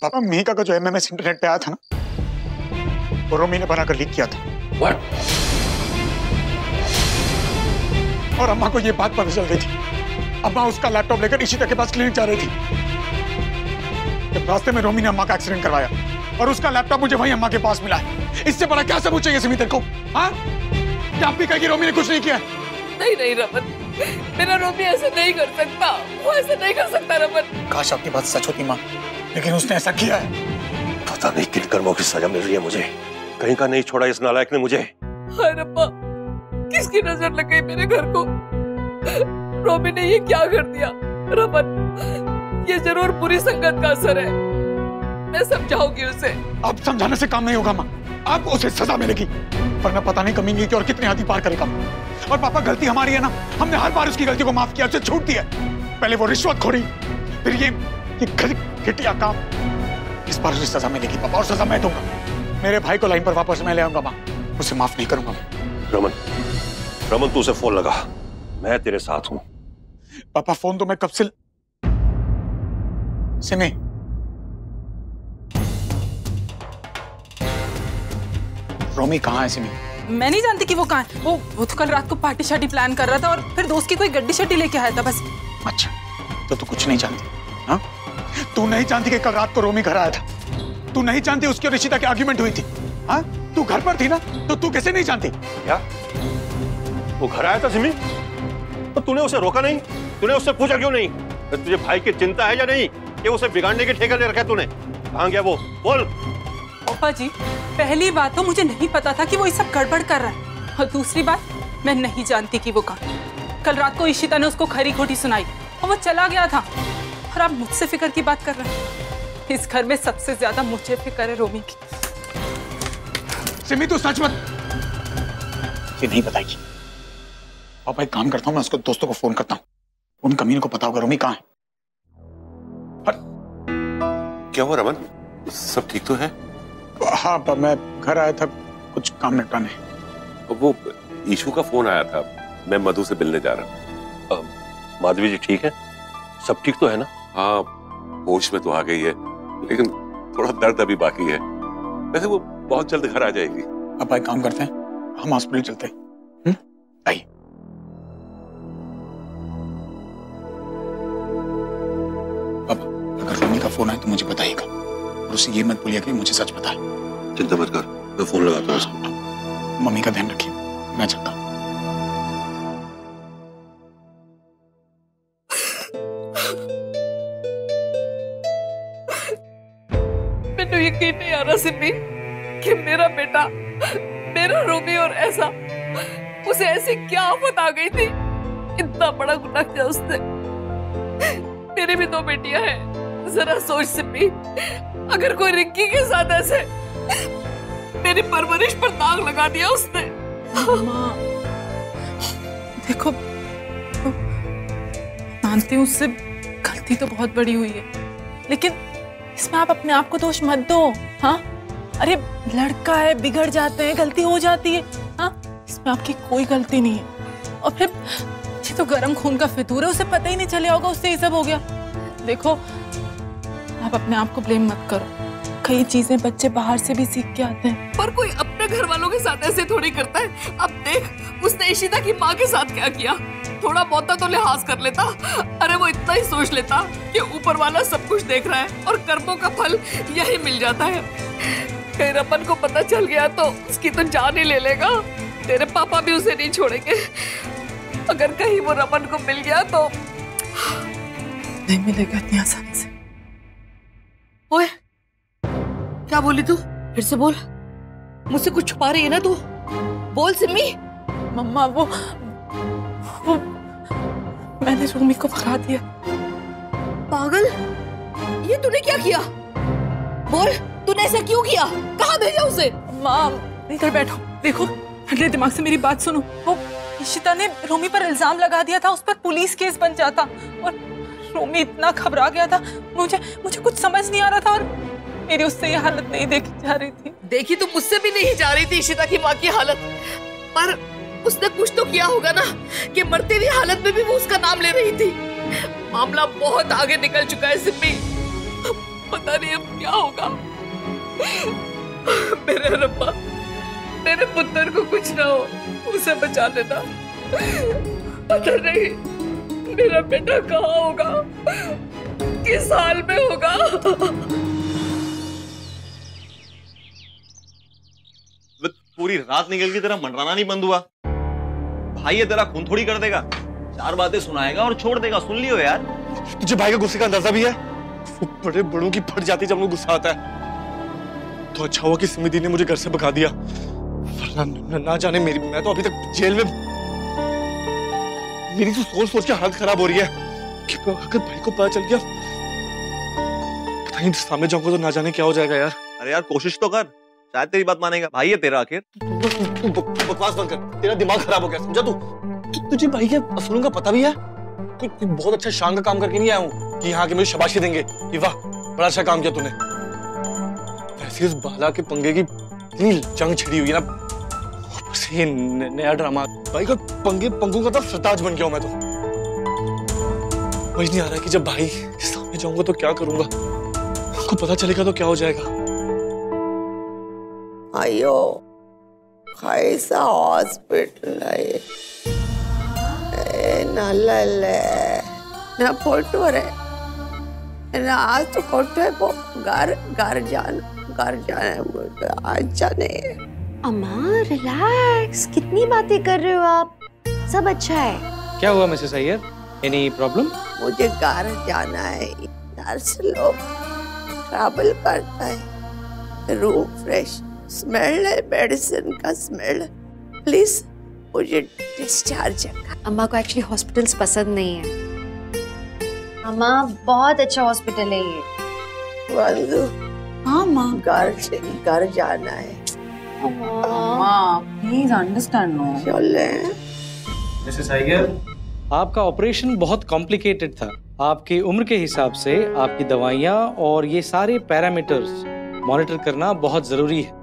पापा मीका का जो MMS इंटरनेट पे आया था ना, वो रोमी ने बनाकर लीक किया था। What? और अम्मा को ये बात पता चल गई थी। अम्मा उसका लैपटॉप लेकर इशिता के पास क्लिनिक जा रही थी। जब रास्ते में रोमी ने अम्मा का एक्सीडेंट करवाया और उसका लैपटॉप मुझे वहीं अम्मा के पास मिला है। इससे बड़ा क्या सबूत चाहिए सिमी तेरे को? हाँ? क्या आप भी कहें कि रोमी ने कुछ नहीं किया? नहीं नहीं रमन, मेरा रोमी ऐसा नहीं कर सकता। वो ऐसा नहीं कर सकता रमन। काश आपकी बात सच होती माँ, लेकिन उसने ऐसा किया है। पता नहीं किन कर्मों की सजा मिल रही है मुझे। कहीं का नहीं छोड़ा इस नालायक ने मुझे। हाय रब्बा, किसकी नजर लग गई मेरे घर को? रोमी ने ये क्या कर दिया? रमन, ये जरूर बुरी संगत का असर है। मैं समझाऊंगी उसे। अब समझाने से काम नहीं होगा माँ, अब उसे सजा मिलेगी, वरना पता नहीं कमीनी की और कितने हाथी पार करेगा। और पापा गलती हमारी है ना, हमने हर बार उसकी गलती को माफ किया, उसे छूट दिया। पहले वो रिश्वतखोरी, फिर ये घटिया काम। इस बार उसे सजा मिलेगी पापा, और सजा मैं दूंगा। मेरे भाई को लाइन पर वापस मैं ले आऊंगा माँ, उसे माफ नहीं करूंगा। रमन, रमन तू उसे फोन लगा, मैं तेरे साथ हूँ। पापा फोन तो मैं कब से सिमी, रोमी कहाँ है सिमी? मैं नहीं जानती कि वो कहाँ है। वो तो कल रात को पार्टी शार्टी प्लान कर रहा था और फिर दोस्त की कोई गड्डी शड्डी लेके आया था बस। अच्छा, तो तू कुछ नहीं जानती? हाँ, तू नहीं जानती कि कल रात को रोमी घर आया था? तू नहीं जानती उसकी और ऋषिता की आर्ग्यूमेंट हुई थी? हाँ, तू घर पर थी ना, तो तू कैसे नहीं जानती? क्या वो घर आया था सिमी? तो तूने उसे रोका नहीं? तूने उससे पूछा क्यों नहीं? तुझे भाई की चिंता है या नहीं कि उसे बिगाड़ने के ठेका ले रखा है तूने? कहाँ गया वो? बोल। पापा जी, पहली बात तो मुझे नहीं पता था कि वो ये सब गड़बड़ कर रहा है, और दूसरी बात मैं नहीं जानती कि वो कहाँ। कल रात को इशिता ने उसको खरी खोटी सुनाई और वो चला गया था, और आप मुझसे फिक्र की बात कर रहे हैं। इस घर में सबसे ज्यादा मुझे फिक्र है रोमी की। सिमी तू सच मत, ये नहीं बताएगी। पापा एक काम करता हूँ, मैं उसको दोस्तों को फोन करता हूँ, उन कमीनों को पता होगा रोमी कहाँ है। क्या हुआ रमन, सब ठीक तो है? हाँ, मैं घर आया था कुछ काम निपटाने। वो ईशू का फोन आया था, मैं मधु से मिलने जा रहा हूँ। माधवी जी ठीक है? सब ठीक तो है ना? हाँ, होश में तो आ गई है, लेकिन थोड़ा दर्द अभी बाकी है। वैसे वो बहुत जल्द घर आ जाएगी। अब एक काम करते हैं, हम हॉस्पिटल चलते हैं। आइए। अब अगर रोमी का फोन आए तो मुझे बताइएगा, और उसे ये मत बोलिएगा कि मुझे सच पता है। चिंता मत कर, मैं फोन लगाता हूँ उसको। मम्मी का ध्यान रखिए, मैं चलता हूँ। मैंने यकीन नहीं आ रहा सिमी कि मेरा बेटा, मेरा रोमी, और ऐसा उसे ऐसी क्या आफत आ गई थी। इतना बड़ा गुनाह किया उसने। मेरी भी दो बेटियां हैं, जरा सोच सिमी, अगर कोई रिंकी के साथ ऐसे मेरी परवरिश पर दाग लगा दिया उसने। माँ, देखो, मानती हूँ उससे गलती तो बहुत बड़ी हुई है, लेकिन इसमें आप अपने आप को दोष मत दो। हाँ, अरे लड़का है, बिगड़ जाते हैं, गलती हो जाती है। हाँ, इसमें आपकी कोई गलती नहीं है। और फिर ये तो गर्म खून का फितूर है, उसे पता ही नहीं चले होगा उससे ये सब हो गया। देखो, आप अपने आप को ब्लेम मत करो, कई चीजें बच्चे बाहर से भी सीख के आते हैं। पर कोई अपने घर वालों के साथ ऐसे थोड़ी करता है। अब देख, उसने इशिता की माँ के साथ क्या किया। थोड़ा बहुत तो लिहाज कर लेता। अरे वो इतना ही सोच लेता कि ऊपर वाला सब कुछ देख रहा है और कर्मों का फल यही मिल जाता है। कहीं रमन को पता चल गया तो उसकी तो जान ही ले लेगा। तेरे पापा भी उसे नहीं छोड़ेंगे। अगर कहीं वो रमन को मिल गया तो नहीं मिलेगा इतनी आसानी से। ओए, क्या बोली तू? फिर से बोल, मुझसे कुछ छुपा रही है ना तू? बोल सिमी। मम्मा, वो मैंने रोमी को भगा दिया। पागल, ये तूने क्या किया? बोल, तूने ऐसा क्यों किया? कहाँ भेजा उसे? माँ, इधर बैठो, देखो, ठंडे दिमाग से मेरी बात सुनो। वो इशिता ने रोमी पर इल्जाम लगा दिया था, उस पर पुलिस केस बन जाता, और रोमी इतना घबरा गया था, मुझे कुछ समझ नहीं आ रहा था, और मेरी उससे ये हालत नहीं देखी जा रही थी। देखी तो मुझसे भी नहीं जा रही थी इशिता की माँ की हालत, पर उसने कुछ तो किया होगा ना कि मरते हुए हालत में भी वो उसका नाम ले रही थी। मामला बहुत आगे निकल चुका है सिम्मी। पता नहीं अब क्या होगा। मेरे रब्बा, मेरे पुत्र को कुछ ना हो, उसे बचा लेना। पता नहीं मेरा बेटा कहाँ होगा, किस हाल में होगा। पूरी रात निकल की तरह मंडराना नहीं बंद हुआ। भाई ये तेरा खून थोड़ी कर देगा, 4 बातें सुनाएगा और छोड़ देगा। सुन लियो यार। तुझे भाई का गुस्से का अंदाजा भी है? वो बड़े बड़ों की फट जाती जब उनको गुस्सा आता है। तो अच्छा हुआ कि स्मृति ने मुझे घर से भगा दिया, वरना ना जाने मैं तो अभी तक जेल में। मेरी तो सोच के हालत खराब हो रही है कि अगर भाई को पता चल गया, कहीं सामने जाऊंगा तो ना जाने क्या हो जाएगा यार। अरे यार कोशिश तो कर, शायद तेरी बात मानेगा। भाई है तेरा आखिर। तू बकवास बंद कर, तेरा दिमाग खराब हो गया, समझा तू? तुझे भाई के असूलों का पता भी है? कोई बहुत अच्छा शान का काम करके नहीं आया हूँ कि यहाँ के मुझे शाबाशी देंगे कि वाह बड़ा अच्छा काम किया तूने। वैसे इस बाला के पंगे की इतनी जंग छिड़ी हुई है ना, बस ये नया ड्रामा। भाई का पंगों का तो सरताज बन गया हूँ मैं तो। समझ नहीं आ रहा कि जब भाई सामने जाऊंगा तो क्या करूंगा, उनको पता चलेगा तो क्या हो जाएगा। अयो कैसा हॉस्पिटल है नल्ले ना फोटो रे ना आज तो फोटो है वो घर जाना है मुझे आज जाने। अम्मा रिलैक्स, कितनी बातें कर रहे हो आप? सब अच्छा है। क्या हुआ मिसेस अय्यर? Any problem? मुझे घर जाना है, नर्स लोग ट्रैवल करता है, रूम फ्रेश स्मेल है, मेडिसिन का स्मेल। प्लीज मुझे डिस्चार्ज कर। अम्मा को एक्चुअली हॉस्पिटल्स पसंद नहीं है। अम्मा बहुत अच्छा हॉस्पिटल है ये। वंदु, हाँ माँ, घर जाना है। माँ प्लीज अंडरस्टैंड नो। चले। मिसेस अय्यर, आपका ऑपरेशन बहुत कॉम्प्लिकेटेड था। आपकी उम्र के हिसाब से आपकी दवाइयाँ और ये सारे पैरामीटर्स मॉनिटर करना बहुत जरूरी है।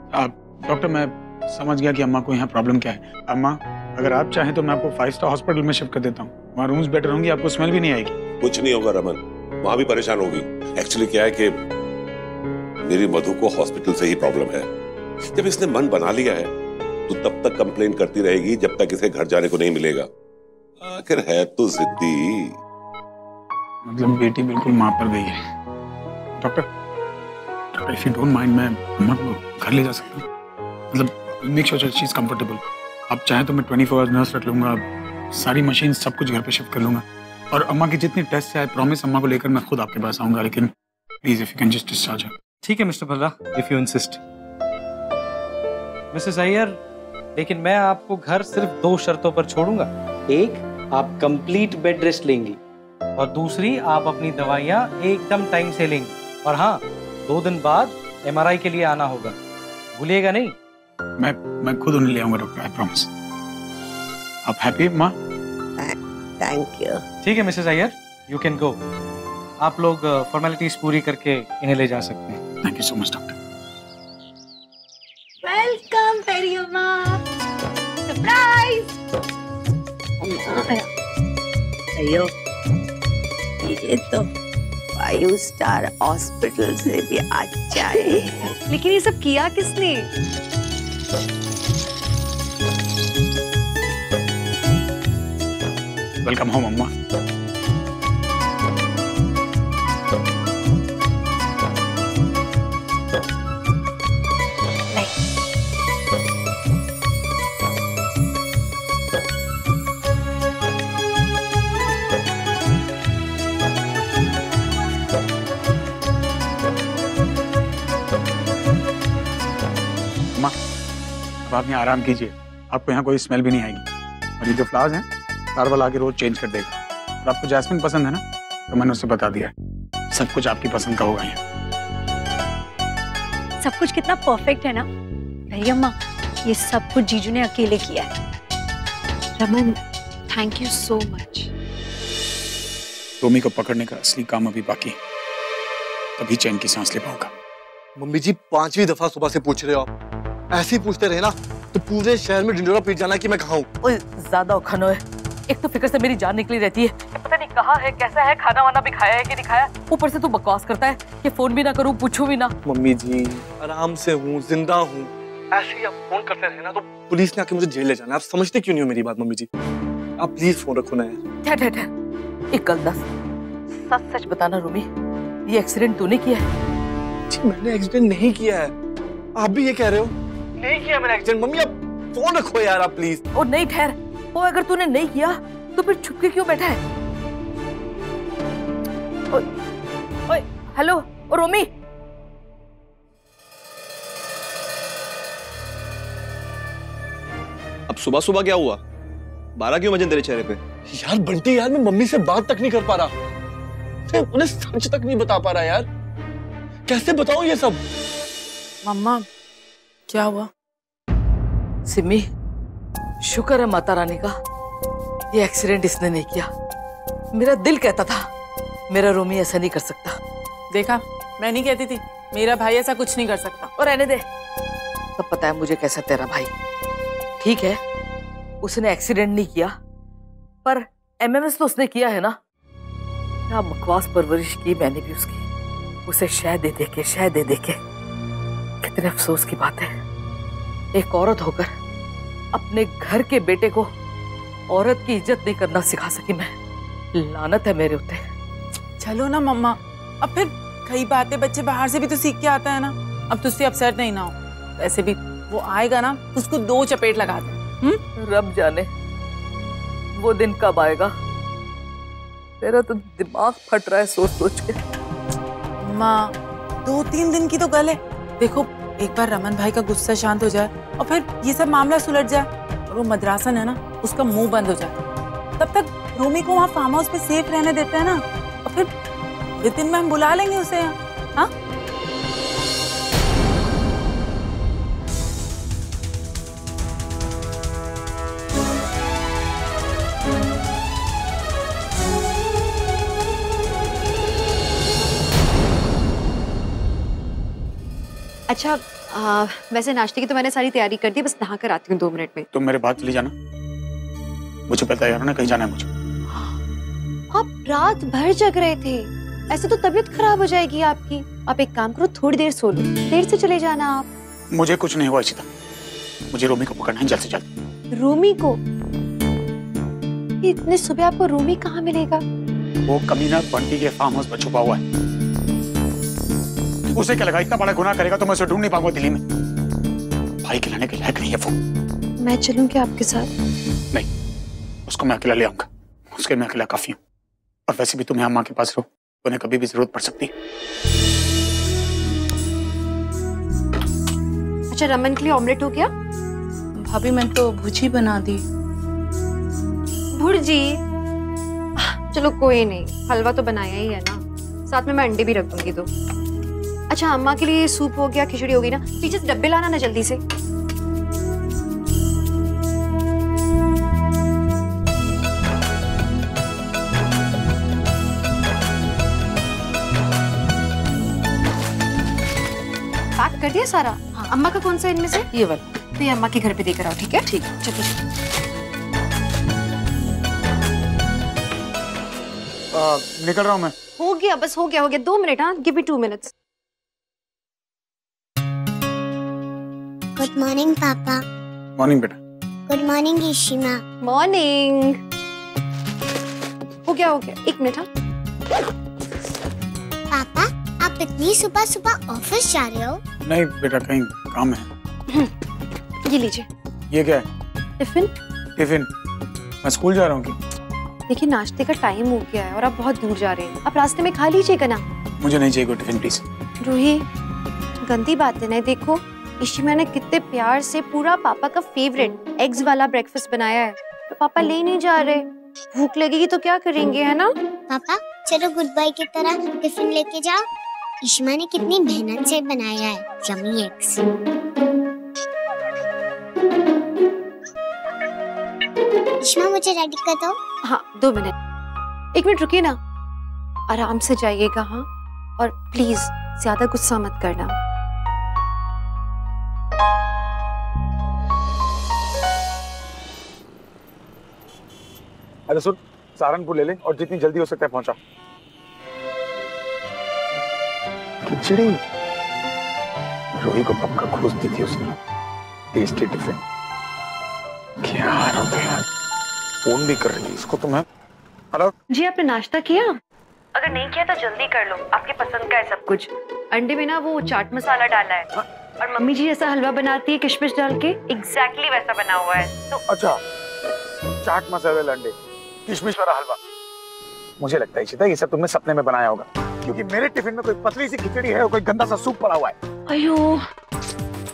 डॉक्टर मैं समझ गया कि अम्मा को यहाँ प्रॉब्लम क्या है। अम्मा अगर आप चाहें तो मैं आपको 5 स्टार हॉस्पिटल में शिफ्ट कर देता हूँ, वहाँ रूम्स बेटर होंगी, आपको स्मेल भी नहीं आएगी। कुछ नहीं होगा रमन, वहां भी परेशान होगी। एक्चुअली क्या है कि मेरी मधु को हॉस्पिटल से ही प्रॉब्लम है। जब इसने मन बना लिया है तो तब तक कंप्लेन करती रहेगी जब तक इसे घर जाने को नहीं मिलेगा। आखिर है तो जिद्दी। मतलब बेटी बिल्कुल माँ पर गई है। Doctor if you don't mind, मैं अम्मा को घर ले जा सकता हूँ? मतलब make sure she is comfortable. आप चाहें तो मैं 24 आवर्स नर्स रख लूंगा, सारी मशीन सब कुछ घर पे शिफ्ट कर लूंगा, और अम्मा की जितनी टेस्ट है आई प्रॉमिस अम्मा को लेकर मैं खुद आपके पास आऊंगा। लेकिन please if you can just discharge her. ठीक है mister Bhalla, if you insist. Missus Iyer, लेकिन मैं आपको घर सिर्फ 2 शर्तों पर छोड़ूंगा। एक, आप कंप्लीट बेड रेस्ट लेंगी, और दूसरी, आप अपनी दवाइयाँ एकदम टाइम से लेंगी। और हाँ, 2 दिन बाद MRI के लिए आना होगा, भूलिएगा नहीं। मैं खुद उन्हें ले आऊंगा डॉक्टर, आई प्रॉमिस। आप हैप्पी माँ? Thank you. ठीक है Mrs Iyer, you can go. आप लोग फॉर्मेलिटीज पूरी करके इन्हें ले जा सकते हैं। Thank you so much doctor. Welcome पेरी अम्मा, सरप्राइज। अयो ये तो 5 स्टार हॉस्पिटल से भी अच्छा है। लेकिन ये सब किया किसने? वेलकम होम अम्मा। आप यहाँ आराम कीजिए, आपको यहाँ कोई स्मेल भी नहीं आएगी। और ये जो फ्लावर्स हैं कार वाला आके रोज चेंज कर देगा। और आपको जैस्मिन पसंद है ना, तो मैंने उससे बता दिया है सब कुछ आपकी पसंद का होगा यहाँ। सब कुछ कितना परफेक्ट है ना पेरी अम्मा, ये सब कुछ जीजू ने अकेले किया है। Raman thank you so much. Tommy को पकड़ने का असली काम अभी बाकी है, तभी चैन की सांस ले पाऊंगा। मम्मी जी 5वीं दफा सुबह से पूछ रहे हो आप, ऐसे ही पूछते रहे ना तो पूरे शहर में ढिंडोरा पीट जाना कि मैं कहाँ हूँ। ज्यादा उखनो है, एक तो फिक्र से मेरी जान निकली रहती है, पता नहीं कहाँ है, कैसा है, खाना वाना भी खाया है कि नहीं खाया? ऊपर से तू बकवास करता है कि फोन भी ना करूं, पूछूं भी ना। मम्मी जी आराम से हूँ, जिंदा हूँ। ऐसे ही आप फोन करते रहे ना तो पुलिस ने आके मुझे जेल ले जाना। आप समझते क्यों नहीं हो मेरी बात मम्मी जी? आप प्लीज फोन रखो ना यार। ठहर ठहर, एक गल दस, सच सच बताना रूमी, ये एक्सीडेंट तूने किया है? जी मैंने एक्सीडेंट नहीं किया है। आप भी ये कह रहे हो? नहीं किया मैंने एक्सीडेंट। मम्मी आप फोन रखो यार आप प्लीज। ओ नहीं ठहर, ओ अगर तूने नहीं किया तो फिर छुप के क्यों बैठा है? ओए हेलो ओ रोमी, अब सुबह सुबह क्या हुआ? 12 क्यों बजे तेरे चेहरे पे? यार बंटी यार मैं मम्मी से बात तक नहीं कर पा रहा, मैं उन्हें सच तक नहीं बता पा रहा यार। कैसे बताऊं ये सब? मम्मा क्या हुआ? सिमी शुक्र है माता रानी का, ये एक्सीडेंट इसने नहीं किया। मेरा दिल कहता था मेरा रोमी ऐसा नहीं कर सकता। देखा, मैं नहीं कहती थी मेरा भाई ऐसा कुछ नहीं कर सकता। और रहने दे, सब पता है मुझे कैसा तेरा भाई। ठीक है उसने एक्सीडेंट नहीं किया, पर एमएमएस तो उसने किया है ना। क्या बकवास परवरिश की मैंने भी उसकी, उसे शह दे दे के। कितने अफसोस की बात है, एक औरत होकर अपने घर के बेटे को औरत की इज्जत नहीं करना सिखा सकी मैं। लानत है मेरे ऊते। चलो ना मम्मा, अब फिर कई बातें बच्चे बाहर से भी तो सीख के आता है ना। अब तुझसे अपसेट नहीं ना हो, वैसे भी वो आएगा ना उसको 2 चपेट लगा दे। रब जाने वो दिन कब आएगा। तेरा तो दिमाग फट रहा है सोच सोच के। माँ 2-3 दिन की तो गल है। देखो एक बार रमन भाई का गुस्सा शांत हो जाए और फिर ये सब मामला सुलझ जाए और वो मद्रासन है ना उसका मुंह बंद हो जाए, तब तक रोमी को वहाँ फार्म हाउस पे सेफ रहने देते हैं ना। और फिर विदिन में हम बुला लेंगे उसे यहाँ। हाँ अच्छा वैसे नाश्ते की तो मैंने सारी तैयारी कर दी, बस नहा कर आती हूँ 2 मिनट में। तुम मेरे बाद चली जाना, मुझे पता है यार ना कहीं जाना है मुझे। आप रात भर जग रहे थे, ऐसे तो तबीयत खराब हो जाएगी आपकी। आप एक काम करो, थोड़ी देर सो लो, देर से चले जाना आप। मुझे कुछ नहीं हुआ इशिता, मुझे रोमी को पकड़ना है जल्द से जल्द। रूमी को? इतने सुबह आपको रूमी कहाँ मिलेगा? वो कमीना बंटी के फार्म हाउस पर छुपा हुआ है। उसे क्या लगा इतना बड़ा गुनाह करेगा तो मैं उसे ढूंढ नहीं पाऊंगा दिल्ली में। भाई खिलाने के लायक नहीं है वो। मैं चलूं क्या आपके साथ? नहीं, उसको मैं अकेला ले आऊंगा, उसके मैं अकेला काफी हूँ। और वैसे भी तुम यहाँ माँ के पास रहो, उन्हें कभी भी जरूरत पड़ सकती है। अच्छा रमन के लिए ऑमलेट हो गया? भाभी मैंने तो भुजी बना दी। भुर्जी? चलो कोई नहीं, हलवा तो बनाया ही है ना, साथ में मैं अंडे भी रख दूंगी तो। अच्छा अम्मा के लिए सूप हो गया, खिचड़ी हो गई ना। पीछे से डब्बे लाना ना जल्दी से। पैक कर दिया सारा? हाँ। अम्मा का कौन सा इनमें से? ये वाला। तो ये अम्मा के घर पे देकर आओ, ठीक है? ठीक। चलिए। निकल रहा हूँ मैं। हो गया, बस हो गया 2 मिनट। हाँ give me 2 minutes. Good morning पापा। मॉर्निंग बेटा। Good morning Ishima. मॉर्निंग। हो गया 1 मिनट। हाँ पापा आप इतनी सुबह सुबह ऑफिस जा रहे हो? नहीं बेटा कहीं काम है। ये लीजिए। ये क्या है? टिफिन। टिफिन? मैं स्कूल जा रहा हूँ। देखिए नाश्ते का टाइम हो गया है और आप बहुत दूर जा रहे हैं, आप रास्ते में खा लीजिएगा ना। मुझे नहीं चाहिए टिफिन प्लीज। रूही गंदी बात है ना। देखो इशिमा ने कितने प्यार से पूरा पापा का फेवरेट एग्स वाला ब्रेकफास्ट बनाया है, तो पापा ले नहीं जा रहे। भूख लगेगी तो क्या करेंगे, है ना? पापा चलो गुड बाय की तरह टिफिन लेके जाओ। इशिमा ने कितनी मेहनत से बनाया है यम्मी एग्स। इशिमा मुझे रेडी कर दो। हाँ 2 मिनट। 1 मिनट रुकिए ना, आराम से जाइएगा। हाँ और प्लीज ज्यादा गुस्सा मत करना। अरे सुन, सहारनपुर ले ले और जितनी जल्दी हो सकता है पहुंचा। खिचड़ी रोही को पक्का खोज दी थी उसने। टेस्टी टिफिन क्या होता है, फोन भी कर रही है इसको तो मैं। हेलो जी, आपने नाश्ता किया? अगर नहीं किया तो जल्दी कर लो, आपके पसंद का है सब कुछ। अंडे में ना वो चाट मसाला डाला है और मम्मी जी ऐसा हलवा बनाती है किशमिश डाल के, एग्जैक्टली वैसा बना हुआ है। तो अच्छा, चाट मसाला अंडे किशमिश वाला हलवा। मुझे लगता है इशिता ये सब तुमने सपने में बनाया होगा, क्योंकि मेरे टिफिन में कोई पतली सी खिचड़ी है और कोई गंदा सा सूप पड़ा हुआ है। अयो,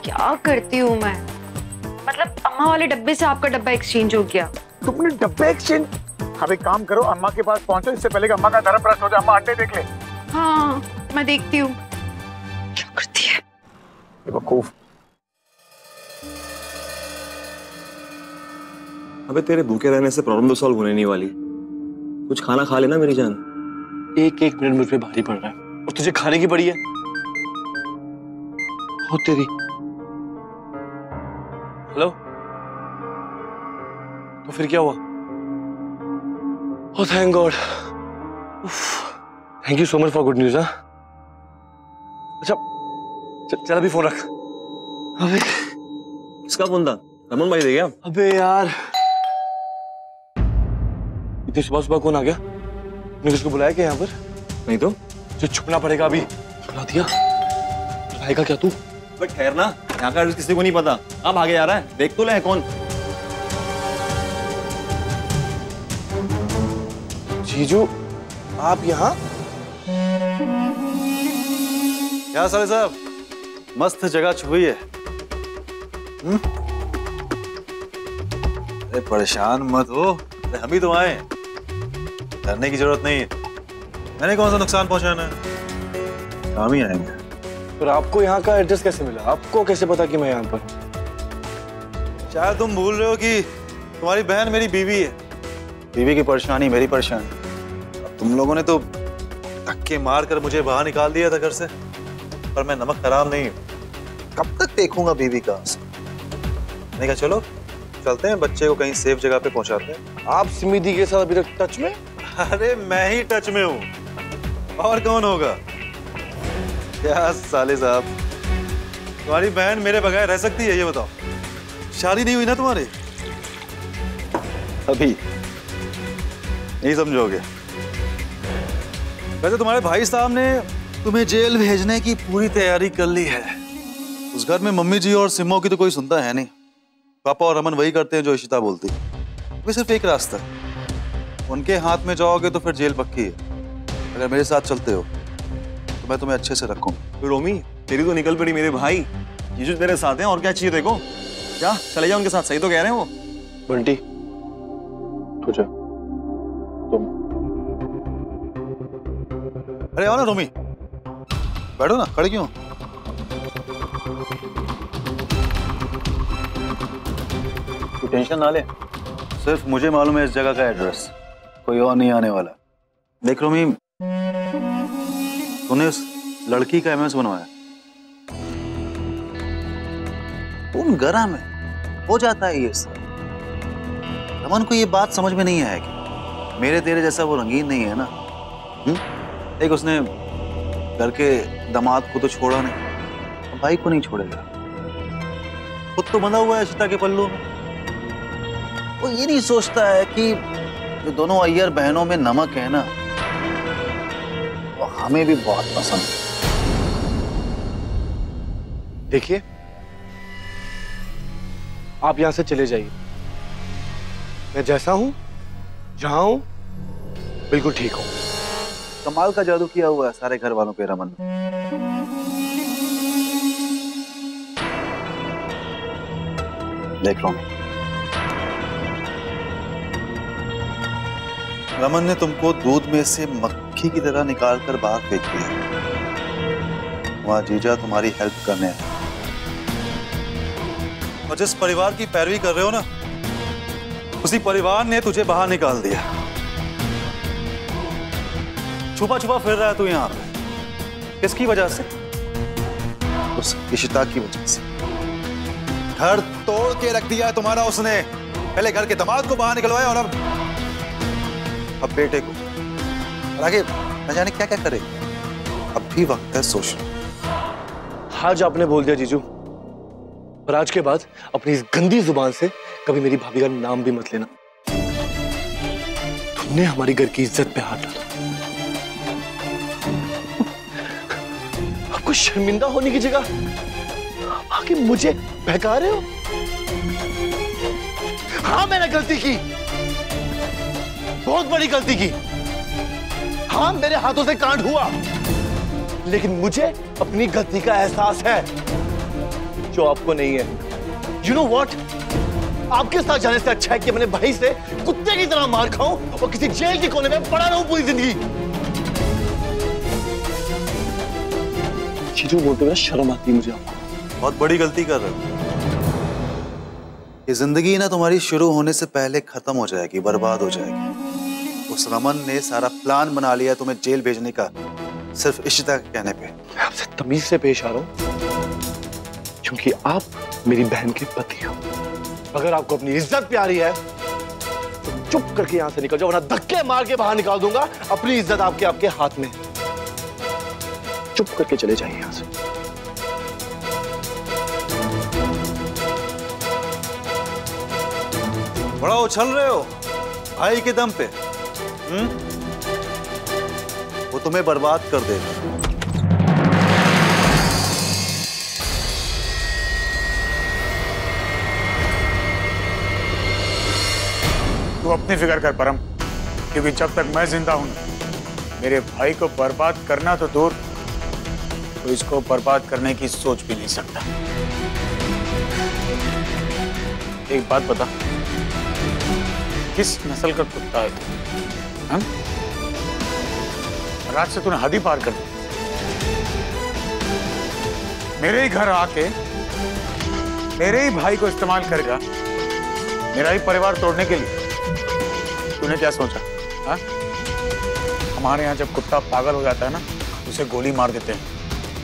क्या करती हूँ मैं, मतलब अम्मा वाले डब्बे से आपका डब्बा एक्सचेंज हो गया। तुमने डब्बे एक्सचेंज? अब एक काम करो, अम्मा के पास पहुंचो, इससे पहले कि अम्मा का धर्म भ्रष्ट हो जाए। अम्मा अंडे देख ले। हाँ, मैं देखती हूँ क्या करती है। बेवकूफ। अबे तेरे भूखे रहने से प्रॉब्लम तो सॉल्व होने नहीं वाली। कुछ खाना खा लेना मेरी जान। एक एक मिनट मुझ पे भारी पड़ रहा है और तुझे खाने की पड़ी है। हो तेरी। हेलो, तो फिर क्या हुआ? Oh, thank God. Thank you so much for good news, हाँ? अच्छा, चल अभी फोन रख। अबे, किसका फोन था? रमन भाई दे गया? अबे यार, इतनी सुबह सुबह कौन आ गया? तूने किसको बुलाया क्या यहाँ पर? नहीं तो तुझे छुपना पड़ेगा अभी। बुला दिया? बुलाएगा क्या तू? बट ठहर ना, यहाँ का एड्रेस किसी को नहीं पता। अब आगे आ रहा है, देख तो ले कौन। जीजू, आप यहाँ? क्या साले साहब, मस्त जगह छुई है। अरे परेशान मत हो, हम ही तो आए, डरने की जरूरत नहीं है। मैंने कौन सा नुकसान पहुंचाना है, हम ही आएंगे। पर आपको यहाँ का एड्रेस कैसे मिला? आपको कैसे पता कि मैं यहाँ पर? शायद तुम भूल रहे हो कि तुम्हारी बहन मेरी बीवी है। बीवी की परेशानी मेरी परेशानी। तुम लोगों ने तो धक्के मार कर मुझे बाहर निकाल दिया था घर से, पर मैं नमक हराम नहीं हूँ। कब तक देखूंगा बीवी का? मैंने कहा चलो चलते हैं, बच्चे को कहीं सेफ जगह पे पहुंचाते हैं। आप सिमिदी के साथ अभी तक टच में? अरे मैं ही टच में हूँ, और कौन होगा? क्या साले साहब, तुम्हारी बहन मेरे बगैर रह सकती है ये बताओ? शादी नहीं हुई ना तुम्हारी? अभी नहीं समझोगे। वैसे तुम्हारे भाई साहब ने तुम्हें जेल भेजने की पूरी तैयारी कर ली है। उस घर में मम्मी जी और सिम्मो की तो कोई सुनता है नहीं। पापा और रमन वही करते हैं जो इशिता बोलती है। वे सिर्फ एक रास्ता है, उनके हाथ में जाओगे तो फिर जेल पक्की है। अगर मेरे साथ चलते हो तो मैं तुम्हें अच्छे से रखूंगा। तो रोमी, तेरी तो निकल पड़ी मेरे भाई। जीजू तेरे साथ हैं, और क्या चाहिए देखो। क्या चले जाओ उनके साथ, सही तो कह रहे हैं वो। बंटी, तुझे तुम। अरे आओ ना रोमी, बैठो ना, खड़े क्यों? तू टेंशन ना ले, सिर्फ मुझे मालूम है इस जगह का एड्रेस, कोई और नहीं आने वाला। देख रोमी, तूने उस लड़की का एमएस बनवाया, तुम गरम है, हो जाता है ये सब। रमन को ये बात समझ में नहीं आएगी, मेरे तेरे जैसा वो रंगीन नहीं है ना। एक उसने घर के दामाद को तो छोड़ा नहीं, भाई को नहीं छोड़ेगा। खुद तो बंधा हुआ है इशिता के पल्लू में। वो ये नहीं सोचता है कि जो दोनों अय्यर बहनों में नमक है ना, वो हमें भी बहुत पसंद है। देखिए, आप यहां से चले जाइए। मैं जैसा हूं, जहां हूं, बिल्कुल ठीक हूं। कमाल का जादू किया हुआ है सारे घर वालों पे रमन ने। देख लो, रमन ने तुमको दूध में से मक्खी की तरह निकाल कर बाहर फेंक दिया। वहां जीजा तुम्हारी हेल्प करने हैं, और जिस परिवार की पैरवी कर रहे हो ना, उसी परिवार ने तुझे बाहर निकाल दिया। छुपा छुपा फिर रहा है तू यहाँ पे, किसकी वजह से? उस इशिता की वजह से। घर तोड़ के रख दिया है तुम्हारा उसने। पहले घर के दामाद को बाहर निकलवाया, और अब अब बेटे को, और आगे न जाने क्या क्या करेगी। अब भी वक्त है सोचने। आज आपने बोल दिया जीजू, और आज के बाद अपनी इस गंदी जुबान से कभी मेरी भाभी का नाम भी मत लेना। तुमने हमारी घर की इज्जत पे हाथ डाला। आपको शर्मिंदा होने की जगह आके मुझे बहका रहे हो। हाँ, मैंने गलती की, बहुत बड़ी गलती की। हाँ, मेरे हाथों से कांड हुआ, लेकिन मुझे अपनी गलती का एहसास है जो आपको नहीं है। You know what? आपके साथ जाने से अच्छा है कि मैंने भाई से कुत्ते की तरह मार खाऊं और किसी जेल के कोने में पड़ा रहूं पूरी जिंदगी। चीजों बोलते हुए शर्म आती है मुझे। बहुत बड़ी गलती कर रहे हो। ये जिंदगी ना तुम्हारी शुरू होने से पहले खत्म हो जाएगी, बर्बाद हो जाएगी। उस रमन ने सारा प्लान बना लिया तुम्हें जेल भेजने का, सिर्फ इशिता के कहने पे। मैं आपसे तमीज से पेश आ रहा हूं क्योंकि आप मेरी बहन के पति हो। अगर आपको अपनी इज्जत प्यारी है तो चुप करके यहां से निकल जाओ, वरना धक्के मार के बाहर निकाल दूंगा। अपनी इज्जत आपके हाथ में। चुप करके चले जाइए यहां से। बड़ा उछल रहे हो भाई के दम पे। वो तुम्हें बर्बाद कर देगा। तू अपनी फिक्र कर परम, क्योंकि जब तक मैं जिंदा हूं मेरे भाई को बर्बाद करना तो दूर, तो इसको बर्बाद करने की सोच भी नहीं सकता। एक बात बता, किस नस्ल का कुत्ता है तू? रात से तूने हद ही पार कर दी। मेरे ही घर आके मेरे ही भाई को इस्तेमाल करेगा, मेरा ही परिवार तोड़ने के लिए। तूने क्या सोचा? हाँ? हमारे यहाँ जब कुत्ता पागल हो जाता है ना, उसे गोली मार देते हैं,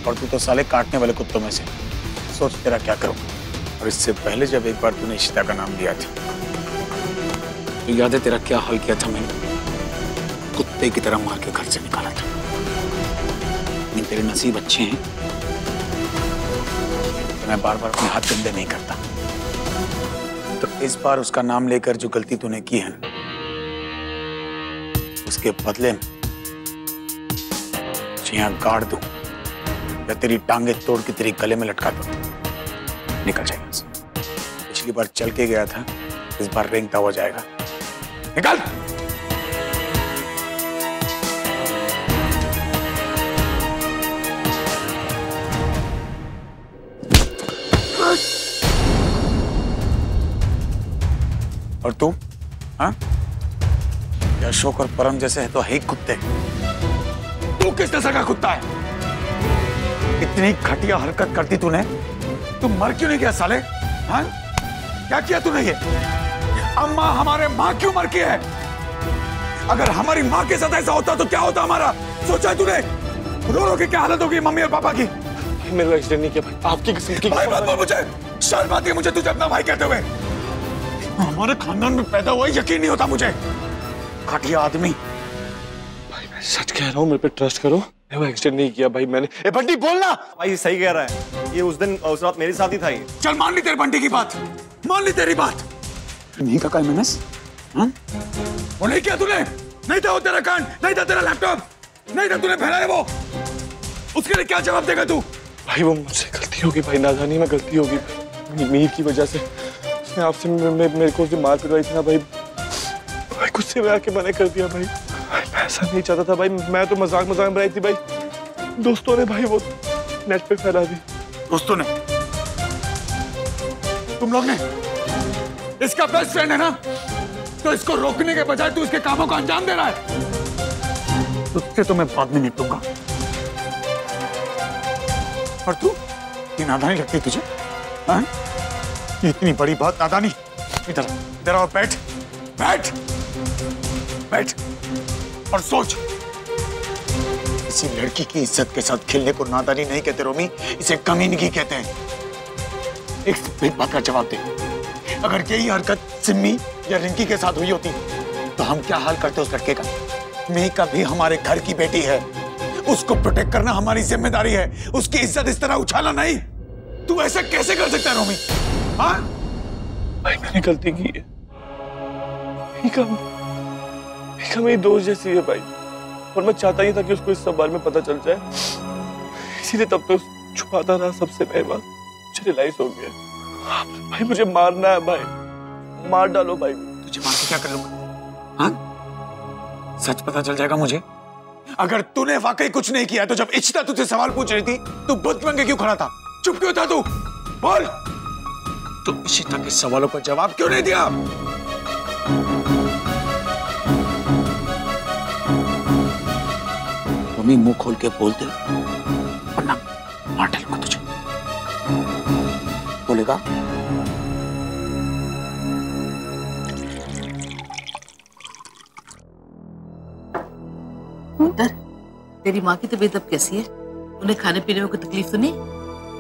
और तू तो साले काटने वाले कुत्तों में से। सोच तेरा क्या करूं। और इससे पहले जब एक बार तूने इशिता का नाम लिया था, तो याद है तेरा क्या हाल किया था मैंने? कुत्ते की तरह मार के घर से निकाला था। लेकिन तेरे नसीब अच्छे हैं तो मैं बार बार अपने हाथ गंदे नहीं करता। तो इस बार उसका नाम लेकर जो गलती तूने की है, उसके बदले में यहाँ गाड़ दूं या तेरी टांगे तोड़ के तेरी गले में लटका दूं। निकल जाएगा। पिछली बार चल के गया था, इस बार रेंगता हुआ जाएगा। निकल। और तू? हाँ? अशोक और परम जैसे है तो है कुत्ते। तू किस नस्ल का कुत्ता है? इतनी घटिया हरकत करती तूने, तू मर क्यों नहीं गया साले? हाँ? क्या किया तूने ये? अम्मा हमारे माँ क्यों मर गई है? अगर हमारी माँ के साथ ऐसा होता तो क्या होता हमारा? सोचा है तूने? रो रो के क्या हालत होगी मम्मी और पापा की? मेरा एक्सीडेंट नहीं किया भाई, आपकी किस्म की। भाई मत बोल मुझे, शर्म आती है मुझे तुझे अपना भाई कहते हुए। हमारे खानदान में पैदा हुआ, यकीन नहीं होता मुझे। घटिया आदमी। भाई मैं सच कह रहा हूँ, मेरे पे ट्रस्ट करो। मैं एक्सीडेंट नहीं किया भाई मैंने। ए बंटी बोलना। भाई सही कह रहा है, ये उस रात मेरे साथ ही था ये। चल मान ली तेरी बंटी की बात, मान ली तेरी बात। नहीं का कल मैंने वो नहीं किया तूने, नहीं था वो तेरा कान, नहीं था तेरा लैपटॉप, नहीं था तूने फैलाया वो। उसके लिए क्या जवाब देगा तू? भाई वो मुझसे गलती होगी भाई, नादानी में गलती होगी। मीर की वजह से उसने आपसे मेरे को जो मार पिटवाई थी ना भाई, गुस्से में आके मना कर दिया भाई। मैं ऐसा नहीं चाहता था भाई, मैं तो मजाक में बनाई थी भाई। दोस्तों ने भाई वो नेट पे फैला दी। दोस्तों ने? तुम लोग ने? इसका बेस्ट फ्रेंड है ना, तो इसको रोकने के बजाय तू इसके कामों को अंजाम दे रहा है। उससे तो मैं बाद में निपटूंगा। और तू? ये नादानी लगती तुझे? हाँ? ये इतनी बड़ी बात नादानी? इधर इधर आओ, बैठ बैठ बैठ और सोच। किसी लड़की की इज्जत के साथ खेलने को नादानी नहीं कहते रोमी, इसे कमीनगी कहते हैं। एक बात का जवाब दे, अगर यही हरकत सिम्मी या रिंकी के साथ हुई होती तो हम क्या हाल करते उस लड़के का? मीका भी हमारे घर की बेटी है, उसको प्रोटेक्ट करना हमारी जिम्मेदारी है, उसकी इज्जत इस तरह उछाला नहीं। तू ऐसा कैसे कर सकता है रोमी? हाँ भाई मैंने गलती की है। मीका मेरी दोस्त जैसी है भाई, और मैं चाहता ही था कि उसको इस सब बारे में पता चल जाए, इसीलिए तब तो छुपाता रहा सबसे। मेरे बाद मुझे रियलाइज हो गया भाई, मुझे मारना है भाई, मार डालो भाई। तुझे मार के क्या कर लूंगा? हाँ सच पता चल जाएगा मुझे। अगर तूने वाकई कुछ नहीं किया तो जब इच्छिता तुझसे सवाल पूछ रही थी तू बुद्ध बन के क्यों खड़ा था? चुप क्यों था तू? बोल, तू इच्छिता के सवालों का जवाब क्यों नहीं दिया? मम्मी मुंह खोल के बोलते वरना मार डालूंगा तुझे। बोलेगा? पुत्र, तेरी माँ की तबीयत अब कैसी है? उन्हें खाने पीने में कोई तकलीफ तो नहीं?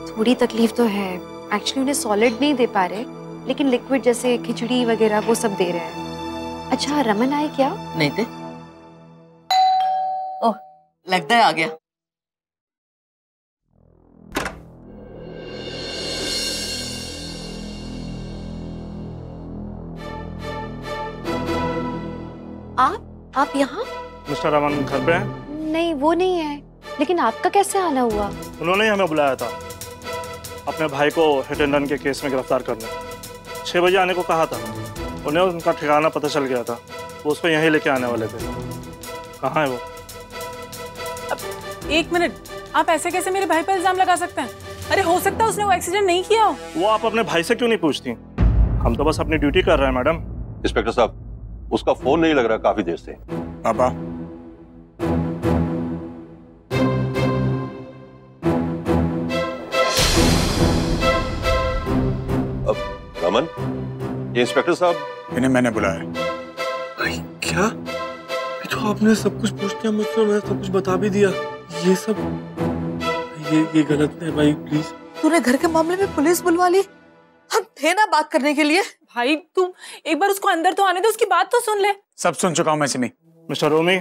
थोड़ी तकलीफ तो है। एक्चुअली उन्हें सॉलिड नहीं दे पा रहे, लेकिन लिक्विड जैसे खिचड़ी वगैरह वो सब दे रहे हैं। अच्छा रमन आए क्या? नहीं थे। ओह लगता है आ गया। आप यहाँ? मिस्टर रमन घर पे हैं? नहीं वो नहीं है, लेकिन आपका कैसे आना हुआ? उन्होंने ही हमें बुलाया था अपने भाई को हिट एंड रन के केस में गिरफ्तार करने। 6 बजे आने को कहा था। उन्हें उनका ठिकाना पता चल गया था, वो उसको यहीं लेके आने वाले थे। कहाँ है वो? एक मिनट, आप ऐसे कैसे मेरे भाई पर इल्जाम लगा सकते हैं? अरे हो सकता है उसने वो एक्सीडेंट नहीं किया हो। वो आप अपने भाई से क्यों नहीं पूछती? हम तो बस अपनी ड्यूटी कर रहे हैं मैडम। इंस्पेक्टर साहब, उसका फोन नहीं लग रहा काफी देर से। पापा रमन, ये इंस्पेक्टर साहब। इन्हें मैंने बुलाया। भाई क्या? तो आपने सब कुछ पूछ लिया मुझसे, मैं सब कुछ बता भी दिया। ये सब ये गलत है भाई, प्लीज। तूने घर के मामले में पुलिस बुलवा ली? हम थे ना बात करने के लिए। भाई तू एक बार उसको अंदर तो आने दे, उसकी बात तो सुन ले। सब सुन चुका हूं मैं सिमी। मिस्टर रोमी,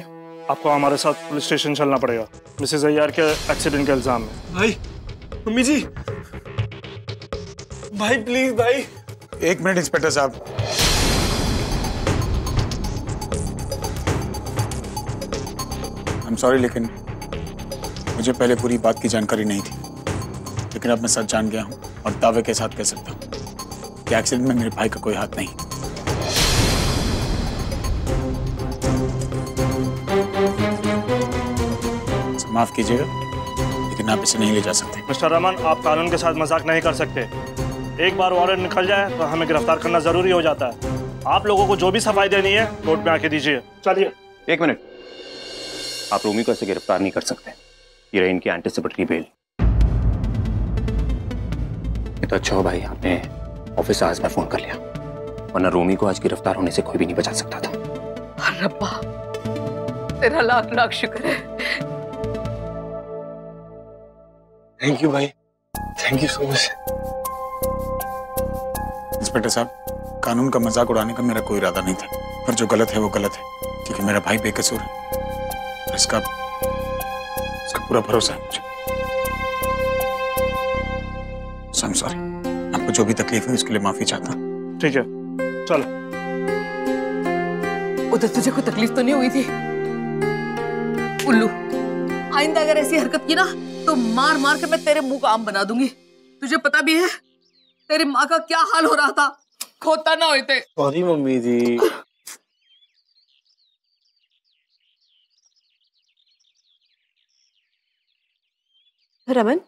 आपको हमारे साथ पुलिस स्टेशन चलना पड़ेगा मिसेस अय्यार के एक्सीडेंट के इल्जाम में। भाई, मम्मी जी, भाई प्लीज भाई। एक मिनट इंस्पेक्टर साहब। आई एम सॉरी, लेकिन मुझे पहले पूरी बात की जानकारी नहीं थी, लेकिन अब मैं सच जान गया हूं और दावे के साथ कह सकता हूं कि एक्सीडेंट में मेरे भाई का कोई हाथ नहीं। माफ कीजिएगा, लेकिन आप इसे नहीं ले जा सकते। मिस्टर रमन, आप कानून के साथ मजाक नहीं कर सकते। एक बार वारंट निकल जाए तो हमें गिरफ्तार करना जरूरी हो जाता है। आप लोगों को जो भी सफाई देनी है कोर्ट में आके दीजिए। चलिए। एक मिनट, आप रोमी को ऐसे गिरफ्तार नहीं कर सकते। ये रही इनकी एंटीसिपेटरी बेल। ये तो अच्छा हो भाई आपने ऑफिस आज में फोन कर लिया, वरना रोमी को आज गिरफ्तार होने से कोई भी नहीं बचा सकता था। रब्बा, तेरा लाख लाख शुक्र है। थैंक यू भाई, thank you so much. Inspector साहब, कानून का मजाक उड़ाने का मेरा कोई इरादा नहीं था, पर जो गलत है वो गलत है, क्योंकि मेरा भाई बेकसूर है। इसका पूरा भरोसा है मुझे। I'm sorry, आपको जो भी तकलीफ है उसके लिए माफी चाहता हूँ। ठीक है, चलो। उधर तुझे कोई तकलीफ तो नहीं हुई थी? उल्लू, आइंदा अगर ऐसी हरकत की ना तो मार मार के मैं तेरे मुंह का आम बना दूंगी। तुझे पता भी है तेरी माँ का क्या हाल हो रहा था, खोता ना होते। सॉरी मम्मी जी। रमन,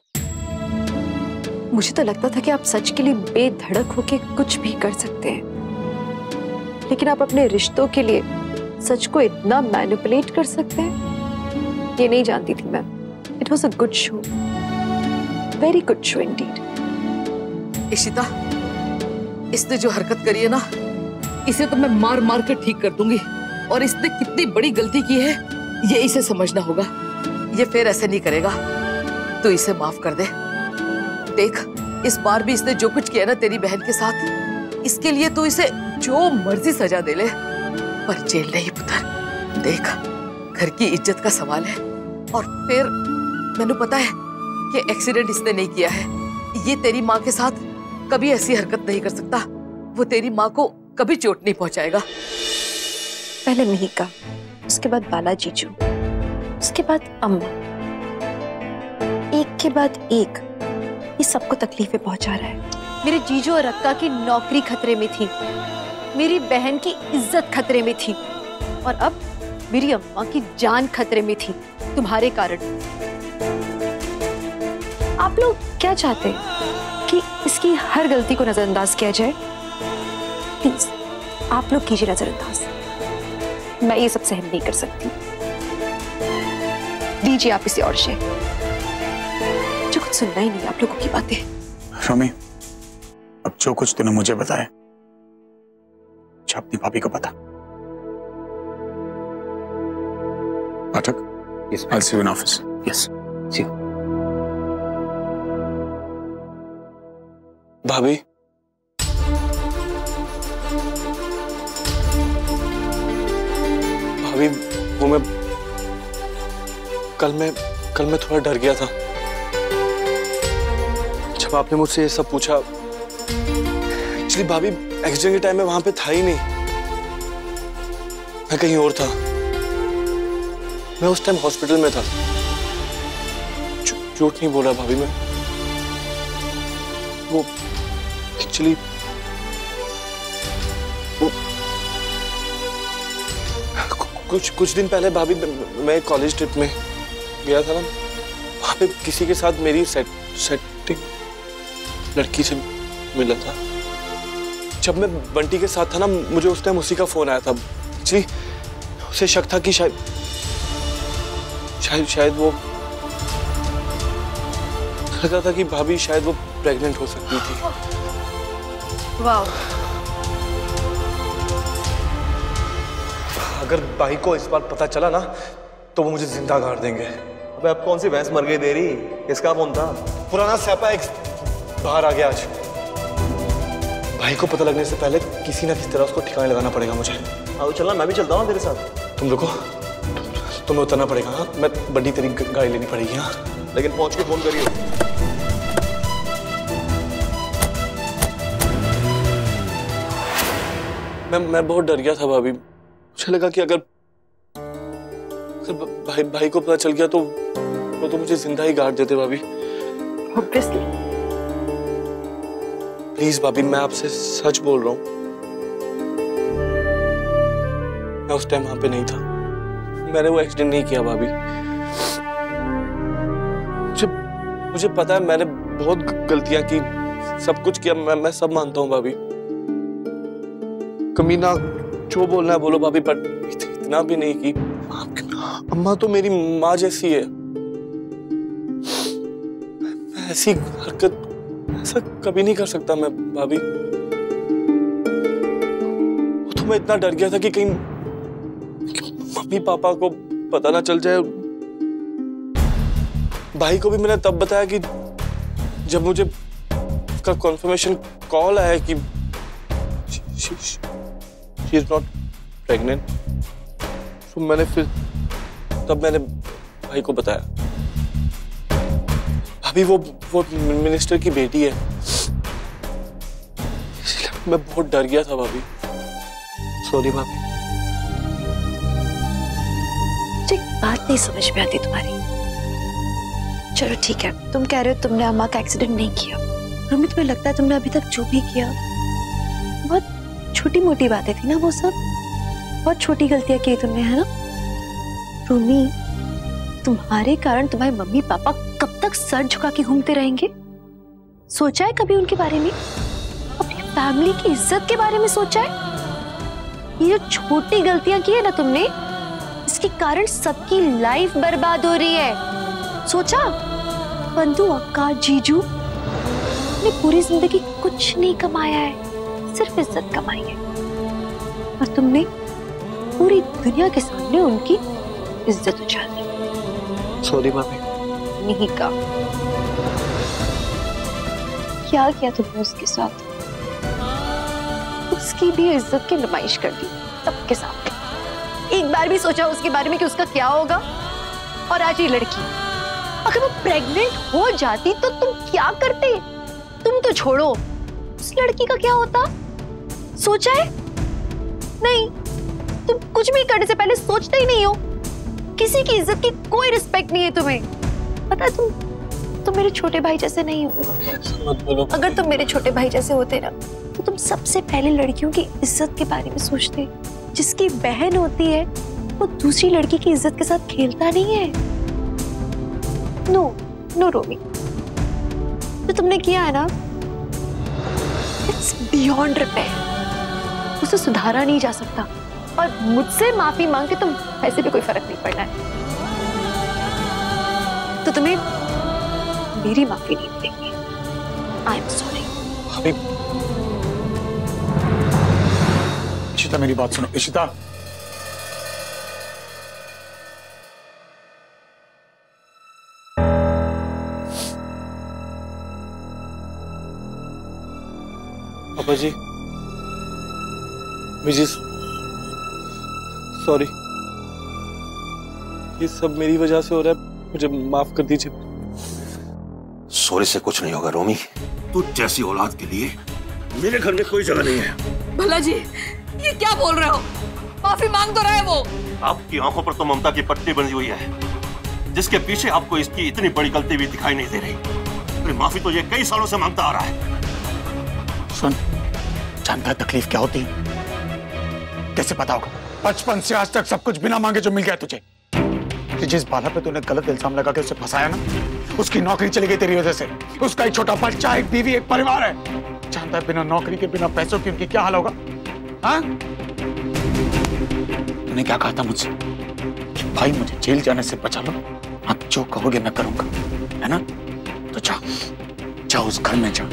मुझे तो लगता था कि आप सच के लिए बेधड़क होके कुछ भी कर सकते हैं, लेकिन आप अपने रिश्तों के लिए सच को इतना मैनिपुलेट कर सकते हैं, ये नहीं जानती थी मैं। It was a good show, very good show Indeed. Ishita, इसने जो हरकत करी है ना, इसे तो मैं मार मार के ठीक कर दूंगी, और इसने कितनी बड़ी गलती की है ये इसे समझना होगा। ये फिर ऐसे नहीं करेगा, तो इसे माफ कर दे। देख, इस बार भी इसने जो कुछ किया ना तेरी बहन के साथ, इसके लिए तू इसे जो मर्जी सजा दे ले, पर जेल नहीं पुत्र। देख, घर की इज्जत का सवाल है, और फिर मैंने पता है कि एक्सीडेंट इसने नहीं किया है। ये तेरी माँ के साथ कभी ऐसी हरकत नहीं कर सकता। वो तेरी माँ को कभी चोट नहीं पहुंचाएगा। पहले मिहिका, उसके बाद बाला जीजू, उसके बाद अम्मा, एक के बाद एक ये सबको तकलीफें पहुंचा रहा है। मेरे जीजू और अक्का की नौकरी खतरे में थी, मेरी बहन की इज्जत खतरे में थी, और अब मेरी अम्मा की जान खतरे में थी तुम्हारे कारण। आप लोग क्या चाहते हैं कि इसकी हर गलती को नजरअंदाज किया जाए? प्लीज आप लोग कीजिए नजरअंदाज, मैं ये सब सहन नहीं कर सकती। दीजिए आप इसे और शे, जो कुछ सुनना ही नहीं आप लोगों की बातें। रोमी, अब जो कुछ तूने मुझे बताया अपनी भाभी को पता। पाठक, Yes, I'll see you in office. Yes, see you. भाभी, भाभी वो मैं कल मैं थोड़ा डर गया था जब आपने मुझसे ये सब पूछा। एक्चुअली भाभी एक्सीडेंट के टाइम में वहां पे था ही नहीं, मैं कहीं और था। मैं उस टाइम हॉस्पिटल में था। झूठ नहीं बोल रहा भाभी मैं। वो एक्चुअली कुछ दिन पहले भाभी मैं कॉलेज ट्रिप में गया था ना, वहां पे किसी के साथ मेरी सेटिंग लड़की से मिला था। जब मैं बंटी के साथ था ना, मुझे उस टाइम उसी का फोन आया था। एक्चुअली उसे शक था कि शायद वो लगा था कि भाभी शायद वो प्रेग्नेंट हो सकती थी। वाह। अगर भाई को इस बार पता चला ना तो वो मुझे जिंदा गाड़ देंगे। अबे अब कौन सी भैंस मर गई तेरी? किसका फोन था? पुराना स्यापा एक बाहर आ गया आज। भाई को पता लगने से पहले किसी ना किसी तरह उसको ठिकाने लगाना पड़ेगा मुझे। आओ चलना, मैं भी चलता हूँ तेरे साथ। तुम रुको, तुम्हें उतरना पड़ेगा। हाँ, मैं बड़ी तेरी गाड़ी लेनी पड़ेगी। हाँ, लेकिन पहुंच के फोन करिए। मैं बहुत डर गया था भाभी। मुझे लगा कि अगर भाई को पता चल गया तो वो तो मुझे जिंदा ही गाड़ देते भाभी। Obviously. प्लीज भाभी, मैं आपसे सच बोल रहा हूँ, मैं उस टाइम वहां पे नहीं था। मैंने वो एक्सीडेंट नहीं किया भाभी। मुझे पता है मैंने बहुत गलतियां की, सब कुछ किया, मैं सब मानता हूँ भाभी। कमीना जो बोलना है बोलो भाभी, पर इतना भी नहीं कि अम्मा तो मेरी माँ जैसी है। मैं ऐसी हरकत ऐसा कभी नहीं कर सकता मैं भाभी। तो मैं इतना डर गया था कि कहीं मम्मी पापा को पता ना चल जाए। भाई को भी मैंने तब बताया कि जब मुझे उसका कॉन्फर्मेशन कॉल आया कि she is not pregnant। तो मैंने भाई को बताया। भाभी वो मिनिस्टर की बेटी है, इसलिए मैं बहुत डर गया था भाभी। सॉरी भाभी। मुझे एक बात नहीं समझ में आती तुम्हारी। चलो ठीक है, तुम कह रहे हो तुमने अम्मा का एक्सीडेंट नहीं किया। रोमी, तुम्हें लगता है तुमने अभी तक जो भी किया बहुत छोटी मोटी बातें थी ना, वो सब बहुत छोटी गलतियां की तुमने, है ना? रोमी, तुम्हारे कारण तुम्हारे मम्मी पापा कब तक सर झुका के घूमते रहेंगे? सोचा है कभी उनके बारे में? अपनी फैमिली की इज्जत के बारे में सोचा है? ये जो छोटी गलतियां की है ना तुमने, इसके कारण सबकी लाइफ बर्बाद हो रही है। सोचा? बंधु, अक्का, जीजू ने पूरी जिंदगी कुछ नहीं कमाया है, सिर्फ इज्जत कमाई है, और तुमने पूरी दुनिया के सामने उनकी इज्जत उछाल दी। सॉरी भाभी। नहीं का क्या किया तुमने उसके साथ? उसकी भी इज्जत की नुमाइश कर दी सबके सामने। एक बार भी सोचा उसके बारे में कि उसका क्या होगा? और आज ये लड़की, अगर वो प्रेग्नेंट हो जाती तो तुम क्या करते? तुम तो छोड़ो, उस लड़की का क्या होता? सोचा है? नहीं, तुम कुछ भी करने से पहले सोचते ही नहीं हो। किसी की इज्जत की कोई रिस्पेक्ट नहीं है तुम्हें। पता है तुम मेरे छोटे भाई जैसे नहीं हो। अगर तुम मेरे छोटे भाई जैसे होते ना तो तुम सबसे पहले लड़कियों की इज्जत के बारे में सोचते। जिसकी बहन होती है वो दूसरी लड़की की इज्जत के साथ खेलता नहीं है। नो रोमी, जो तुमने किया है ना, इट्स बियॉन्ड रिपेयर। उसे सुधारा नहीं जा सकता और मुझसे माफी मांग के तुम वैसे भी कोई फर्क नहीं पड़ना है। तो तुम्हें मेरी माफी नहीं मिलेगी। I am sorry. इशिता मेरी बात सुनो। इशिता, पापा जी, मुझे सॉरी, ये सब मेरी वजह से हो रहा है, मुझे माफ कर दीजिए। सॉरी से कुछ नहीं होगा रोमी। तू जैसी औलाद के लिए मेरे घर में कोई जगह नहीं है। भला जी, ये क्या बोल रहे हो? माफी मांग तो रहा है वो। आपकी आंखों पर तो ममता की पट्टी बंधी हुई है, जिसके पीछे आपको इसकी इतनी बड़ी गलती भी दिखाई नहीं दे रही। अरे माफी तो ये कई सालों से मांगता आ रहा है। सुन, जानता है तकलीफ क्या होती है? कैसे पता होगा? बचपन से आज तक सब कुछ बिना मांगे जो मिल गया तुझे। कि जिस बाला पे तूने गलत इल्जाम लगा के उसे फंसाया ना, उसकी नौकरी चली गई तेरी वजह से। उसका एक छोटा बच्चा, एक बीवी, एक परिवार है। जानता है बिना नौकरी के, बिना पैसों की उनकी क्या हाल होगा? हाँ? तूने क्या कहा था मुझसे कि भाई मुझे जेल जाने से बचा लो, आप जो कहोगे मैं करूंगा, है ना? तो जाओ उस घर में जाओ,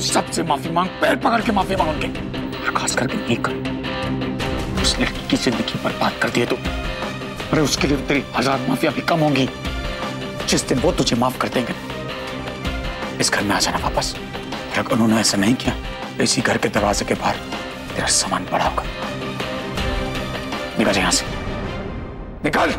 सबसे माफी मांग, पैर पकड़ के माफी मांग उनके। खास करके नहीं कर, उस लड़की की जिंदगी बर्बाद कर दिए तू। अरे उसके लिए तेरी 1000 माफिया भी कम होंगी। जिस दिन वो तुझे माफ कर देंगे, इस घर में आ जाना वापस। अगर उन्होंने ऐसा नहीं किया, इसी घर के दरवाजे के बाहर तेरा सामान पड़ा होगा। निकल यहाँ से, निकल।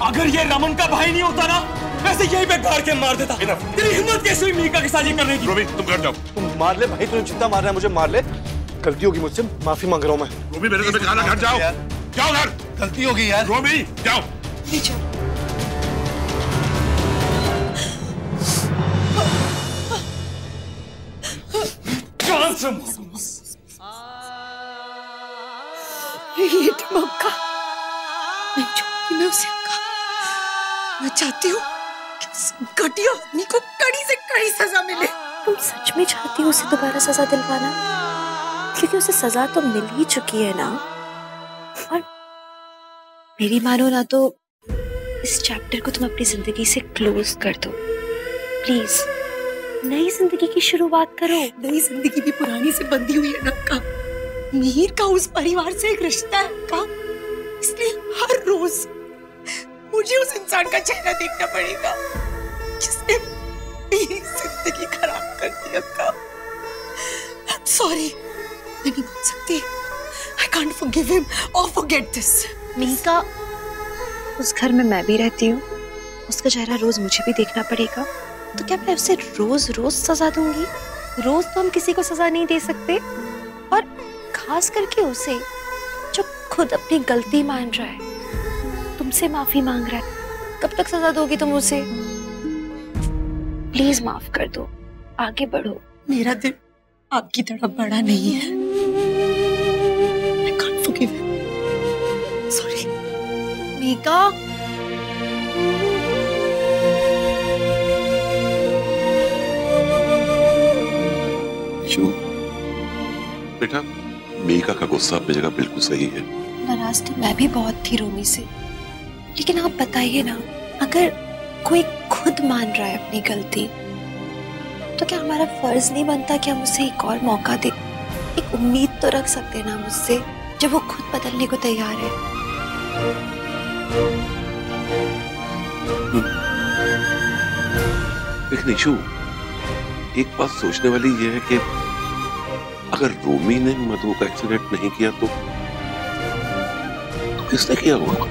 अगर ये रमन का भाई नहीं होता ना, वैसे यही पे गाड़ के मार देता। तेरी हिम्मत कैसे हुई मीका के साथ ये करने की? रोमी, तुम घर जाओ। तुम मार ले भाई, तुझे जितना मारना है मुझे मार ले। गलती होगी मुझसे, माफी मांग रहा हूँ मैं। रोमी, मेरे से खाना घर जाओ, जाओ घर। गलती होगी यार। रोमी जाओ। मौका मैं चाहती, मैं उसे मैं चाहती हूँ कि उस घटिया आदमी को कड़ी से कड़ी सजा मिले। तुम सच में चाहती हो उसे दोबारा सजा दिलवाना? क्योंकि उसे सजा तो मिल ही चुकी है ना। और मेरी मानो ना तो इस चैप्टर को तुम अपनी जिंदगी से क्लोज कर दो प्लीज। नई जिंदगी की शुरुआत करो। नई जिंदगी भी पुरानी से बंधी हुई है ना का। मीर का उस परिवार से एक रिश्ता है का, इसलिए हर रोज मुझे उस इंसान का चेहरा देखना पड़ेगा जिसने मेरी जिंदगी खराब कर दिया का। I'm sorry, मैं नहीं बोल सकती। I can't forgive him or forget this. Mika, उस घर में मैं भी रहती हूँ, उसका चेहरा रोज मुझे भी देखना पड़ेगा। तो क्या मैं उसे रोज रोज सजा दूंगी? रोज तो हम किसी को सजा नहीं दे सकते, और खास करके उसे जो खुद अपनी गलती मान रहा है, तुमसे माफी मांग रहा है। कब तक सजा दोगी तुम उसे? प्लीज माफ कर दो, आगे बढ़ो। मेरा दिल आपकी तरह बड़ा नहीं है। I can't forgive him. Sorry. Mika, बेटा, मीका का गुस्सा अपनी जगह बिल्कुल सही है। नाराज तो मैं भी बहुत थी रोमी से, लेकिन आप बताइए ना, अगर कोई खुद मान रहा है अपनी गलती, तो क्या हमारा फर्ज नहीं बनता कि हम उसे एक और मौका दे? एक उम्मीद तो रख सकते हैं ना मुझसे, जब वो खुद बदलने को तैयार है। लेकिन इशू, एक बात सोचने वाली यह है कि अगर रोमी ने मधु का एक्सीडेंट नहीं किया तो किसने किया होगा?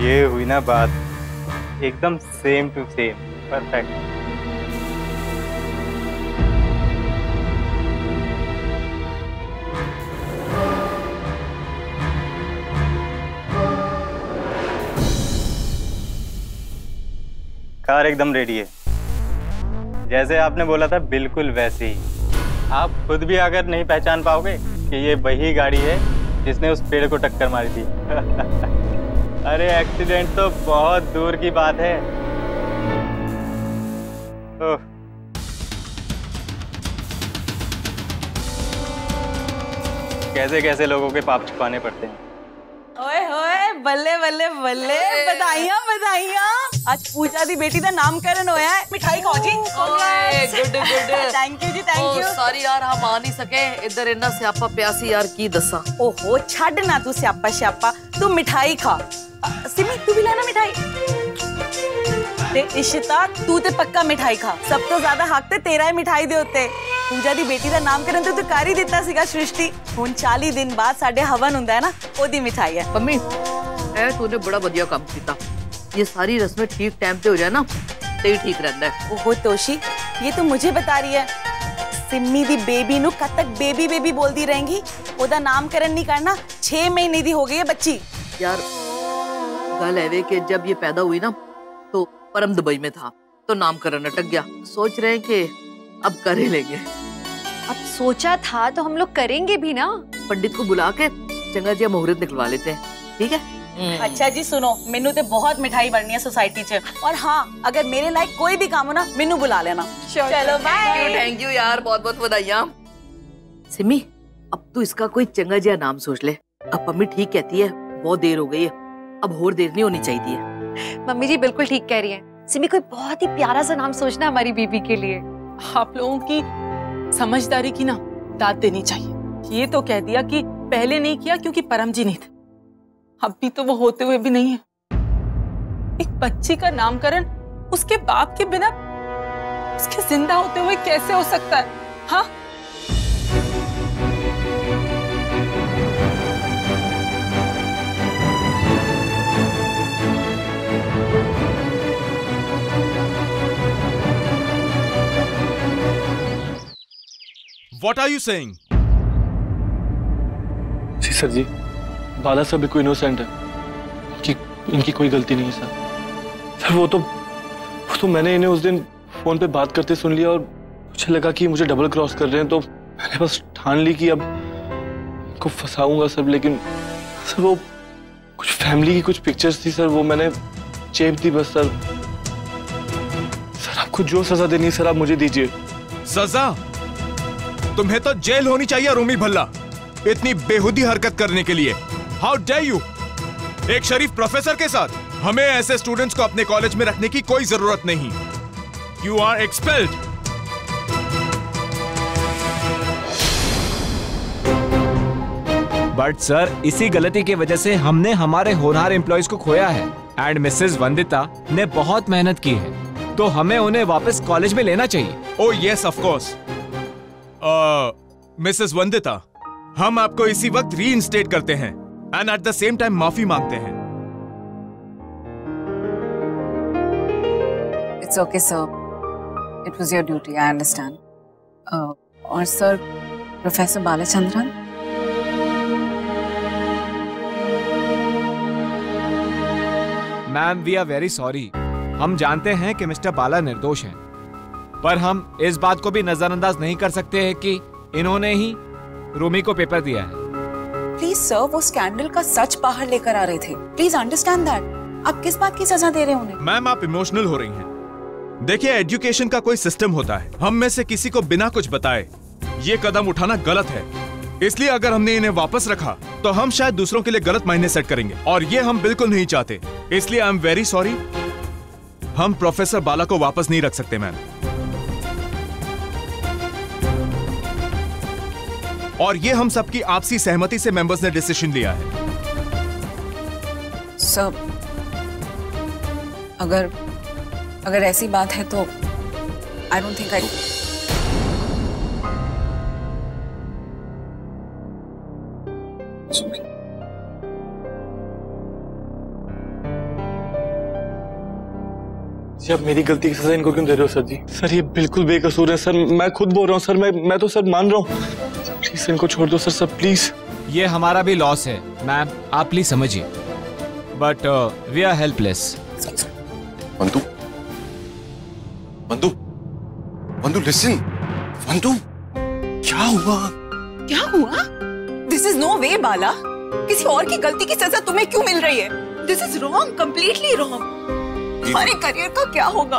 ये हुई ना बात, एकदम same to same, perfect. Car एकदम रेडी है, जैसे आपने बोला था बिल्कुल वैसे ही। आप खुद भी अगर नहीं पहचान पाओगे कि ये वही गाड़ी है जिसने उस पेड़ को टक्कर मारी थी। अरे एक्सीडेंट तो बहुत दूर की बात है। कैसे कैसे लोगों के पाप छुपाने पड़ते हैं। ओए होए, बल्ले बल्ले बल्ले, बधाइयां बधाइयां। आज पूजा दी बेटी दा नामकरण होया है। मिठाई खाओ जी। गुड गुड, थैंक यू जी, थैंक यू। सॉरी यार, हम आ नहीं सके, इधर इन्ना स्यापा प्यासी यार की दसा। ओहो छड़ ना तू स्यापा श्यापा, तू मिठाई खा। सिमी तू भी लेना मिठाई। ते इशिता तू ते पक्का मिठाई खा, सब तो ज्यादा हक ते तेरा ही मिठाई दे उत्ते। पूजा दी बेटी दा नामकरण तो तू कर ही दिता सीगा सृष्टि। हुन 40 दिन बाद साडे हवन हुंदा है ना, ओदी मिठाई है। मम्मी ए तूने बड़ा बढ़िया काम कीता। ये सारी रस्में ठीक टाइम पे हो जाए ना तो ही ठीक रहता है। ओहो तोशी, ये तो मुझे बता रही है। सिम्मी दी बेबी नु कब तक बेबी बेबी बोलती रहेंगी? ओदा नामकरण नहीं करना, 6 महीने दी हो गई है बच्ची। यार गल है वे कि जब ये पैदा हुई ना तो परम दुबई में था, तो नामकरण अटक गया। सोच रहे हैं कि अब कर ही लेंगे। अब सोचा था तो हम लोग करेंगे भी ना। पंडित को बुला के चंगा जी मुहूर्त निकलवा लेते हैं, ठीक है? अच्छा जी सुनो, मेनू ते बहुत मिठाई बननी है सोसाइटी च, और हाँ अगर मेरे लायक कोई भी काम हो ना मेनू बुला लेना। चलो बाय। थैंक यू यार, बहुत बहुत बधाइयां। सिमी अब तू इसका कोई चंगा जिया नाम सोच ले। अब मम्मी ठीक कहती है, बहुत देर हो गई है, अब और देर नहीं होनी चाहिए। मम्मी जी बिल्कुल ठीक कह रही हैं। सिमी कोई बहुत ही प्यारा सा नाम सोचना हमारी बीबी के लिए। आप लोगों की समझदारी की ना दाद देनी चाहिए। ये तो कह दिया कि पहले नहीं किया क्योंकि परम जी नहीं थे, अब भी तो वो होते हुए भी नहीं है। एक बच्ची का नामकरण उसके बाप के बिना उसके जिंदा होते हुए कैसे हो सकता है? हाँ What are you saying? जी सर जी, बाला सर बिल्कुल इनोसेंट है, इनकी कोई गलती नहीं है सर। सर वो तो मैंने इन्हें उस दिन फोन पे बात करते सुन लिया और मुझे लगा कि मुझे डबल क्रॉस कर रहे हैं, तो मैंने बस ठान ली कि अब इनको फंसाऊंगा सर। लेकिन सर वो कुछ फैमिली की कुछ पिक्चर्स थी सर, वो मैंने चेप दी बस सर। सर आपको जो सजा देनी है सर आप मुझे दीजिए। सजा? तुम्हें तो जेल होनी चाहिए रोमी भल्ला, इतनी बेहुदी हरकत करने के लिए। How dare you! एक शरीफ प्रोफेसर के साथ। हमें ऐसे स्टूडेंट्स को अपने कॉलेज में रखने की कोई जरूरत नहीं। You are expelled. But sir इसी गलती की वजह से हमने हमारे होनहार एम्प्लॉइज को खोया है, एंड मिसेस वंदिता ने बहुत मेहनत की है, तो हमें उन्हें वापस कॉलेज में लेना चाहिए। Oh yes of course. Mrs Vandita, हम आपको इसी वक्त रीइंस्टेट करते हैं and at the same time माफी मांगते हैं। It's okay, sir. It was your duty. I understand. और sir, professor Balachandran? Ma'am we are very sorry. हम जानते हैं कि मिस्टर बाला निर्दोष हैं, पर हम इस बात को भी नजरअंदाज नहीं कर सकते हैं कि इन्होंने ही रूमी को पेपर दिया है। प्लीज सर, वो स्कैंडल का सच बाहर लेकर आ रहे थे। Please understand that. आप किस बात की सजा दे रहे हैं उन्हें? मैम आप इमोशनल हो रही हैं। देखिए एजुकेशन का कोई सिस्टम होता है, हम में से किसी को बिना कुछ बताए ये कदम उठाना गलत है। इसलिए अगर हमने इन्हें वापस रखा तो हम शायद दूसरों के लिए गलत मायने सेट करेंगे, और ये हम बिल्कुल नहीं चाहते। इसलिए आई एम वेरी सॉरी, हम प्रोफेसर बाला को वापस नहीं रख सकते मैम। और ये हम सबकी आपसी सहमति से मेंबर्स ने डिसीजन लिया है। सर, अगर ऐसी बात है तो आई डोंट थिंक आई जी, आप मेरी गलती की सजा इनको क्यों दे रहे हो सर जी? सर ये बिल्कुल बेकसूर है सर, मैं खुद बोल रहा हूँ सर, मैं तो सर मान रहा हूँ। प्लीज इनको छोड़ दो सर, प्लीज। ये हमारा भी लॉस है मैम, आप प्लीज समझिए, बट वी आर हेल्पलेस। वंदु, वंदु, वंदु लिसन, वंदु, क्या हुआ? क्या हुआ? दिस इज नो वे बाला, किसी और की गलती की सजा तुम्हें क्यों मिल रही है? This is wrong, completely wrong. हमारे करियर का क्या होगा?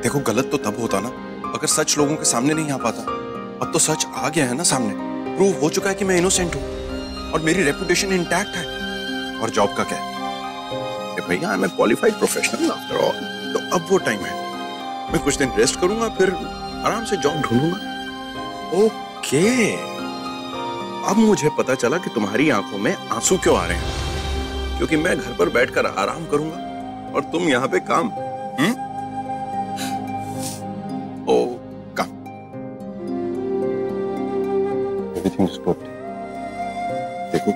देखो गलत तो तब होता ना अगर सच लोगों के सामने नहीं आ पाता। अब तो सच आ गया है ना सामने, प्रूव हो चुका है कि मैं इनोसेंट हूँ और मेरी रेपुटेशन इंटैक्ट है। और जॉब का क्या है भैया, I am a qualified professional after all. तो अब वो टाइम है, मैं कुछ दिन रेस्ट करूंगा, फिर आराम से जॉब ढूंढूंगा। ओके, अब मुझे पता चला कि तुम्हारी आंखों में आंसू क्यों आ रहे हैं, क्योंकि मैं घर पर बैठकर आराम करूंगा और तुम यहाँ पे काम। ओ काम। Everything is good. देखो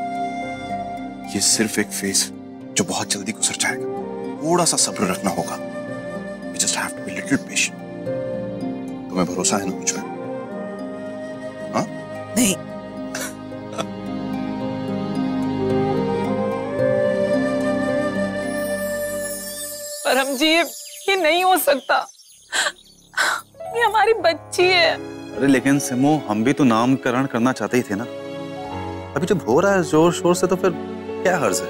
ये सिर्फ एक फेज जो बहुत जल्दी गुजर जाएगा, थोड़ा सा सब्र रखना होगा। We just have to be little patient. तुम्हें भरोसा है ना मुझ पर? हाँ? नहीं। परम जी, ये नहीं हो सकता, ये हमारी बच्ची है। अरे लेकिन सिमो, हम भी तो नामकरण करना चाहते ही थे ना। अभी जब हो रहा है जोर शोर से तो फिर क्या हर्ज है?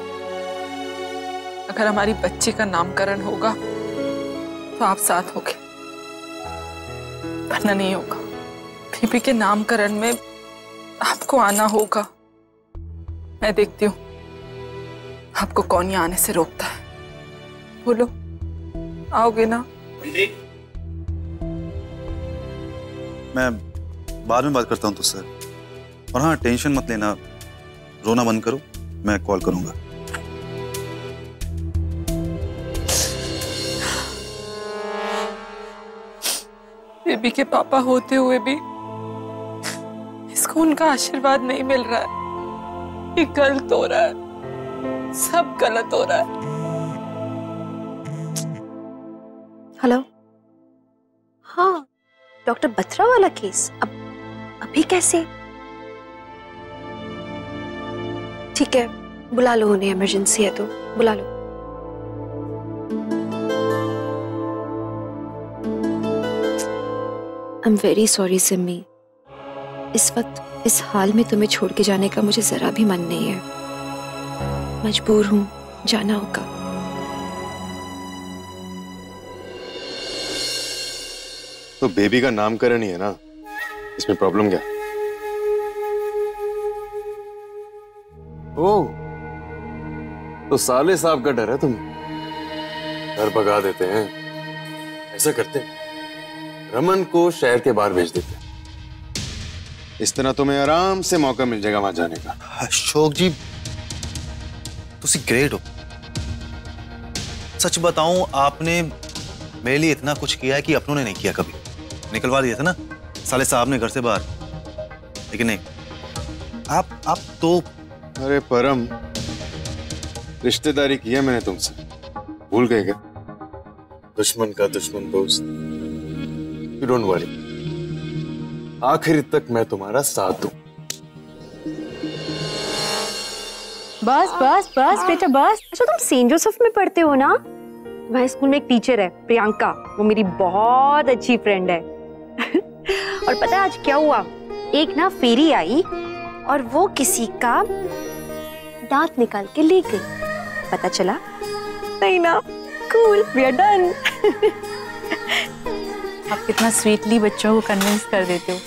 अगर हमारी बच्ची का नामकरण होगा तो आप साथ होगे, वरना नहीं होगा। बेबी के नामकरण में आपको आना होगा। मैं देखती हूँ आपको कौन यहाँ आने से रोकता है। बोलो, आओगे ना? मैं बाद में बात करता हूँ तुझसे। और हाँ, टेंशन मत लेना, रोना बंद करो, मैं कॉल करूंगा। बेबी के पापा होते हुए भी इसको उनका आशीर्वाद नहीं मिल रहा है। ये गलत हो रहा है, सब गलत हो रहा है। हेलो, हाँ, डॉक्टर बत्रा वाला केस अभी कैसे? ठीक है, बुला लो उन्हें, इमरजेंसी है तो बुला लो। I am very sorry Simi, इस वक्त इस हाल में तुम्हें छोड़ के जाने का मुझे जरा भी मन नहीं है। मजबूर हूं, जाना होगा। तो बेबी का नामकरण ही है ना, इसमें प्रॉब्लम क्या? ओह, तो साले साहब का डर है तुम्हें? घर भगा देते हैं, ऐसा करते हैं, रमन को शहर के बाहर भेज देते हैं। इस तरह तुम्हें आराम से मौका मिल जाएगा वहां जाने का। अशोक जी, तुसी ग्रेट हो। सच बताऊं, आपने मेरे लिए इतना कुछ किया है कि अपनों ने नहीं किया कभी। निकलवा दिया था ना साले साहब ने घर से बाहर, लेकिन नहीं, आप तो। अरे परम, रिश्तेदारी की है मैंने तुमसे, भूल गए क्या? दुश्मन का दुश्मन दोस्त। यू डोंट वरी, आखिर तक मैं तुम्हारा साथ दूं। बस बस बस बेटा बस। अच्छा, तुम सेंट जोसेफ में पढ़ते हो ना? तुम्हारे स्कूल में एक टीचर है प्रियंका, वो मेरी बहुत अच्छी फ्रेंड है। और पता है आज क्या हुआ? एक ना फेरी आई और वो किसी का दांत निकाल के ले गई। पता चला नहीं ना? Cool, we are done. आप कितना स्वीटली बच्चों को कन्विंस कर देते हो।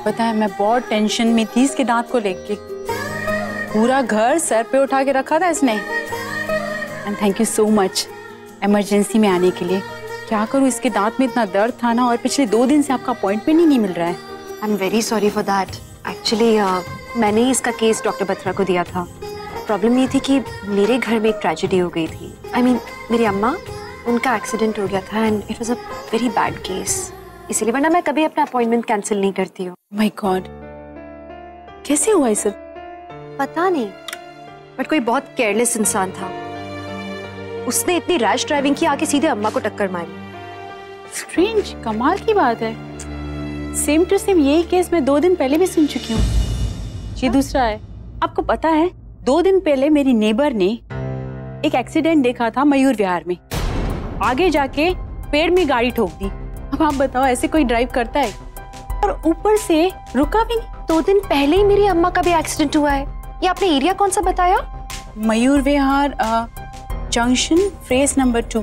पता है, मैं बहुत टेंशन में थी इसके दांत को लेके। पूरा घर सर पे उठा के रखा था इसने। And thank you so much emergency में आने के लिए। क्या करूँ, इसके दांत में इतना दर्द था ना, और पिछले 2 दिन से आपका अपॉइंटमेंट ही नहीं मिल रहा है। आई am very sorry for that. Actually मैंने ही इसका केस डॉक्टर बत्रा को दिया था। प्रॉब्लम ये थी कि मेरे घर में एक ट्रेजेडी हो गई थी। आई मीन मेरी अम्मा, उनका एक्सीडेंट हो गया था and it was a very bad case, इसीलिए, वरना मैं कभी अपना अपॉइंटमेंट कैंसिल नहीं करती हूँ। माय गॉड, कैसे हुआ ये सब? पता नहीं, बट कोई बहुत केयरलेस इंसान था, उसने इतनी रैश ड्राइविंग की, आके सीधे अम्मा को टक्कर मारी। स्ट्रेंज, कमाल की बात है। सेम टू सेम यही केस मैं 2 दिन पहले भी सुन चुकी हूँ। ये दूसरा है। आपको पता है 2 दिन पहले मेरी नेबर ने एक एक्सीडेंट देखा था मयूर विहार में, आगे जाके पेड़ में गाड़ी ठोक दी। अब आप बताओ ऐसे कोई ड्राइव करता है? और ऊपर से रुका भी नहीं। 2 दिन पहले ही मेरी अम्मा का भी एक्सीडेंट हुआ है। ये आपने एरिया कौन सा बताया? Mayur Vihar junction phase number 2।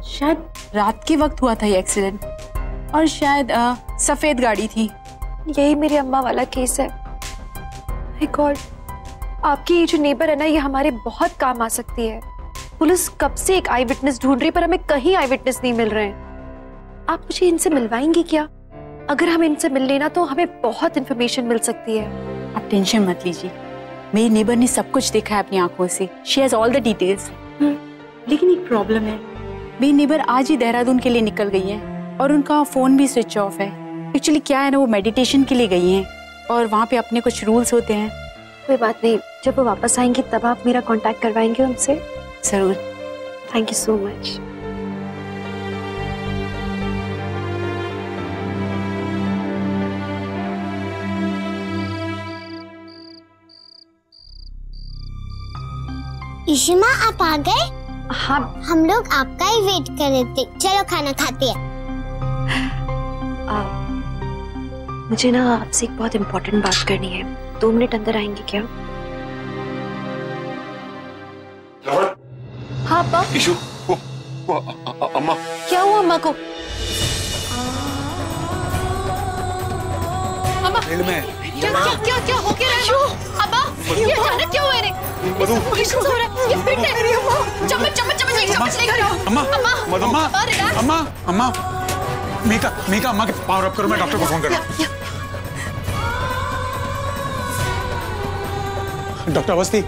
शायद रात के वक्त हुआ था ये एक्सीडेंट, और शायद सफेद गाड़ी थी। यही मेरी अम्मा वाला केस है। माय गॉड, आपकी ये जो नेबर है ना, ये हमारे बहुत काम आ सकती है। पुलिस कब से एक आई विटनेस ढूंढ रही, पर हमें कहीं आई विटनेस नहीं मिल रहे हैं। आप मुझे इनसे मिलवाएंगे क्या? अगर हम इनसे मिल लेना तो हमें बहुत इंफॉर्मेशन मिल सकती है। आप टेंशन मत लीजिए, मेरी नेबर ने सब कुछ देखा है अपनी आंखों से। She has all the details. लेकिन एक प्रॉब्लम है, मेरी नेबर आज ही देहरादून के लिए निकल गई है और उनका फोन भी स्विच ऑफ है। एक्चुअली क्या है ना, वो मेडिटेशन के लिए गई हैं और वहाँ पे अपने कुछ रूल्स होते हैं। कोई बात नहीं, जब वो वापस आएंगी तब आप मेरा कांटेक्ट करवाएंगे उनसे? जरूर। Thank you so much. Ishima, आप आ गए? हाँ, हम लोग आपका ही वेट कर रहे थे। चलो खाना खाते हैं। मुझे ना आपसे एक बहुत इम्पोर्टेंट बात करनी है। 2 मिनट अंदर आएंगे क्या? हाँ पापा। इशू, वो अम्मा। क्या हुआ अम्मा को? अम्मा क्या हो गया है? अब्बा, ये अचानक क्या हुआ रे? इशू हो रहा है, ये फिट है। चम्मच लेकर आओ। अम्मा, मीका, अम्मा के पावर अप करो, मैं डॉक्टर को फोन कर रहा हूँ। डॉक्टर अवस्थी,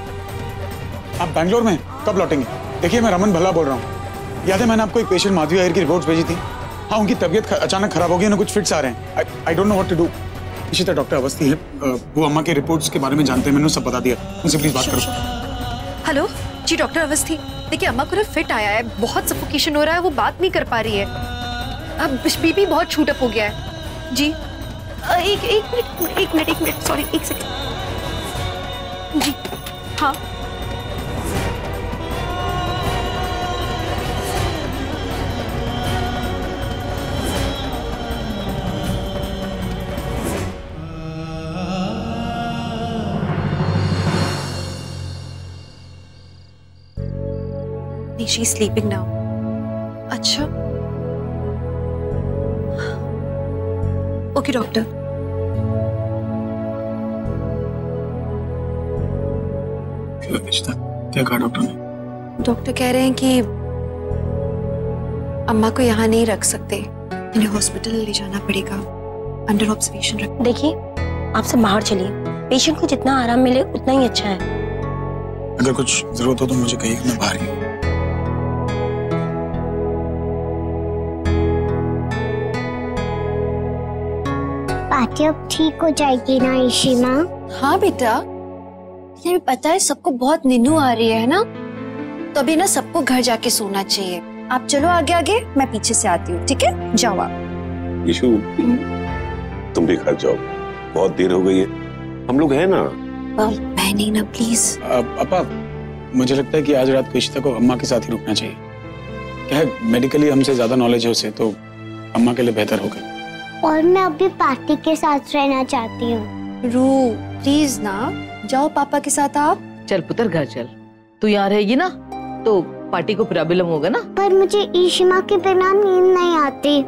आप बैंगलोर में कब लौटेंगे? देखिए, मैं रमन भल्ला बोल रहा हूँ। याद है मैंने आपको एक पेशेंट माधवी अय्यर की रिपोर्ट्स भेजी थी? हाँ, उनकी तबीयत अचानक खराब हो गई, उन्हें कुछ फिट्स आ रहे हैं। I don't know what to do. Ishita doctor Awasthi है, वो अम्मा के रिपोर्ट्स के बारे में जानते हैं, मैंने सब बता दिया। उनसे प्लीज बात करो। हेलो जी, डॉक्टर अवस्थी, देखिए अम्मा को ना फिट आया है, बहुत सफोकेशन हो रहा है, वो बात नहीं कर पा रही है। अब बीपी बहुत शूट अप हो गया है जी। एक मिनट, सॉरी, 1 सेकंड जी। हाँ, शी इज स्लीपिंग नाउ। अच्छा, ओके डॉक्टर। क्या कहा डॉक्टर ने? डॉक्टर कह रहे हैं कि अम्मा को यहाँ नहीं रख सकते, इन्हें हॉस्पिटल ले जाना पड़ेगा, अंडर ऑब्जर्वेशन रख। देखिए, आप सब बाहर चलिए, पेशेंट को जितना आराम मिले उतना ही अच्छा है। अगर कुछ जरूरत हो तो मुझे कहिए, मैं बाहर ही हूँ। पार्टी अब ठीक हो जाएगी ना इशिमा? हाँ बेटा, ये पता है सबको बहुत नींद आ रही है ना, तो अभी ना सबको घर जाके सोना चाहिए। आप चलो आगे, मैं पीछे से आती हूँ, ठीक है? जाओ आप। इशू, तुम भी घर जाओ, बहुत देर हो गई है, हम लोग हैं ना। मैं नहीं ना, प्लीज। पापा, मुझे लगता है कि आज रात को इशिता को अम्मा के साथ ही रुकना चाहिए। क्या है, मेडिकली हमसे ज्यादा नॉलेज है उसे, तो अम्मा के लिए बेहतर होगा। और मैं अभी पार्टी के साथ रहना चाहती हूँ। रू, प्लीज ना, जाओ पापा के साथ आप। चल पुत्र, घर चल। तू यहाँ रहेगी ना तो पार्टी को प्रॉब्लम होगा ना। पर मुझे इशिमा के बिना नींद नहीं आती।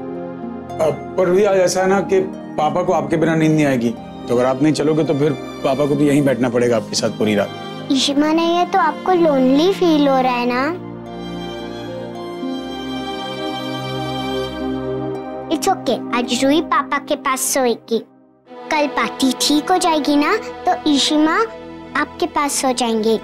पर भी आज ऐसा है ना कि पापा को आपके बिना नींद नहीं आएगी, तो अगर आप नहीं चलोगे तो फिर पापा को भी यहीं बैठना पड़ेगा आपके साथ पूरी रात। ईशिमा नहीं है तो आपको लोनली फील हो रहा है ना? इट्स ओके, आज रूही पापा के पास सोएगी। कल पार्टी ठीक हो जाएगी ना तो ईशिमा आपके पास सो जाएंगे।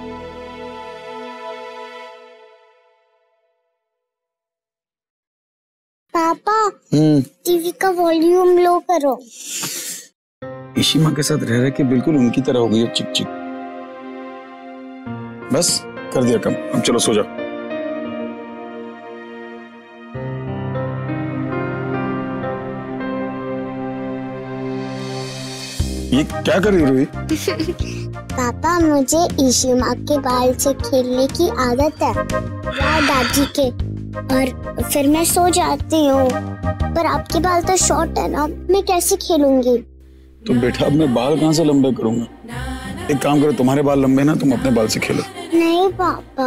पापा टीवी का वॉल्यूम लो करो। ईशिमा के साथ रह रहे के बिल्कुल उनकी तरह हो गई है, चिक चिक। बस कर दिया कम, अब चलो सो जाओ। ये क्या कर रही हो रूही? पापा मुझे ईशिमा के बाल से खेलने की आदत है या दादी के, और फिर मैं सो जाती हूँ। पर आपके बाल तो शॉर्ट है ना, मैं कैसे खेलूंगी? तो बेटा अब मैं बाल कहाँ से लंबे करूंगा? एक काम करो, तुम्हारे बाल लंबे ना, तुम अपने बाल से खेलो। नहीं पापा।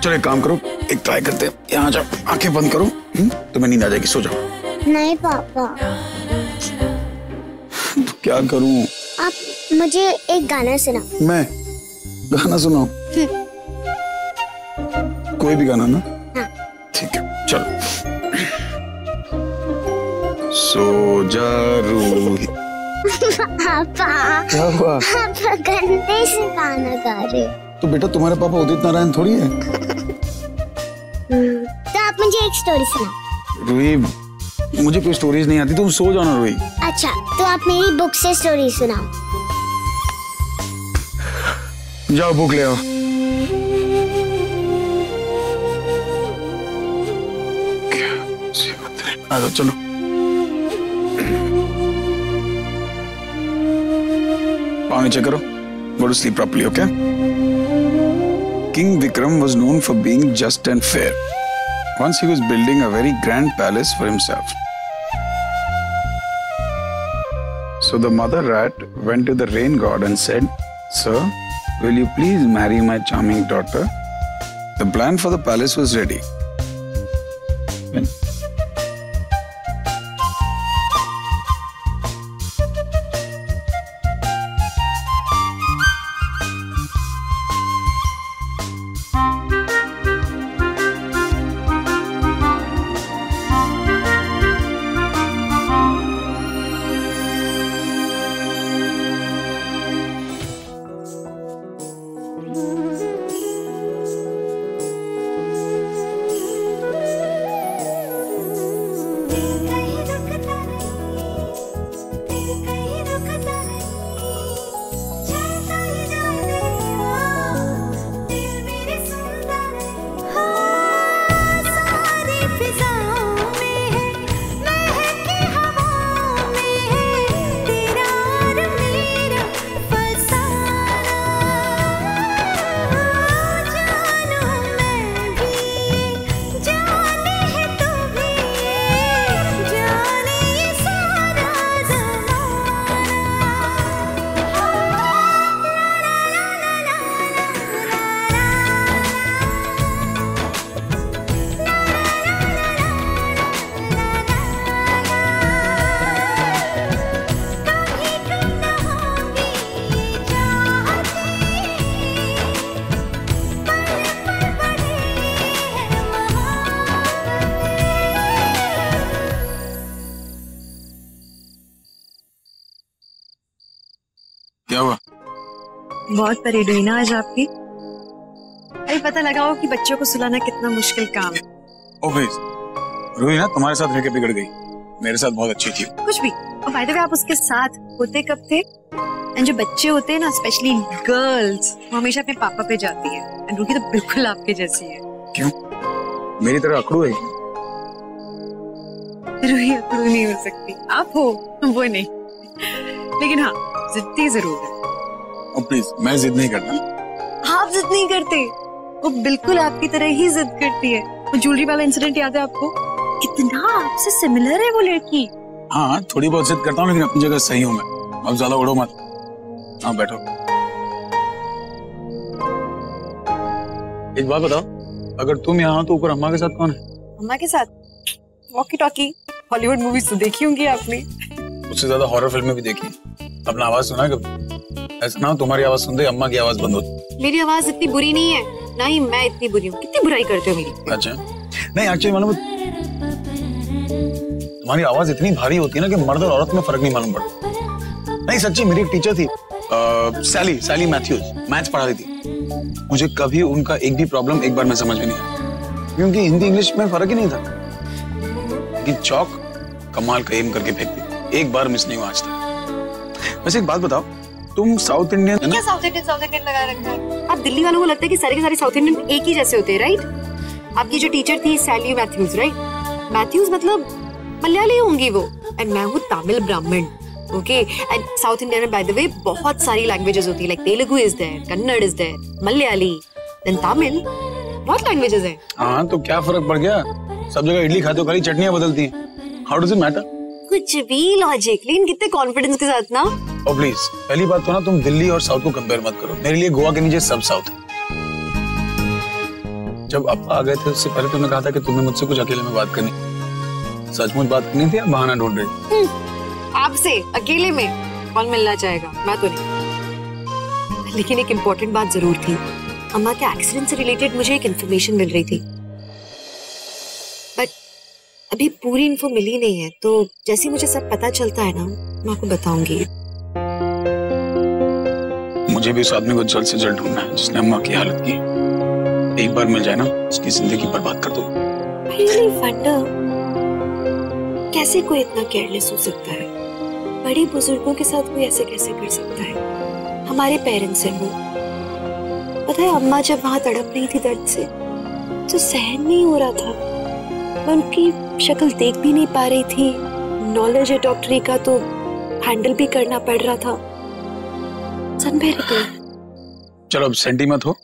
चलो एक काम करो, एक ट्राई करते हैं। यहाँ जाओ, आंखें बंद करो, तुम्हें नींद आ जाएगी, सो जाओ। नहीं पापा। तो क्या करूं? आप मुझे एक गाना सुनाओ। मैं गाना सुनाऊं? कोई भी गाना ना? हाँ। ठीक है, चलो। सो जा रूही। पापा क्या हुआ? आप गंदे से गाना गा रहे। तो बेटा तुम्हारे पापा उदित नारायण थोड़ी है। तो आप मुझे एक स्टोरी सुनाओ। रूही मुझे कोई स्टोरीज नहीं आती, तुम सो जाओ ना रूही। अच्छा तो आप मेरी बुक से स्टोरी सुनाओ। जाओ बुक ले आओ। आ जाओ, चलो। पाँव नीचे करो। Go to sleep properly, okay? King Vikram was known for being just and fair. Once he was building a very grand palace for himself. So the mother rat went to the rain god and said, "Sir, will you please marry my charming daughter?" The plan for the palace was ready. क्या हुआ? बहुत parade हुई ना आज आपकी। अरे पता लगाओ कि बच्चों को सुलाना कितना मुश्किल काम है। ओ प्लीज, रूही ना तुम्हारे साथ रहकर बिगड़ गई, मेरे साथ बहुत अच्छी थी। कुछ भी। और बाय द वे आप उसके साथ होते कब थे? एंड जो बच्चे होते हैं ना, स्पेशली गर्ल्स, वो हमेशा अपने पापा पे जाती है। एंड रूही तो बिल्कुल आपके जैसी है। क्यों? मेरी तरह अकड़ू है? रूही अकड़ू नहीं हो सकती, आप हो वो नहीं। लेकिन हाँ, जिद्दी जरूर है। ओ प्लीज, मैं जिद नहीं करता। आप जिद नहीं करते, वो बिल्कुल आपकी तरह ही जिद करती है। वो ज्वेलरी वाला इंसिडेंट याद है आपको? कितना आपसे सिमिलर है वो लड़की। हाँ, थोड़ी बहुत जिद करता हूँ, लेकिन अपनी जगह सही हूँ मैं। अब ज्यादा उड़ो मत। हाँ बैठो। एक बात बताओ, अगर तुम यहाँ हो तो ऊपर अम्मा के साथ कौन है? अम्मा के साथ वॉकी टॉकी। हॉलीवुड मूवीज तो देखी होंगी आपने। उससे ज्यादा हॉरर फिल्में भी देखी। अपना आवाज सुना है कभी? ऐसा ना हो तुम्हारी आवाज सुनते अम्मा की आवाज बंद हो। मेरी आवाज इतनी बुरी नहीं है, ना ही मैं इतनी बुरी हूँ। कितनी बुराई करते हो मेरी। अच्छा नहीं एक्चुअली मालूम तुम्हारी आवाज इतनी भारी होती है ना कि मर्द और औरत में फर्क नहीं मालूम पड़ता। नहीं सच्ची, मेरी एक टीचर थी सैली मैथ्यूज, मैथ्स पढ़ा रही थी। मुझे कभी उनका एक भी प्रॉब्लम एक बार में समझ में नहीं आया, क्योंकि हिंदी इंग्लिश में फर्क ही नहीं था। कि चौक कमाल का एम करके फेंकती, एक बार मिस नहीं हुआ आज तक। वैसे एक बात बताओ, तुम साउथ इंडियन है ना? क्या साउथ इंडियन लगा रखा है? आप दिल्ली वालों को लगता है कि सारे के सारे साउथ इंडियन एक ही जैसे होते हैं, राइट? आपकी जो टीचर थी सैली मैथ्यूज, राइट? मैथ्यूज मतलब मलयाली होंगी वो, एंड मैं हूँ Tamil Brahmin. Okay, and South India में बाय द वे बहुत सारी लैंग्वेजेस होती है, like Telugu is there, Kannada is there, Malayali, then Tamil, बहुत लैंग्वेजेस हैं। हाँ तो क्या फर्क पड़ गया? सब जगह इडली खाते हो, खाली चटनियां बदलती हैं। How does it matter? कुछ भी लॉजिक, लेकिन कितने कॉन्फिडेंस के साथ ना। ओ प्लीज, पहली बात तो ना तुम दिल्ली और साउथ को कंपेयर मत करो। मेरे लिए गोवा के नीचे सब साउथ है। जब आप आ गए थे उससे पहले तुमने कहा था कि तुम्हें मुझसे कुछ अकेले में बात करनी। सचमुच बात करनी थी या बहाना ढूंढ रही? आपसे अकेले में कौन मिलना चाहेगा? मैं तो नहीं। लेकिन एक इम्पोर्टेंट बात जरूर थी। अम्मा के एक्सीडेंट से रिलेटेड मुझे एक इन्फॉर्मेशन मिल रही थी, बट अभी पूरी इन्फो मिली नहीं है। तो जैसे मुझे सब पता चलता है ना, मैं आपको बताऊंगी। मुझे भी उस आदमी को जल्द से जल्द ढूंढना है जिसने अम्मा की हालत की। एक बार मिल जाए ना, उसकी जिंदगी बर्बाद कर दो। I really wonder, कैसे कोई इतना केयरलेस हो सकता है? बड़े बुजुर्गों के साथ कोई ऐसे कैसे कर सकता है? हमारे पेरेंट्स हैं वो। पता है अम्मा जब वहां तड़प रही थी दर्द से, तो सहन नहीं हो रहा था। मैं उनकी शक्ल देख भी नहीं पा रही थी। नॉलेज है डॉक्टरी का तो हैंडल भी करना पड़ रहा था। चलो अब सेंटी मत हो,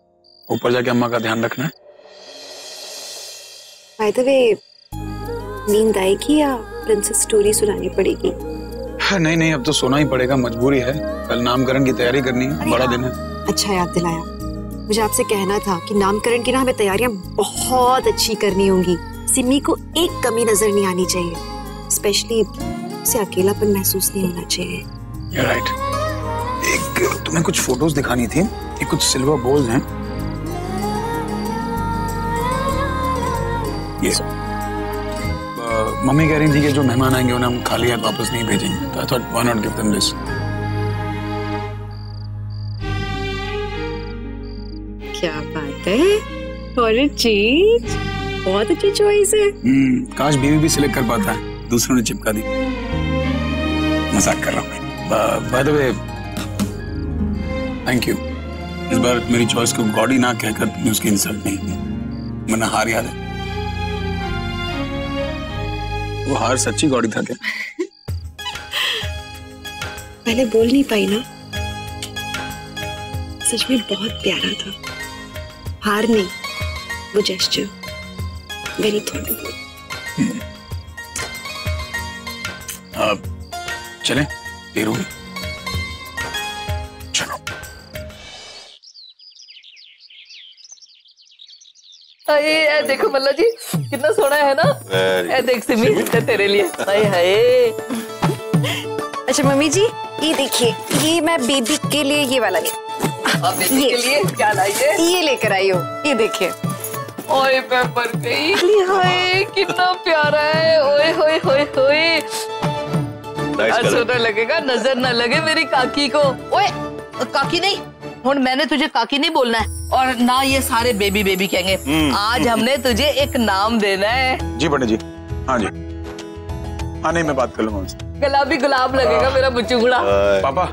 ऊपर जाके अम्मा का ध्यान रखना है। बाय द वे, नींद आएगी या प्रिंसेस स्टोरी सुनानी पड़ेगी? नहीं नहीं, अब तो सोना ही पड़ेगा, मजबूरी है। कल नामकरण की तैयारी करनी है, बड़ा दिन है। अच्छा याद दिलाया। मुझे आपसे कहना था कि नामकरण की ना हमें तैयारियां बहुत अच्छी करनी होंगी। सिमी को एक कमी नजर नहीं आनी चाहिए, स्पेशली उसे अकेलापन महसूस नहीं होना चाहिए। You're right. एक तुम्हें कुछ फोटोज दिखानी थी। ये कुछ सिल्वर बोल्स हैं। ये मम्मी कह रही थी कि जो मेहमान आएंगे उन्हें हम खाली हाथ वापस नहीं भेजेंगे, तो I thought why not give them this. क्या बात है, और चीज बहुत अच्छी चॉइस है। काश बीवी भी सिलेक्ट कर पाता है, दूसरों ने चिपका दी। मजाक कर रहा हूँ। Bye the way thank you. इस बार मेरी चॉइस को गॉडी ना कहकर तुमने उसकी इंसल्ट नहीं की, वरना हार याद है। वो हार सच्ची गॉडी था क्या? पहले बोल नहीं पाई ना, सच में बहुत प्यारा था। हार नहीं, वो जेस्चर वेरी थॉटफुल। अब चलें देर होगी। चलो। ये देखो मल्ला जी कितना सोना है ना। ये देख सिमी तेरे लिए। हाय हाय। अच्छा मम्मी जी ये देखिए, ये मैं बेबी के लिए ये वाला बेबी के लिए क्या लाई है? ये लेकर आई हो, ये देखिए। ओए पेपर गई। हाय कितना प्यारा है। ओए होए होए होए। सोना लगेगा, नजर ना लगे मेरी काकी को। ओए काकी नहीं, हुन मैंने तुझे काकी नहीं बोलना है, और ना ये सारे बेबी बेबी कहेंगे। आज हमने तुझे एक नाम देना है। जी पंडित जी। हाँ जी। हाँ नहीं मैं बात कर लूंगा उनसे। गुलाबी गुलाब लगेगा मेरा बुच्चुगुड़ा। पापा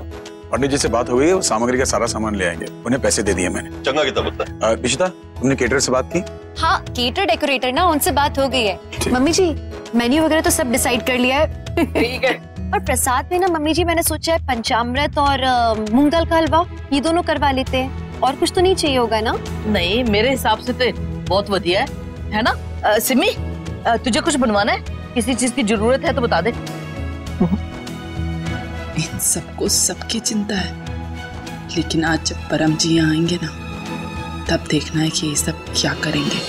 पंडित जी से बात हो गई है, वो सामग्री का सारा सामान ले आएंगे, उन्हें पैसे दे दिए मैंने। चंगा कितना होता है? इशिता तुमने केटर से बात की? हाँ केटर डेकोरेटर ना, उनसे बात हो गई है। मम्मी जी मेन्यू वगैरह तो सब डिसाइड कर लिया है। ठीक है। और प्रसाद में ना मम्मी जी मैंने सोचा है पंचामृत और मूंग दाल का हलवा, ये दोनों करवा लेते हैं। और कुछ तो नहीं चाहिए होगा ना? नहीं मेरे हिसाब से तो बहुत बढ़िया है ना। सिमी तुझे कुछ बनवाना है? किसी चीज की जरूरत है तो बता दे। इन सबको सबकी चिंता है, लेकिन आज जब परम जी यहाँ आएंगे ना, तब देखना है कि ये सब क्या करेंगे।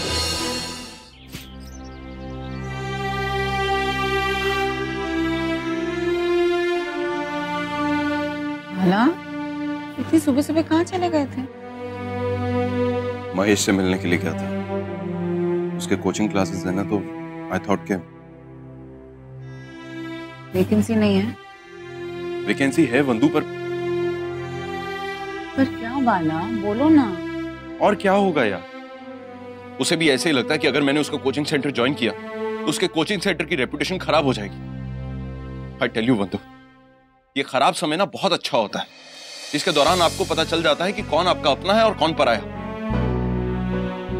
इतनी सुबह सुबह कहाँ चले गए थे? महेश से मिलने के लिए गया था। उसके कोचिंग क्लासेस है ना, तो आई थॉट के वैकेंसी नहीं है। वैकेंसी है वंदू, पर क्या बाला, बोलो ना। और क्या होगा यार, उसे भी ऐसे ही लगता है कि अगर मैंने उसको कोचिंग सेंटर ज्वाइन किया तो उसके कोचिंग सेंटर की रेपुटेशन खराब हो जाएगी। आई टेल यू वंदू, ये खराब समय ना बहुत अच्छा होता है, जिसके दौरान आपको पता चल जाता है कि कौन आपका अपना है और कौन पराया।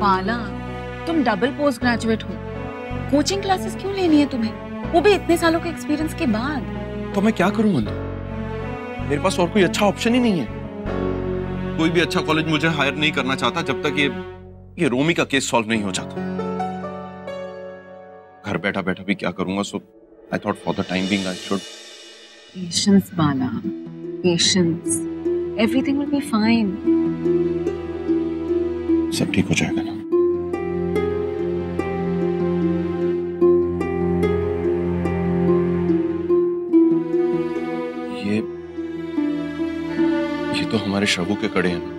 बाला, तुम डबल पोस्ट ग्रेजुएट हो, कोचिंग क्लासेस क्यों लेनी है तुम्हें, वो भी इतने सालों के एक्सपीरियंस के बाद? तो मैं क्या करूं वंदू, मेरे पास और कोई अच्छा ऑप्शन ही नहीं है। कोई भी अच्छा कॉलेज मुझे हायर नहीं करना चाहता जब तक ये रोमी का केस सॉल्व नहीं हो जाता। घर बैठा बैठा भी क्या करूंगा, so I thought for the time being I should. Patience Bala, patience, everything will be fine. सब ठीक हो जाएगा ना? ये तो हमारे शबू के कड़े हैं।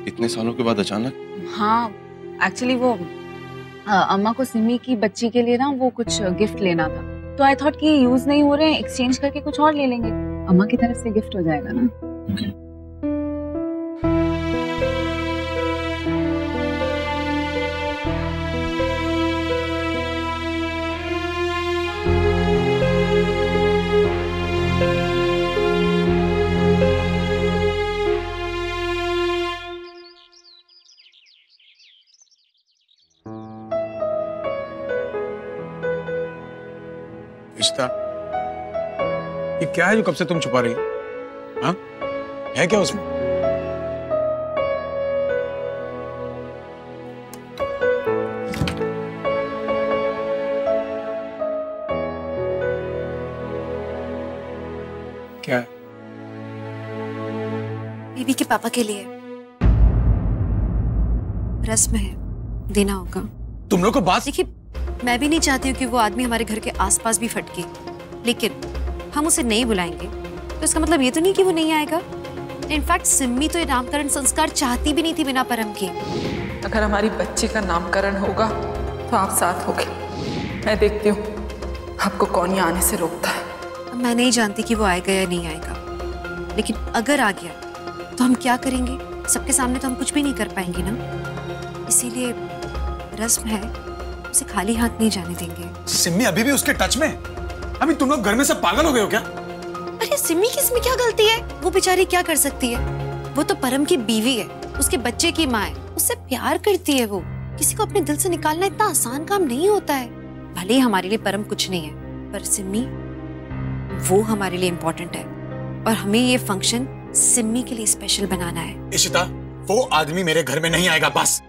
इतने सालों के बाद अचानक? हाँ, एक्चुअली वो अम्मा को सिमी की बच्ची के लिए ना वो कुछ गिफ्ट लेना था, तो आई थॉट कि यूज नहीं हो रहे हैं, एक्सचेंज करके कुछ और ले लेंगे, अम्मा की तरफ से गिफ्ट हो जाएगा ना। रिश्ता ये क्या है जो कब से तुम छुपा रही हो? हाँ, है क्या उसमें? क्या है? बेबी के पापा के लिए रस्म है, देना होगा। तुम लोग को बात, देखिए मैं भी नहीं चाहती हूँ कि वो आदमी हमारे घर के आसपास भी फटके, लेकिन हम उसे नहीं बुलाएंगे तो इसका मतलब ये तो नहीं कि वो नहीं आएगा। इनफैक्ट सिम्मी तो ये नामकरण संस्कार चाहती भी नहीं थी बिना परम के। अगर हमारी बच्ची का नामकरण होगा तो आप साथ होगे। मैं देखती हूँ आपको कौन यहाँ आने से रोकता है। मैं नहीं जानती कि वो आएगा या नहीं आएगा, लेकिन अगर आ गया तो हम क्या करेंगे? सबके सामने तो हम कुछ भी नहीं कर पाएंगे ना, इसीलिए रस्म है, उसे खाली हाथ नहीं जाने देंगे। सिम्मी अभी भी उसके टच में? अभी तुम लोग घर में सब पागल हो गए हो क्या? अरे सिम्मी की इसमें क्या गलती है? वो बेचारी क्या कर सकती है? वो तो परम की बीवी है, उसके बच्चे की माँ है, उससे प्यार करती है। वो किसी को अपने दिल से निकालना इतना आसान काम नहीं होता है। भले ही हमारे लिए परम कुछ नहीं है, पर सिम्मी वो हमारे लिए इम्पोर्टेंट है, और हमें ये फंक्शन सिम्मी के लिए स्पेशल बनाना है। इशिता, वो आदमी मेरे घर में नहीं आएगा बस।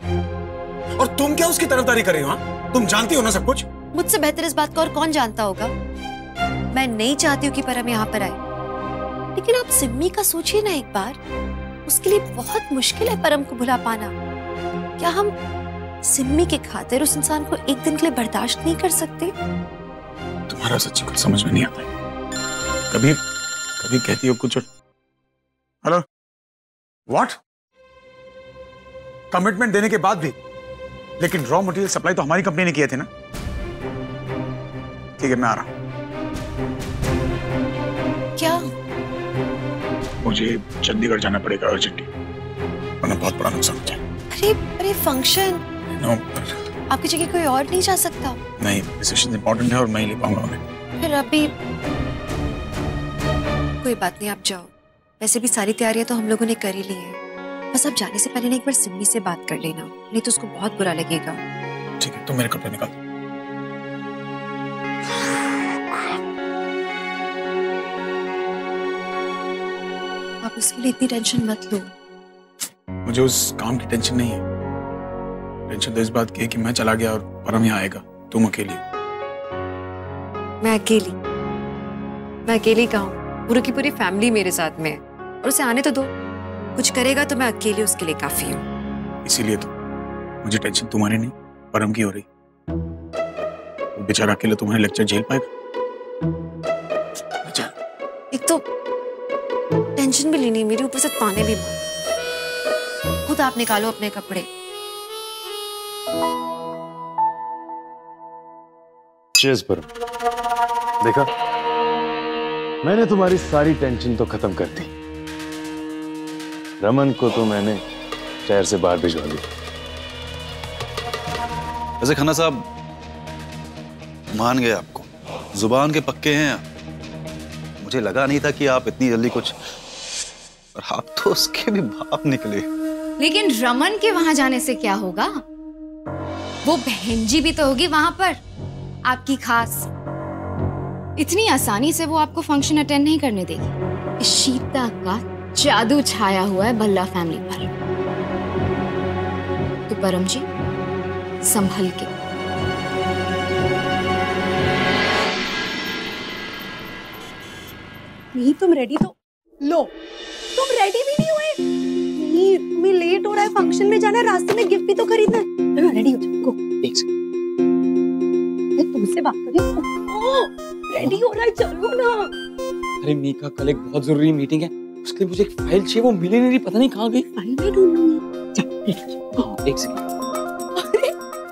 और तुम क्या उसकी तरफदारी कर रही हो? तुम जानती हो ना सब कुछ। मुझसे बेहतर इस बात को और कौन जानता होगा। मैं नहीं चाहती हूँ कि परम यहाँ पर आए, लेकिन आप सिम्मी का सोचिए ना एक बार, उसके लिए बहुत मुश्किल है परम को भुला पाना। क्या हम सिम्मी के खातिर उस इंसान को एक दिन के लिए बर्दाश्त नहीं कर सकते? तुम्हारा सच्ची कुछ समझ में नहीं आता है। कभी कभी कहती हो कुछ और हेलो व्हाट, कमिटमेंट देने के बाद भी। लेकिन रॉ मटेरियल सप्लाई तो हमारी कंपनी ने किए थे ना। ठीक है, मैं आ रहा हूं। क्या? मुझे चंडीगढ़ जाना पड़ेगा अर्जेंटली, वरना बहुत बड़ा नुकसान हो जाए। अरे अरे फंक्शन, आपकी जगह कोई और नहीं जा सकता? नहीं, डिसीजन इंपॉर्टेंट है और मैं ही ले पाऊंगा उन्हें। फिर अभी कोई बात नहीं, आप जाओ। वैसे भी सारी तैयारियां तो हम लोगों ने कर ही ली है। बस आप जाने से पहले ना एक बार सिम्मी से बात कर लेना, नहीं तो उसको बहुत बुरा लगेगा। ठीक है, तुम मेरे कपड़े निकाल दो। आप उसके लिए इतनी टेंशन मत लो। मुझे उस काम की टेंशन नहीं है। टेंशन तो इस बात की है कि मैं चला गया और परम यहाँ आएगा, तुम अकेली। मैं अकेली कहाँ हूँ? पूरी की पूरी फैमिली मेरे साथ में है, और उसे आने तो दो। कुछ करेगा तो मैं अकेले उसके लिए काफी हूँ। इसीलिए तो मुझे टेंशन तुम्हारी नहीं, परम की हो रही। वो बेचारा अकेले तुम्हारे लेक्चर झेल पाएगा? एक तो टेंशन भी लेनी मेरी, ऊपर से ताने भी मार। खुद आप निकालो अपने कपड़े। चीयर्स पर। देखा, मैंने तुम्हारी सारी टेंशन तो खत्म कर दी। रमन को तो मैंने शहर से बाहर भिजवा दिया। वैसे खन्ना साहब मान गए आपको, जुबान के पक्के हैं आप। मुझे लगा नहीं था कि आप इतनी जल्दी कुछ, और आप तो उसके भी बाप निकले। लेकिन रमन के वहां जाने से क्या होगा? वो बहन जी भी तो होगी वहां पर, आपकी खास। इतनी आसानी से वो आपको फंक्शन अटेंड नहीं करने देगी। इशिता का जादू छाया हुआ है भल्ला फैमिली पर। तो परम जी संभल के। नहीं तुम रेडी तो लो, तुम रेडी भी नहीं हुए। नहीं तुम्हें लेट हो रहा है, फंक्शन में जाना है, रास्ते में गिफ्ट भी तो खरीदना है। चलो रेडी हो जाओ, गो। एक सेकंड, मैं तुमसे बात कर रही हूँ। रेडी हो रहा है, चलो ना। अरे मीका, कल एक बहुत जरूरी मीटिंग है, उसके लिए मुझे एक फाइल चाहिए, वो मिली नहीं, पता नहीं कहाँ गई। फाइल में ढूंढ लूंगी। एक सेकंड। अरे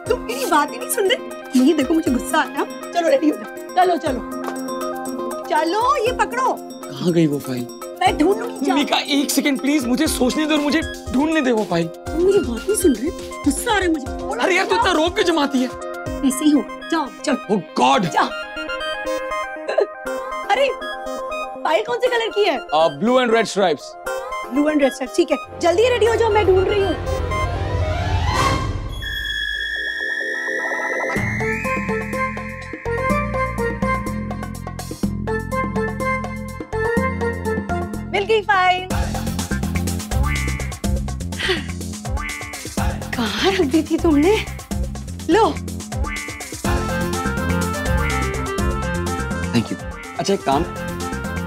तुम मेरी बात ही नहीं सुन रहे। नहीं देखो मुझे गुस्सा आ रहा। चलो रेडी हो जाओ, चलो चलो चलो, ये पकड़ो। कहाँ गई वो फाइल? मैं ढूंढ लूंगी। मीका एक सेकंड प्लीज, मुझे सोचने दो और मुझे ढूंढने दे वो फाइल। तुम मेरी बात नहीं सुन रहे, गुस्सा आ रहा है मुझे। अरे यार तू इतना रोक के जमाती है। ऐसे ही हो, जाओ चलो। ओह गॉड। अरे फाइल कौन से कलर की है? Blue and red stripes. Blue and red stripes, ठीक है। जल्दी रेडी हो जाओ, मैं ढूंढ रही हूँ। मिल गई फाइल। कहाँ रख दी थी तुमने? लो। Thank you. अच्छा एक काम,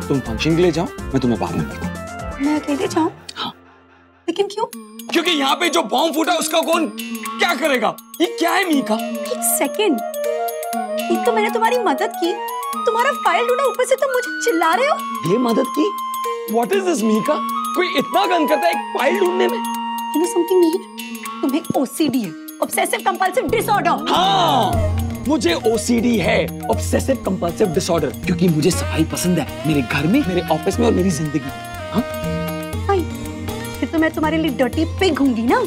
तुम फंक्शन के लिए जाओ, मैं तुम्हें बाद में मिलता हूँ। मैं अकेले जाऊँ? हाँ। लेकिन क्यों? क्योंकि यहाँ पे जो बॉम्ब फूटा उसका कौन क्या करेगा? ये क्या है मीका? एक सेकंड, एक तो मैंने तुम्हारी मदद की, तुम्हारा फाइल ढूंढा, ऊपर से तुम मुझे चिल्ला रहे हो। ये मदद की? What is this Mika? कोई इतना गन करता है एक फाइल ढूंढने में? You know something Mir? तुम्हें OCD है, ऑब्सेसिव कंपल्सिव डिसऑर्डर। हाँ, मुझे OCD है, ऑब्सेसिव कंपल्सिव डिसऑर्डर, क्योंकि मुझे सफाई पसंद है, मेरे घर में, मेरे ऑफिस में और मेरी जिंदगी में। हाँ? फिर तो मैं तुम्हारे लिए डर्टी पिग होंगी ना।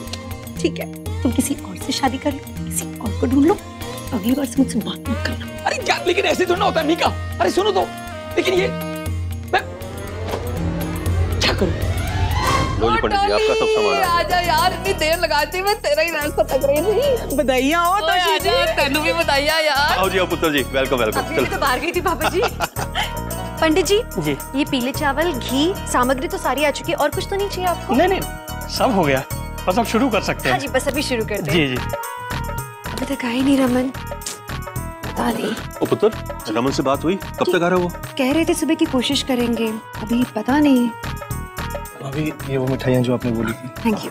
ठीक है, तुम किसी और से शादी कर लो, किसी और को ढूंढ लो, अगली बार से मुझसे बात मत करना। अरे क्या, लेकिन ऐसे थोड़ा होता है मीका। अरे सुनो तो, लेकिन ये मैं क्या करूं? लोली पंडित जी, आपका सब सामान आ आजा यार, इतनी देर लगाती, मैं तेरा ही रास्ता तक रही थी। बधाइयां हो तो आजा, तेनू भी बधाइयां यार। आओ जी, आओ पुत्र जी, वेलकम वेलकम। अभी तो बाहर गई थी पापा जी। पंडित जी, ये पीले चावल, घी, सामग्री तो सारी आ चुकी है, और कुछ तो नहीं चाहिए आपको? नहीं नहीं, सब हो गया, बस अब शुरू कर सकते हैं। हाँ जी, बस अभी शुरू कर दें। जी जी। अभी तक आए नहीं रमन, पता नहीं। ओ पुत्र, रमन से बात हुई? कब तक आ रहा है वो? कह रहे थे सुबह की कोशिश करेंगे, अभी पता नहीं। अभी ये वो मिठाइयाँ जो आपने बोली थी। Thank you.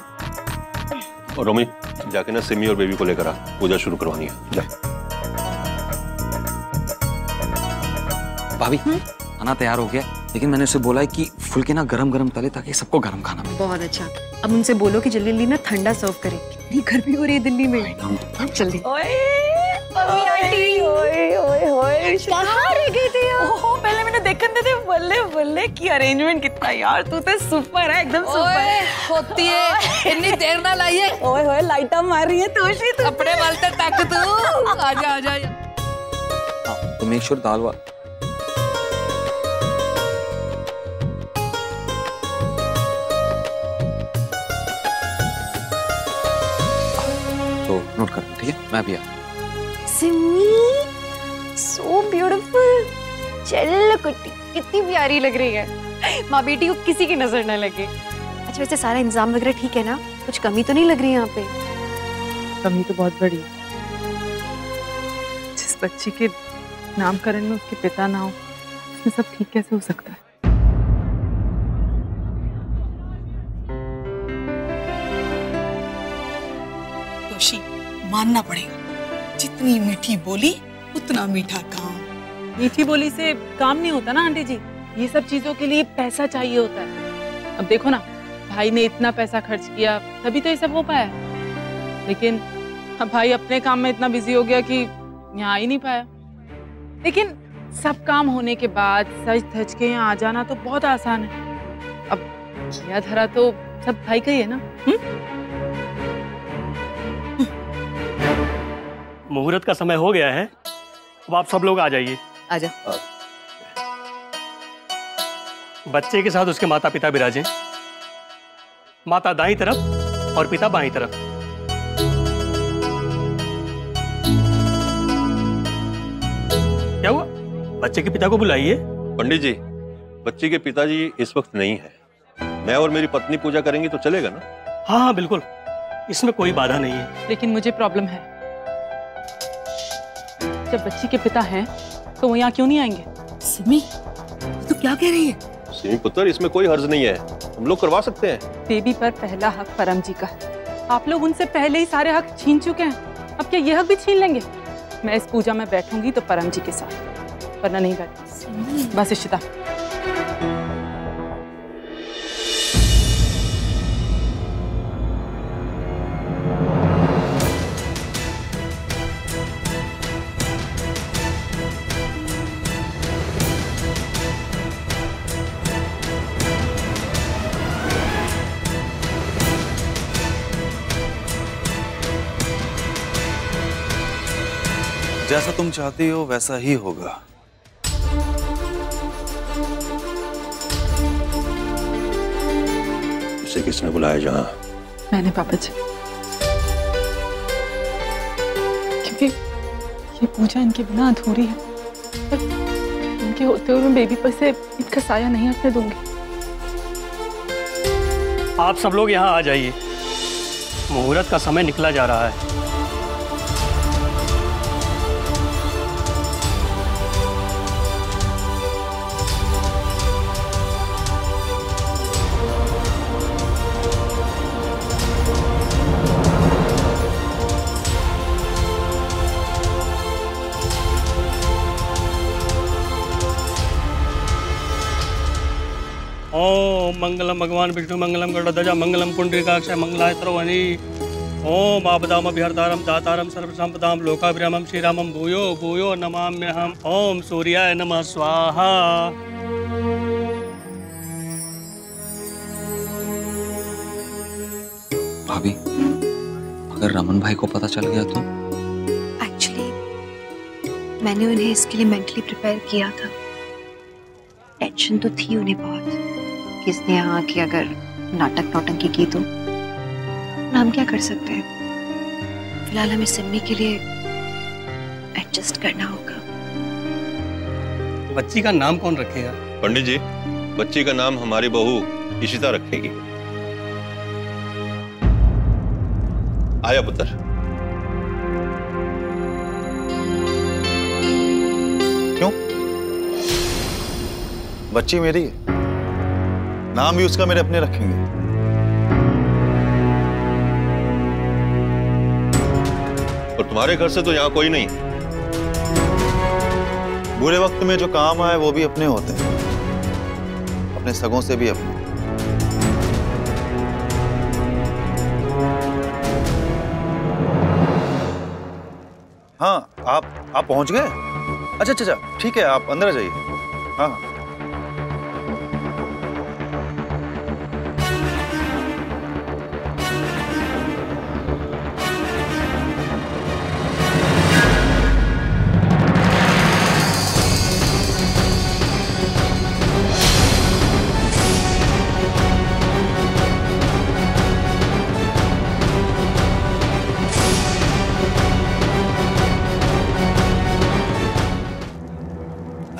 और रोमी, जाके ना सिमी और बेबी को लेकर आ, पूजा शुरू करवानी है। जा। भाभी, खाना तैयार हो गया, लेकिन मैंने उसे बोला है कि फुल्के ना गरम गरम तले, ताकि सबको गरम खाना मिले। बहुत अच्छा। अब उनसे बोलो कि जल्दी जल्दी ना ठंडा सर्व करें, कितनी गर्मी हो रही है दिल्ली में। जल्दी। कहाँ रह गई थी? ओहो, पहले मैंने देखन थे, बल्ले बल्ले की अरेंजमेंट कितना यार, तू तो सुपर है, एकदम सुपर होती है। इतनी देर ना लाइए। ओए होए, लाइटा मार रही है तोशी, तू कपड़े वालते तक तू। आजा आजा। तो मेक श्योर दाल वाल। तो नोट कर, ठीक है? मैं भी आ। सिमी, so beautiful, चल कुट्टी, कितनी प्यारी लग रही है। माँ बेटी को किसी की नजर न लगे। अच्छा वैसे सारा इंतजाम वगैरह ठीक है ना? कुछ कमी तो नहीं लग रही यहाँ पे? कमी तो बहुत बड़ी है। जिस बच्ची के नामकरण में उसके पिता ना हो, उसमें सब ठीक कैसे हो सकता है? तोशी, मानना पड़ेगा, जितनी मीठी बोली उतना मीठा काम। मीठी बोली से काम नहीं होता ना आंटी जी, ये सब चीजों के लिए पैसा चाहिए होता है। अब देखो ना, भाई ने इतना पैसा खर्च किया तभी तो ये सब हो पाया, लेकिन अब भाई अपने काम में इतना बिजी हो गया कि यहाँ आ ही नहीं पाया। लेकिन सब काम होने के बाद सज धज के यहाँ आ जाना तो बहुत आसान है। अब किया धरा तो सब भाई का ही है ना। मुहूर्त का समय हो गया है, अब आप सब लोग आ जाइए। आजा। बच्चे के साथ उसके माता पिता विराजें। माता दाईं तरफ और पिता बाईं तरफ। क्या हुआ? बच्चे के पिता को बुलाइए। पंडित जी, बच्ची के पिताजी इस वक्त नहीं है, मैं और मेरी पत्नी पूजा करेंगी तो चलेगा ना? हाँ हाँ बिल्कुल, इसमें कोई बाधा नहीं है। लेकिन मुझे प्रॉब्लम है, जब बच्ची के पिता हैं तो वो यहाँ क्यों नहीं आएंगे? सिमी, तू क्या कह रही है? सिमी पुत्र, इसमें कोई हर्ज नहीं है, हम लोग करवा सकते हैं। बेबी पर पहला हक परम जी का है। आप लोग उनसे पहले ही सारे हक छीन चुके हैं, अब क्या ये हक भी छीन लेंगे? मैं इस पूजा में बैठूंगी तो परम जी के साथ, वरना नहीं बैठ। बस इशिता। जैसा तुम चाहती हो वैसा ही होगा। इसे किसने बुलाया जहां? मैंने पापा जी, क्योंकि ये पूजा इनके बिना अधूरी है। इनके होते हुए मैं बेबी पर से इनका साया नहीं हटने दूंगी। आप सब लोग यहाँ आ जाइए, मुहूर्त का समय निकला जा रहा है। ओम मंगलम भगवान विष्णु मंगलम गरुड़ध्वजा मंगलम पुंडरीकाक्ष मंगलाय सर्वनि। ओम आपदाम अभिहर्तारम दातारम सर्वसंपदाम लोकाभिरामम श्रीरामम भूयो भूयो नमाम्यहम्। ओम सूर्याय नमः स्वाहा। भाभी, अगर रमन भाई को पता चल गया तो? एक्चुअली मैंने उन्हें इसके लिए मेंटली प्रिपेयर किया था। टेंशन तो थी उन्हें बहुत, किसने यहाँ की अगर नाटक नौटंकी की तो हम क्या कर सकते हैं। फिलहाल हमें सिमी के लिए एडजस्ट करना होगा। बच्ची का नाम कौन रखेगा? पंडित जी, बच्ची का नाम हमारी बहू इशिता रखेगी। आया पुत्र। क्यों? बच्ची मेरी है, नाम भी उसका मेरे अपने रखेंगे। और तुम्हारे घर से तो यहाँ कोई नहीं। बुरे वक्त में जो काम आए वो भी अपने होते हैं, अपने सगों से भी अपने। हाँ, आप पहुंच गए? अच्छा अच्छा अच्छा, ठीक है, आप अंदर आ जाइए। हाँ हाँ।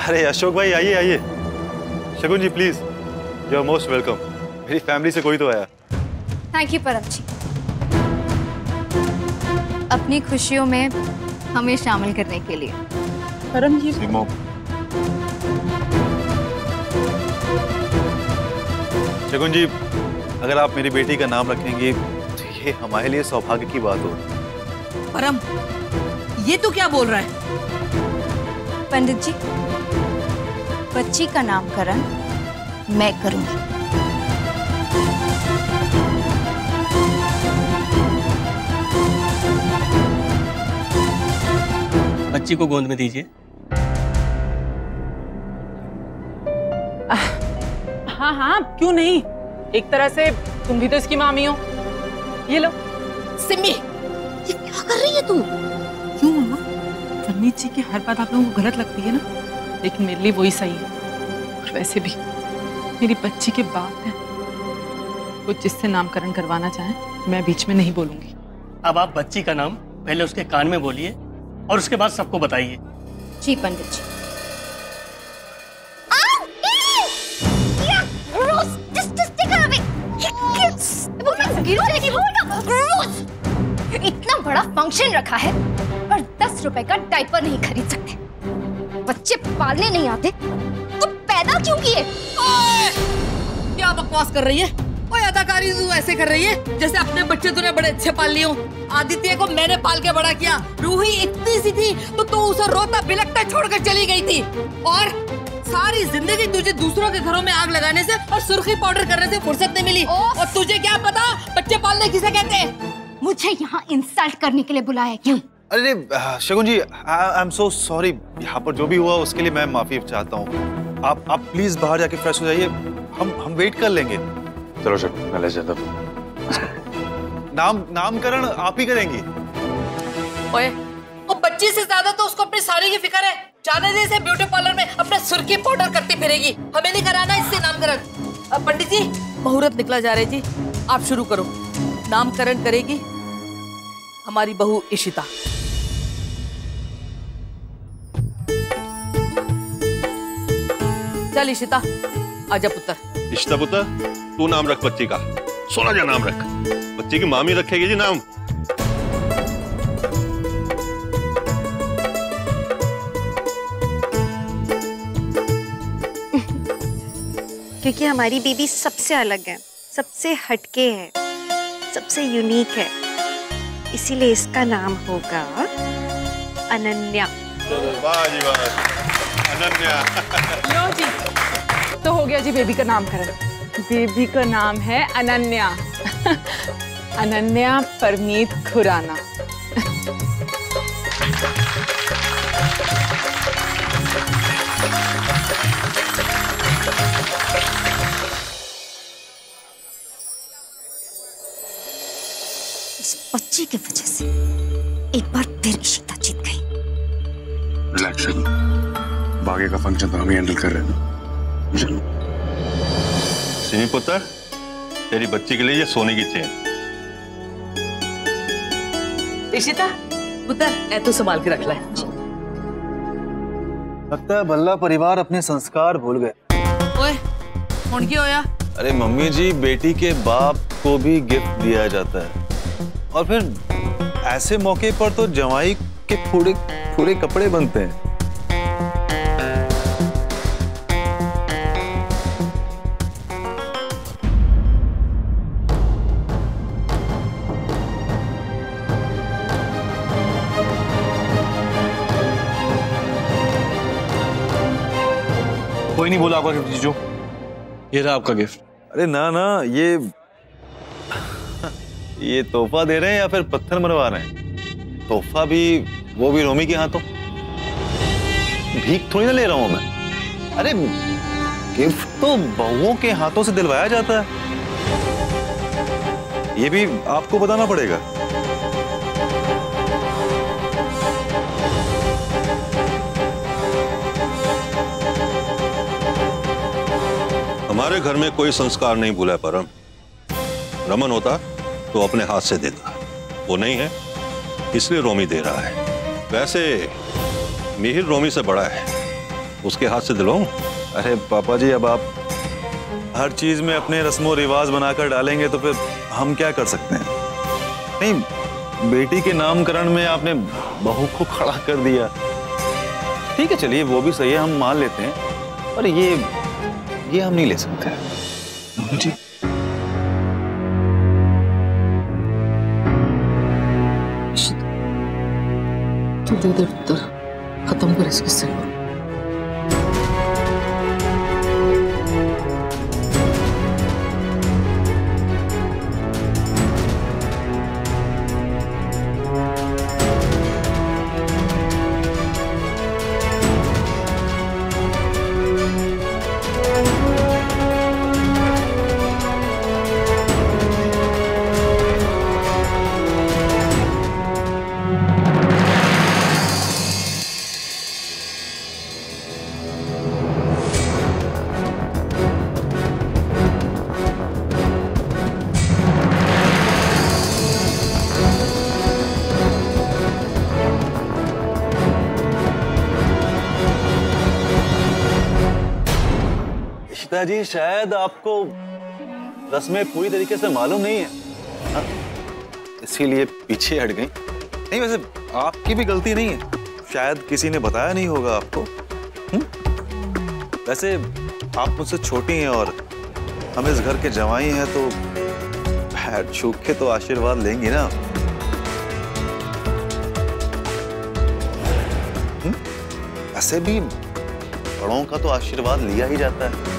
अरे अशोक भाई, आइए आइए। Shagun ji please, you are most welcome. मेरी फैमिली से कोई तो आया। थैंक यू परम जी, अपनी खुशियों में हमें शामिल करने के लिए। परम जी, शगुन जी, अगर आप मेरी बेटी का नाम रखेंगी तो ये हमारे लिए सौभाग्य की बात होगी। परम, ये तो क्या बोल रहा है? पंडित जी, बच्ची का नामकरण मैं करूंगी। बच्ची को गोद में दीजिए। हाँ हाँ, क्यों नहीं, एक तरह से तुम भी तो इसकी मामी हो। ये लो। सिमी, ये क्या कर रही है तू? क्यों मम्मा? परनीत जी की हर बात आप लोगों को गलत लगती है ना, लेकिन मेरे लिए वही सही है। और वैसे भी मेरी बच्ची के बाप है, वो जिससे नामकरण करवाना चाहे मैं बीच में नहीं बोलूंगी। अब आप बच्ची का नाम पहले उसके कान में बोलिए और उसके बाद सबको बताइए। जी पंडित जी। इतना बड़ा फंक्शन रखा है और 10 रुपए का डायपर नहीं खरीद सकते। बच्चे पालने नहीं आते तो पैदा क्यों किए? क्या बकवास कर रही है? ओए अदाकारी तू ऐसे कर रही है जैसे अपने बच्चे तूने बड़े अच्छे पाल लिए हो। आदित्य को मैंने पाल के बड़ा किया। रूही इतनी सी थी तो तू उसे रोता बिलखता छोड़कर चली गई थी, और सारी जिंदगी तुझे दूसरों के घरों में आग लगाने से और सुर्खी पाउडर करने से फुर्सत नहीं मिली। और तुझे क्या पता बच्चे पालने किसे कहते हैं? मुझे यहाँ इंसल्ट करने के लिए बुलाया क्यों? अरे शगुन जी, आई एम सो सॉरी। यहाँ पर जो भी हुआ उसके लिए मैं माफी चाहता हूँ। आप प्लीज बाहर जाके फ्रेश हो जाइए, हम वेट कर लेंगे। चलो शगुन, मैं ले जाता हूँ। नामकरण आप ही करेंगी? ओए, वो बच्ची से ज्यादा तो उसको अपनी साड़ी की फिक्र है। जाने दे इसे ब्यूटी पार्लर में अपने सुर्खी पाउडर करती फिरेगी। हमें नहीं कराना इससे नामकरण। पंडित जी, मुहूर्त निकला जा रहा है जी, आप शुरू करो। नामकरण करेगी हमारी बहू इशिता। चल इशिता, आजा पुत्र। इशिता पुत्र, तू नाम रख बच्ची का। सोना जा नाम रख। बच्ची की मामी रखेगी जी नाम। क्योंकि हमारी बेबी सबसे अलग है, सबसे हटके है, सबसे यूनिक है, इसीलिए इसका नाम होगा अनन्या। वाह जी वाह, अनन्या। लो जी, तो हो गया जी बेबी का नामकरण। बेबी का नाम है अनन्या। अनन्या परमीत खुराना। इस बच्ची की वजह से एक बार फिर इशिता जीत गई। रिलैक्स शगुन, बागे का फंक्शन तो हम ही हैंडल कर रहे हैं ना। चलो। सिमी पुत्र, तेरी बच्ची के लिए ये सोने की चेन। इशिता पुत्र, ए तो संभाल के रख ले। लगता है भल्ला परिवार अपने संस्कार भूल गए। ओए, कौन की होया? अरे मम्मी जी, बेटी के बाप को भी गिफ्ट दिया जाता है, और फिर ऐसे मौके पर तो जवाई के पूरे पूरे कपड़े बनते हैं। कोई नहीं बोला आपका गिफ्ट जीजू, ये रहा आपका गिफ्ट। अरे ना ना, ये तोहफा दे रहे हैं या फिर पत्थर मरवा रहे हैं? तोहफा भी, वो भी रोमी के हाथों। भीख थोड़ी ना ले रहा हूं मैं। अरे गिफ्ट तो बहुओं के हाथों से दिलवाया जाता है, ये भी आपको बताना पड़ेगा। हमारे घर में कोई संस्कार नहीं भूला है परम। रमन होता तो अपने हाथ से देता, वो नहीं है इसलिए रोमी दे रहा है। वैसे मिहिर रोमी से बड़ा है, उसके हाथ से दिलवाऊं? अरे पापा जी, अब आप हर चीज में अपने रस्मों रिवाज बनाकर डालेंगे तो फिर हम क्या कर सकते हैं? नहीं, बेटी के नामकरण में आपने बहू को खड़ा कर दिया, ठीक है, चलिए वो भी सही है, हम मान लेते हैं, पर ये हम नहीं ले सकते। जी तू दे दे पुत्र, खत्म कर इस किस्से को। इशिता जी, शायद आपको रस्में पूरी तरीके से मालूम नहीं है, इसीलिए पीछे हट गई। नहीं, वैसे आपकी भी गलती नहीं है, शायद किसी ने बताया नहीं होगा आपको। वैसे आप मुझसे छोटी हैं और हम इस घर के जवाई हैं, तो पैर छू के तो आशीर्वाद लेंगी ना। ऐसे भी बड़ों का तो आशीर्वाद लिया ही जाता है।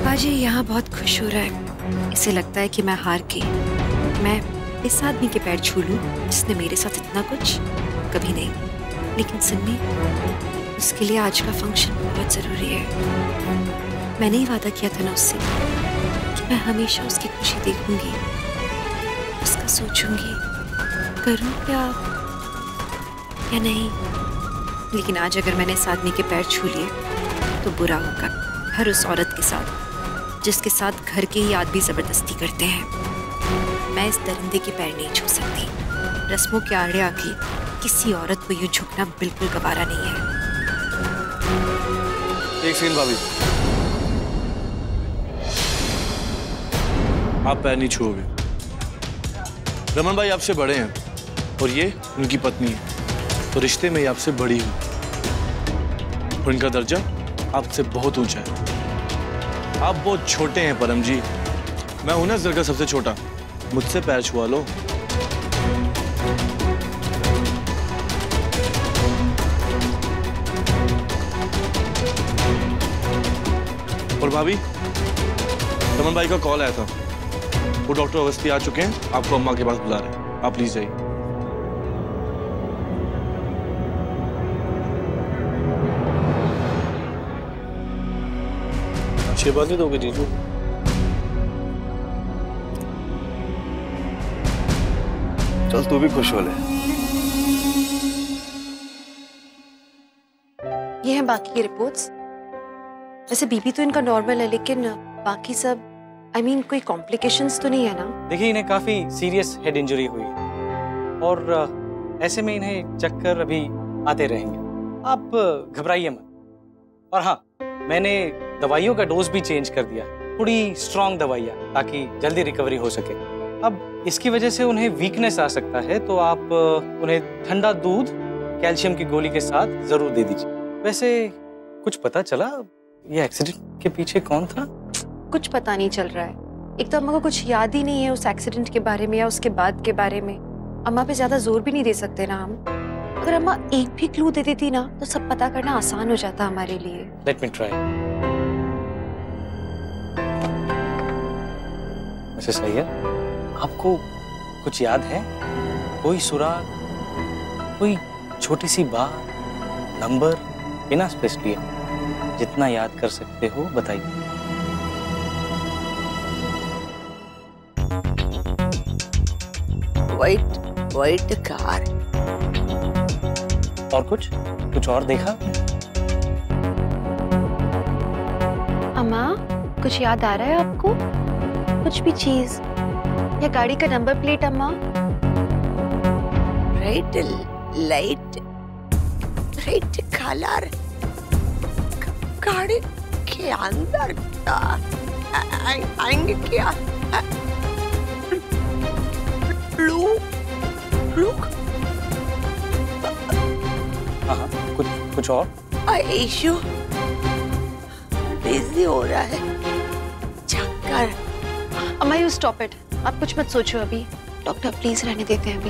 बाजी यहाँ बहुत खुश हो रहा है। इसे लगता है कि मैं हार के मैं इस आदमी के पैर छू लूं जिसने मेरे साथ इतना कुछ कभी नहीं। लेकिन सन्नी, उसके लिए आज का फंक्शन बहुत जरूरी है। मैंने ही वादा किया था ना उससे कि मैं हमेशा उसकी खुशी देखूंगी, उसका सोचूंगी, करूं या नहीं। लेकिन आज अगर मैंने इस आदमी के पैर छू लिए तो बुरा होगा हर उस औरत के साथ जिसके साथ घर के ही आदमी जबरदस्ती करते हैं। मैं इस दरिंदे के पैर नहीं छू सकती। रस्मों के आड़े आके किसी औरत को यूं झुकना बिल्कुल गवारा नहीं है। एक सेकंड भाभी, आप पैर नहीं छूओगे। रमन भाई आपसे बड़े हैं और ये उनकी पत्नी है, तो रिश्ते में ये आपसे बड़ी हूं। उनका दर्जा आपसे बहुत ऊंचा है। आप बहुत छोटे हैं परम जी। मैं हूं ना इस घर का सबसे छोटा, मुझसे पैर छुआ लो। और भाभी, रमन भाई का कॉल आया था, वो डॉक्टर अवस्थी आ चुके हैं, आपको अम्मा के पास बुला रहे हैं। आप प्लीज जाइए। आशीर्वाद ही दोगे जीजू? चल तू भी खुश हो ले। ये हैं बाकी की रिपोर्ट्स। वैसे बीपी तो इनका नॉर्मल है, लेकिन बाकी सब कोई कॉम्प्लिकेशंस तो नहीं है ना? देखिए, इन्हें काफी सीरियस हेड इंजरी हुई है और ऐसे में इन्हें चक्कर अभी आते रहेंगे। आप घबराइए मत। और हाँ, मैंने दवाइयों का डोज भी चेंज कर दिया, थोड़ी स्ट्रॉन्ग दवाइयाँ, ताकि जल्दी रिकवरी हो सके। अब इसकी वजह से उन्हें वीकनेस आ सकता है, तो आप उन्हें ठंडा दूध कैल्शियम की गोली के साथ जरूर दे दीजिए। वैसे कुछ पता चला ये एक्सीडेंट के पीछे कौन था? कुछ पता नहीं चल रहा है। एक तो अम्मा को कुछ याद ही नहीं है उस एक्सीडेंट के बारे में या उसके बाद के बारे में। अम्मा पे ज्यादा जोर भी नहीं दे सकते ना हम। अगर अम्मा एक भी क्लू दे देती ना तो सब पता करना आसान हो जाता हमारे लिए। Let me try. वैसे सही है। आपको कुछ याद है? कोई सुराग, कोई छोटी सी बात, नंबर, बिना स्पेस लिए जितना याद कर सकते हो बताइए। White car. और कुछ और देखा? अम्मा, कुछ याद आ रहा है आपको? कुछ भी चीज या गाड़ी का नंबर प्लेट? अम्मा, लाइट कलर गाड़ी के अंदर आएंगे क्या? लुक। हाँ, कुछ और? इशू बिजी हो रहा है, चक्कर। अम्मा, यू स्टॉप इट। आप कुछ मत सोचो अभी। डॉक्टर प्लीज रहने देते हैं अभी।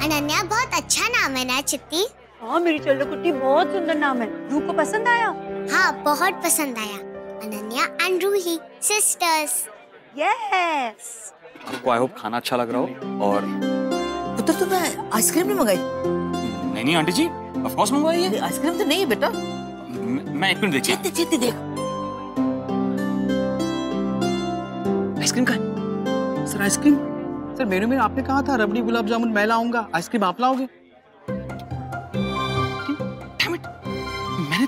अनन्या बहुत अच्छा नाम है ना चित्ती? हाँ मेरी चल्लो कुट्टी, बहुत सुंदर नाम है। रूह को पसंद आया? हाँ, बहुत पसंद आया। Ananya and Ruhi sisters. Yes. आपको आई होप खाना अच्छा लग रहा हो। और पुत्र, तुमने आइसक्रीम नहीं मंगाई? नहीं आंटी जी, ऑफ कोर्स मंगवाई है। आइसक्रीम तो नहीं है बेटा। मैं एक मिनट देखिए। चेती देख। आइसक्रीम का सर? आइसक्रीम सर, मेनू में आपने कहा था रबड़ी गुलाब जामुन मैं लाऊंगा, आइसक्रीम आप लाओगे? मैंने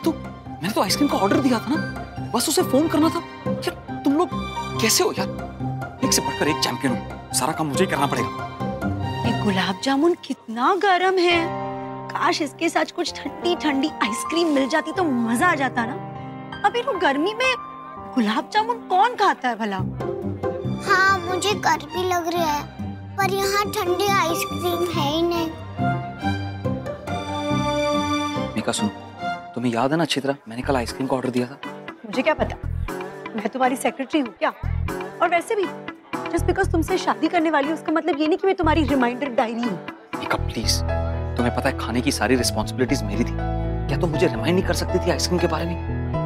तो आइसक्रीम का ऑर्डर दिया था ना, बस उसे फोन करना था। यार तुम लोग कैसे हो यार? एक से बढ़कर एक चैंपियन हो, सारा काम मुझे ही करना पड़ेगा। ये गुलाब जामुन कितना गर्म है, काश इसके साथ कुछ ठंडी ठंडी आइसक्रीम मिल जाती तो मजा आ जाता ना। अभी तो गर्मी में गुलाब जामुन कौन खाता है भला? हाँ मुझे गर्मी लग रही है, पर यहाँ ठंडी आइसक्रीम है ही नहीं। मेका सुन, तुम्हें याद है ना अच्छी तरह मैंने कल आइसक्रीम का ऑर्डर दिया था? मुझे क्या पता, मैं तुम्हारी सेक्रेटरी हूँ क्या? और वैसे भी जस्ट बिकॉज तुमसे शादी करने वाली हूँ उसका मतलब ये नहीं कि मैं तुम्हारी रिमाइंडर डायरी हूँ। मेका प्लीज, तुम्हें पता है खाने की सारी रिस्पॉन्सिबिलिटीज मेरी थी, क्या तुम मुझे रिमाइंड नहीं कर सकती थी आइसक्रीम के बारे में?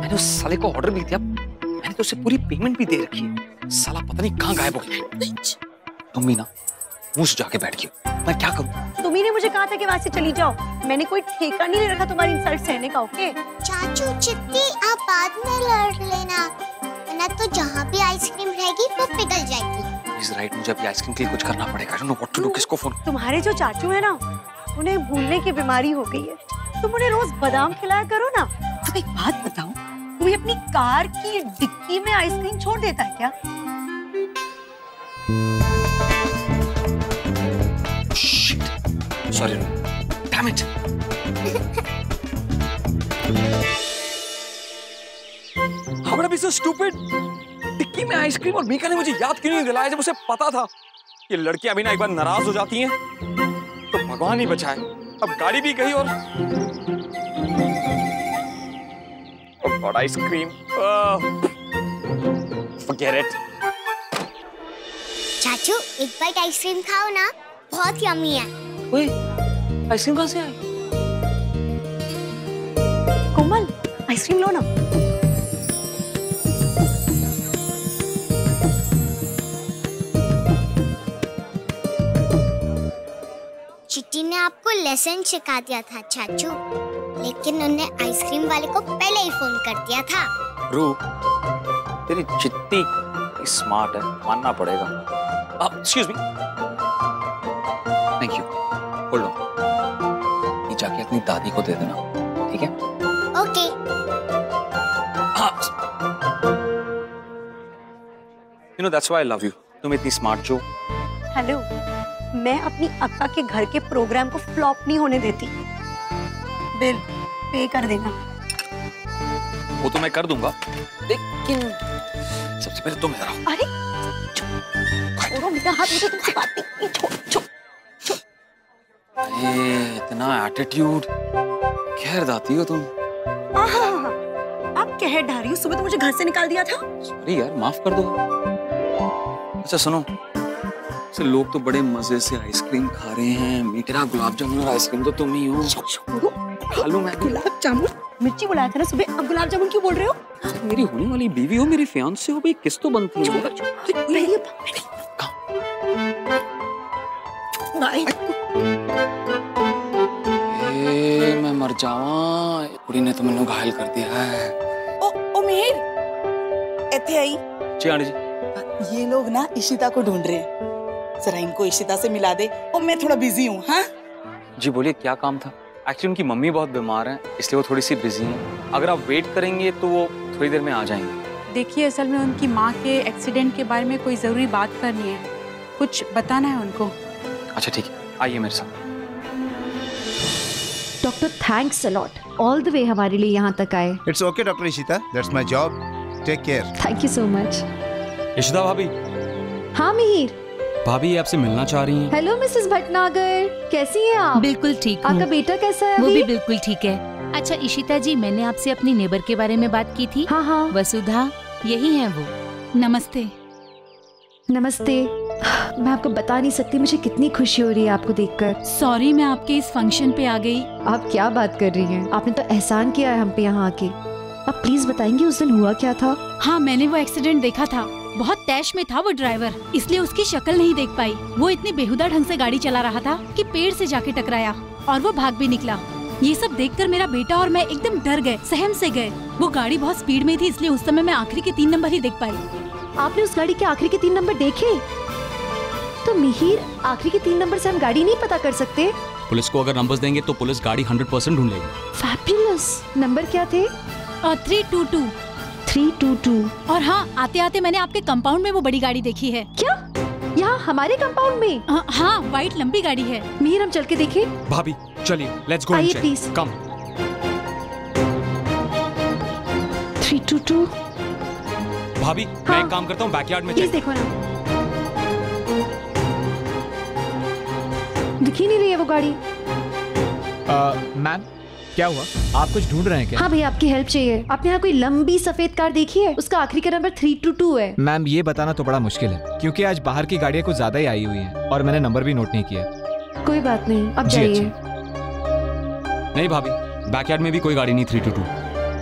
मैंने उस साले को ऑर्डर भी दिया, मैंने तो उसे पूरी पेमेंट भी दे रखी है, साला पता नहीं कहाँ गायब हो गया। तुम भी ना मुंह से जाके बैठ गई, मैं क्या करूं? तुम्ही ने मुझे कहा था कि वहाँ से चली जाओ, मैंने कोई ठेका नहीं ले रखा तुम्हारी इंसल्ट सहने का। ओके चाचू चिट्टी आप बाद में लड़ लेना, वरना तो जहाँ भी आइसक्रीम रहेगी वो पिघल जाएगी। इज राइट, मुझे अभी आइसक्रीम के लिए कुछ करना पड़ेगा। I don't know what to do, किसको फोन? तुम्हारे जो चाचू है ना, उन्हें भूलने की बीमारी हो गई है, तुम उन्हें रोज बादाम खिलाया करो ना। अब एक बात बताओ, तुम्हें अपनी कार की डिक्की में आइसक्रीम छोड़ देता है क्या? Sorry, damn it. How would I be so stupid? टिक्की में आइसक्रीम, और मीका ने मुझे याद क्यों नहीं दिलाया जब उसे पता था ये लड़कियां भी ना एक बार नाराज हो जाती हैं तो भगवान ही बचाए। अब गाड़ी भी गई और आइसक्रीम, forget it। चाचू एक बाइट आइसक्रीम खाओ ना, बहुत यम्मी है। ओए, आइसक्रीम कहाँ से आई? कोमल आइसक्रीम लो ना। चिट्टी ने आपको लेसन सिखा दिया था चाचू, लेकिन उन्हें आइसक्रीम वाले को पहले ही फोन कर दिया था। रू, तेरी चिट्टी स्मार्ट है, मानना पड़ेगा। Excuse me, thank you, hold on. ये जाके अपनी दादी को दे देना, ठीक है? Okay. You know that's why I love you। तुम इतनी स्मार्ट जो। हेलो, मैं अपनी अक्का के घर के प्रोग्राम को फ्लॉप नहीं होने देती। बिल पे कर देना। वो तो मैं कर दूंगा, लेकिन सबसे पहले तुम इधर आओ। अरे छोड़ो मेरा हाथ, मुझे तुमसे बात नहीं। छोड़। इतना एटीट्यूड, खैर दाती हो तुम। आप कह ढा रही हो, सुबह तो मुझे घर से निकाल दिया था। सॉरी यार, माफ कर दो। अच्छा सुनो, लोग तो बड़े मजे से आइसक्रीम खा रहे हैं, मीठा गुलाब जामुन और आइसक्रीम तो तुम ही हो। खा लूं मैं गुलाब जामुन? मिर्ची बुलाया था ना सुबह, अब गुलाब जामुन क्यों बोल रहे हो? मेरी होने वाली बीवी हो, मेरी फियांसे हो, भाई किस तो बनती है। मैं मर जावा, कुड़ी ने तो मैंने घायल कर दिया है। ओ मिहिर, इत्थे आई। जी आंटी जी। ये लोग ना इशिता को ढूंढ रहे हैं, जरा इनको इशिता से मिला दे। और मैं थोड़ा बिजी हूँ। हाँ जी बोलिए, क्या काम था? एक्चुअली उनकी मम्मी बहुत बीमार हैं, इसलिए वो थोड़ी सी बिजी हैं। अगर आप वेट करेंगे तो वो थोड़ी देर में आ जाएंगे। देखिए, असल में उनकी माँ के एक्सीडेंट के बारे में कोई ज़रूरी बात करनी है, कुछ बताना है उनको। अच्छा ठीक है, आइए मेरे साथ। Doctor thanks a lot, all the way हमारे लिए यहाँ तक आए। It's okay doctor Ishita, that's my job, take care. Thank you so much. Ishita भाभी। हाँ मिहिर भाभी आपसे मिलना चाह रही हैं। हेलो मिसेस भटनागर, कैसी हैं आप? बिल्कुल ठीक हूँ। आपका बेटा कैसा है? वो भी बिल्कुल ठीक है। अच्छा इशिता जी, मैंने आपसे अपनी नेबर के बारे में बात की थी। हाँ। वसुधा, यही है वो। नमस्ते। नमस्ते। मैं आपको बता नहीं सकती मुझे कितनी खुशी हो रही है आपको देखकर। सॉरी, मैं आपके इस फंक्शन पे आ गई। आप क्या बात कर रही हैं? आपने तो एहसान किया है हम पे यहाँ आके। आप प्लीज बताएंगे उस दिन हुआ क्या था? हाँ, मैंने वो एक्सीडेंट देखा था, बहुत तैश में था वो ड्राइवर, इसलिए उसकी शक्ल नहीं देख पाई। वो इतनी बेहुदा ढंग से गाड़ी चला रहा था कि पेड़ से जाके टकराया और वो भाग भी निकला। ये सब देखकर मेरा बेटा और मैं एकदम डर गए, सहम से गए। वो गाड़ी बहुत स्पीड में थी, इसलिए उस समय मैं आखिरी के 3 नंबर ही देख पाई। आपने उस गाड़ी के आखिरी के 3 नंबर देखे? तो मिहिर, आखिरी के 3 नंबर से हम गाड़ी नहीं पता कर सकते? पुलिस को अगर नंबर्स देंगे तो पुलिस गाड़ी 100% ढूंढ लेगी। फैबुलस। नंबर क्या थे? 322। 322। और हाँ, आते आते मैंने आपके कंपाउंड में वो बड़ी गाड़ी देखी है। क्या? यहाँ हमारे कंपाउंड में? हाँ, वाइट लंबी गाड़ी है। मीर, हम चल के देखें? भाभी चलिए, लेट्स गो। आइए प्लीज। कम। 322। भाभी मैं एक काम करता हूँ, बैकयार्ड में प्लीज देखो ना। दिख ही नहीं रही है वो गाड़ी। मैम क्या हुआ, आप कुछ ढूंढ रहे हैं क्या? हाँ भैया, आपकी हेल्प चाहिए। आपने यहाँ कोई लंबी सफेद कार देखी है? उसका आखिरी का नंबर 322 है। मैम ये बताना तो बड़ा मुश्किल है, क्योंकि आज बाहर की गाड़ियाँ कुछ ज्यादा ही आई हुई हैं और मैंने नंबर भी नोट नहीं किया। कोई बात नहीं, अब जी, जाइए। नहीं भाभी, बैकयार्ड में भी कोई गाड़ी नहीं 322।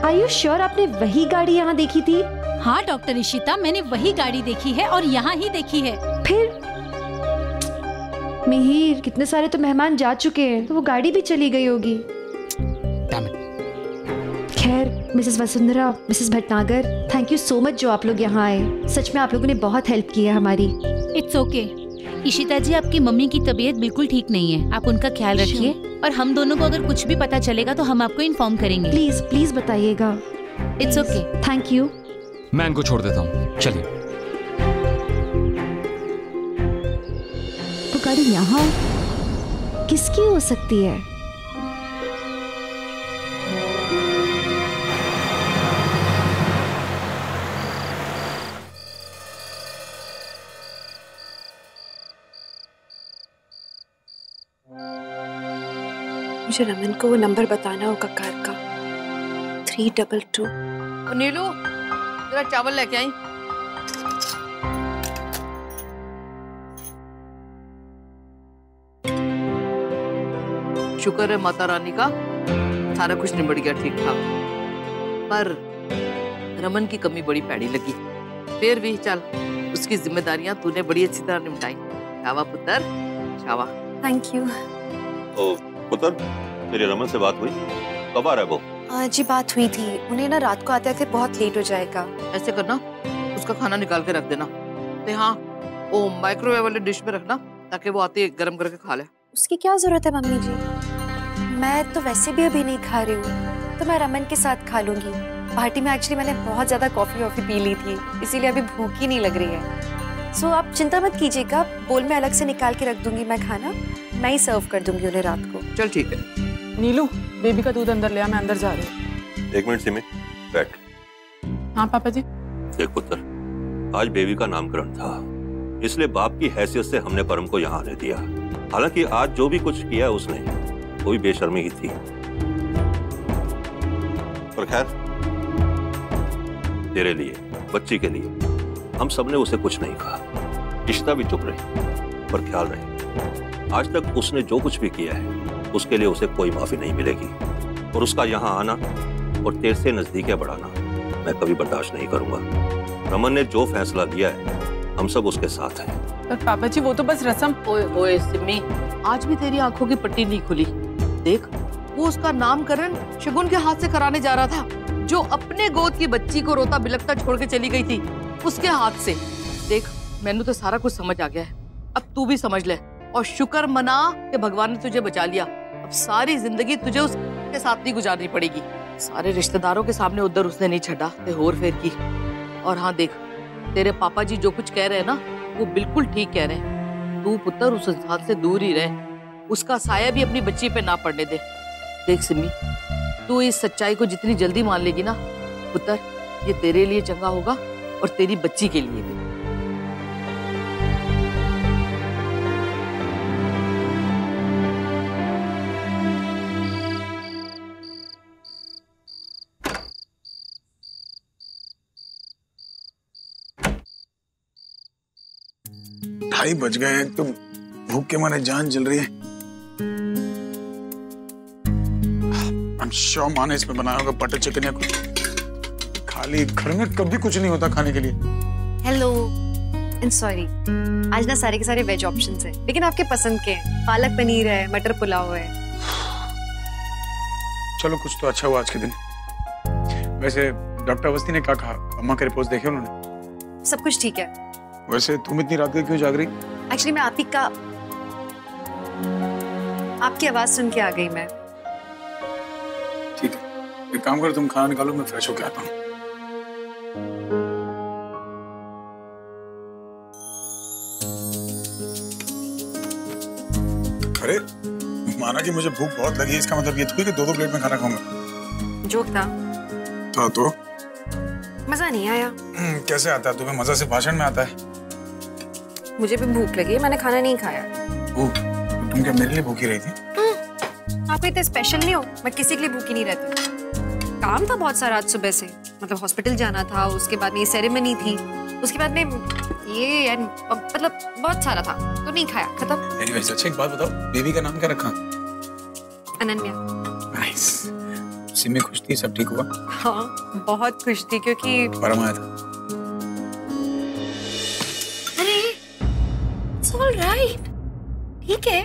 आर यू श्योर आपने वही गाड़ी यहाँ देखी थी? हाँ डॉक्टर इशिता, मैंने वही गाड़ी देखी है और यहाँ ही देखी है। फिर मिहिर, कितने सारे तो मेहमान जा चुके हैं, तो वो गाड़ी भी चली गई होगी। खैर, Mrs Vasundhara, Mrs Bhatnagar, thank you so much जो आप लोग यहाँ आए। सच में आप लोगों ने बहुत हेल्प की है हमारी। It's okay. इशिता जी, आपकी मम्मी की तबीयत बिल्कुल ठीक नहीं है, आप उनका ख्याल रखिए। और हम दोनों को अगर कुछ भी पता चलेगा तो हम आपको इन्फॉर्म करेंगे। प्लीज प्लीज बताइएगा। It's okay. Thank you. मैं इनको छोड़ देता हूँ, चलिए। तो गाड़ी यहाँ किसकी हो सकती है? मुझे रमन को वो नंबर बताना होगा कार का, 322। नीलू, जरा चावल लेके आई। शुक्र है माता रानी का, सारा कुछ निबट गया ठीक ठाक। पर रमन की कमी बड़ी पैड़ी लगी। फिर भी चल, उसकी जिम्मेदारियां तूने बड़ी अच्छी तरह निपटाई। शाबाश पुत्र, शाबाश। Thank you. पुत्र, तेरी रमन से बात हुई? कब आ रहा है वो? जी बात हुई थी, उन्हें ना रात को आते आते बहुत लेट हो जाएगा। ऐसे करना, उसका खाना निकाल के रख देना। ते हाँ, वो माइक्रोवेव वाले डिश में रखना ताकि वो आते गर्म करके खा ले। उसकी क्या जरूरत है मम्मी जी? मैं तो वैसे भी अभी नहीं खा रही हूँ, तो मैं रमन के साथ खा लूंगी। पार्टी में एक्चुअली मैंने बहुत ज्यादा कॉफी वॉफी पी ली थी, इसीलिए अभी भूख ही नहीं लग रही है। सो आप चिंता मत कीजिएगा, बोल में अलग से निकाल के रख दूंगी मैं खाना, मैं ही सर्व कर दूंगी उन्हें रात को। चल ठीक है। नीलू, बेबी का दूध अंदर ले आ, मैं अंदर जा रही हूँ। एक मिनट सिमी, बैठ। हाँ पापा जी। देख पुत्र, आज बेबी का नामकरण था, इसलिए बाप की हैसियत से हमने परम को यहाँ आने दिया। हालांकि आज जो भी कुछ किया उसने, वो भी बेशर्मी ही थी। पर खैर, तेरे लिए, बच्ची के लिए, हम सबने उसे कुछ नहीं कहा। इशिता भी चुप रही, पर ख्याल रहे, आज तक उसने जो कुछ भी किया है उसके लिए उसे कोई माफी नहीं मिलेगी। और उसका यहाँ आना और तेरे से नजदीकियां बढ़ाना मैं कभी बर्दाश्त नहीं करूंगा। रमन ने जो फैसला लिया है, हम सब उसके साथ हैं। पर पापा जी, वो तो बस रस्म। ओए ओए सिमी, आज भी तेरी आंखों की पट्टी नहीं खुली। देख, वो उसका नामकरण शगुन के हाथ से कराने जा रहा था, जो अपने गोद की बच्ची को रोता बिलखता छोड़ के चली गई थी, उसके हाथ से। देख, मैंने तो सारा कुछ समझ आ गया है, अब तू भी समझ ले और शुक्र मना कि भगवान ने तुझे बचा लिया। अब सारी जिंदगी तुझे उसके साथ नहीं गुजारनी पड़ेगी। सारे रिश्तेदारों के सामने उधर उसने नहीं छड़ा, ते होर फेर की। और हाँ देख, तेरे पापा जी जो कुछ कह रहे हैं ना, वो बिल्कुल ठीक कह रहे हैं। तू पुत्र उस इंसान से दूर ही रह, उसका साया भी अपनी बच्ची पे ना पड़ने दे। देख सिमी, तू इस सच्चाई को जितनी जल्दी मान लेगी ना पुत्र, ये तेरे लिए चंगा होगा और तेरी बच्ची के लिए भी। ढाई बज गए हैं, तो भूख के मारे जान जल रही है। I'm sure माँ ने इसमें बनाया होगा बटर चिकन या कुछ। खाली घर में कभी कुछ नहीं होता खाने के लिए। हेलो, एंड सॉरी, आज ना सारे के सारे वेज ऑप्शंस हैं, लेकिन आपके पसंद के हैं। पालक पनीर है, मटर पुलाव है। चलो कुछ तो अच्छा हुआ आज के दिन। वैसे डॉक्टर अवस्थी ने क्या कहा? अम्मा के रिपोर्ट देखे उन्होंने? सब कुछ ठीक है। वैसे तुम इतनी रात को क्यों जाग रही? एक्चुअली मैं आपकी आवाज सुन के आ गई मैं। ठीक है, एक काम करो, तुम खाना निकालो, मैं फ्रेश होके आता हूँ। अरे माना कि मुझे भूख बहुत लगी है, इसका मतलब ये थोड़ी कि 2-2 प्लेट में खाना खाऊंगा। जोक था तो मजा नहीं आया। कैसे आता है तुम्हें? मजा सिर्फ भाषण में आता है। मुझे भी भूख लगी, मैंने खाना नहीं खाया। तुम क्या मेरे लिए भूखी रही थी? आप इतने स्पेशल नहीं हो, मैं किसी के लिए भूखी नहीं रहती। काम था बहुत सारा आज सुबह से, मतलब हॉस्पिटल जाना था, उसके बाद में ये सेरेमनी थी, उसके बाद में ये मतलब बहुत सारा था, तो नहीं खाया, खत्म। एनीवेज, अच्छा एक बात बताओ, बेबी का नाम क्या रखा? अनन्या। नाइस। सिमी खुश थी? सब ठीक हुआ? हाँ बहुत खुश थी क्योंकि परम आया था। अरे it's all right, ठीक है।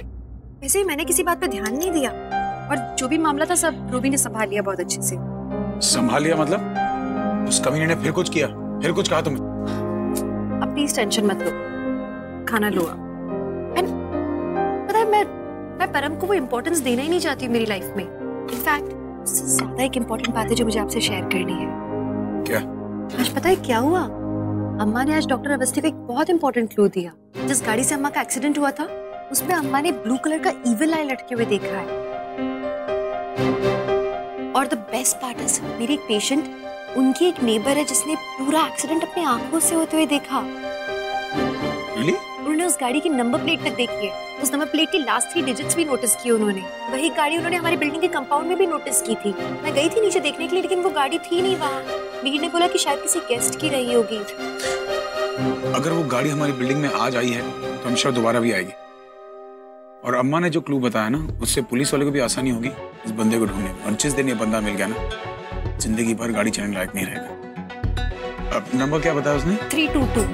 वैसे ही मैंने किसी बात पे ध्यान नहीं दिया और जो भी मामला था सब रूबी ने संभाल लिया बहुत अच्छे से। संभाल लिया मतलब? उस कमीने ने फिर कुछ किया, फिर कुछ कहा तुम्हें? अब प्लीज टेंशन मत लो, खाना लो आप। पता है मैं परम को वो इम्पोर्टेंस देना ही नहीं चाहती मेरी लाइफ में। इनफैक्ट ज्यादा एक इम्पोर्टेंट बात है जो मुझे आपसे शेयर करनी है। क्या? आज पता है क्या हुआ? अम्मा ने आज डॉक्टर अवस्थी को एक बहुत इम्पोर्टेंट क्लू दिया। जिस गाड़ी से अम्मा का एक्सीडेंट हुआ था उसमें अम्मा ने ब्लू कलर का इविल आई लटके हुए देखा है। और द बेस्ट पार्ट इज मेरी एक पेशेंट, उनकी एक नेबर है जिसने पूरा एक्सीडेंट अपनी आंखों से होते हुए देखा। Really? उन्होंने उस गाड़ी की नंबर प्लेट तक देखी है, उस नंबर प्लेट की लास्ट 3 डिजिट्स भी नोटिस की उन्होंने। वही गाड़ी उन्होंने हमारी बिल्डिंग के कंपाउंड में भी नोटिस की थी। मैं गई थी नीचे देखने के लिए लेकिन वो गाड़ी थी नहीं वहाँ। मीर ने बोला कि शायद किसी गेस्ट की रही होगी। अगर वो गाड़ी हमारी बिल्डिंग में आज आई है तो हम शायद दोबारा भी आएगी। और अम्मा ने जो क्लू बताया ना, उससे पुलिस वाले को भी आसानी होगी इस बंदे को ढूंढने में। और जिस दिन ये बंदा मिल गया ना, जिंदगी भर गाड़ी चलाने लायक नहीं रहेगा। अब नंबर क्या बताया उसने? 322।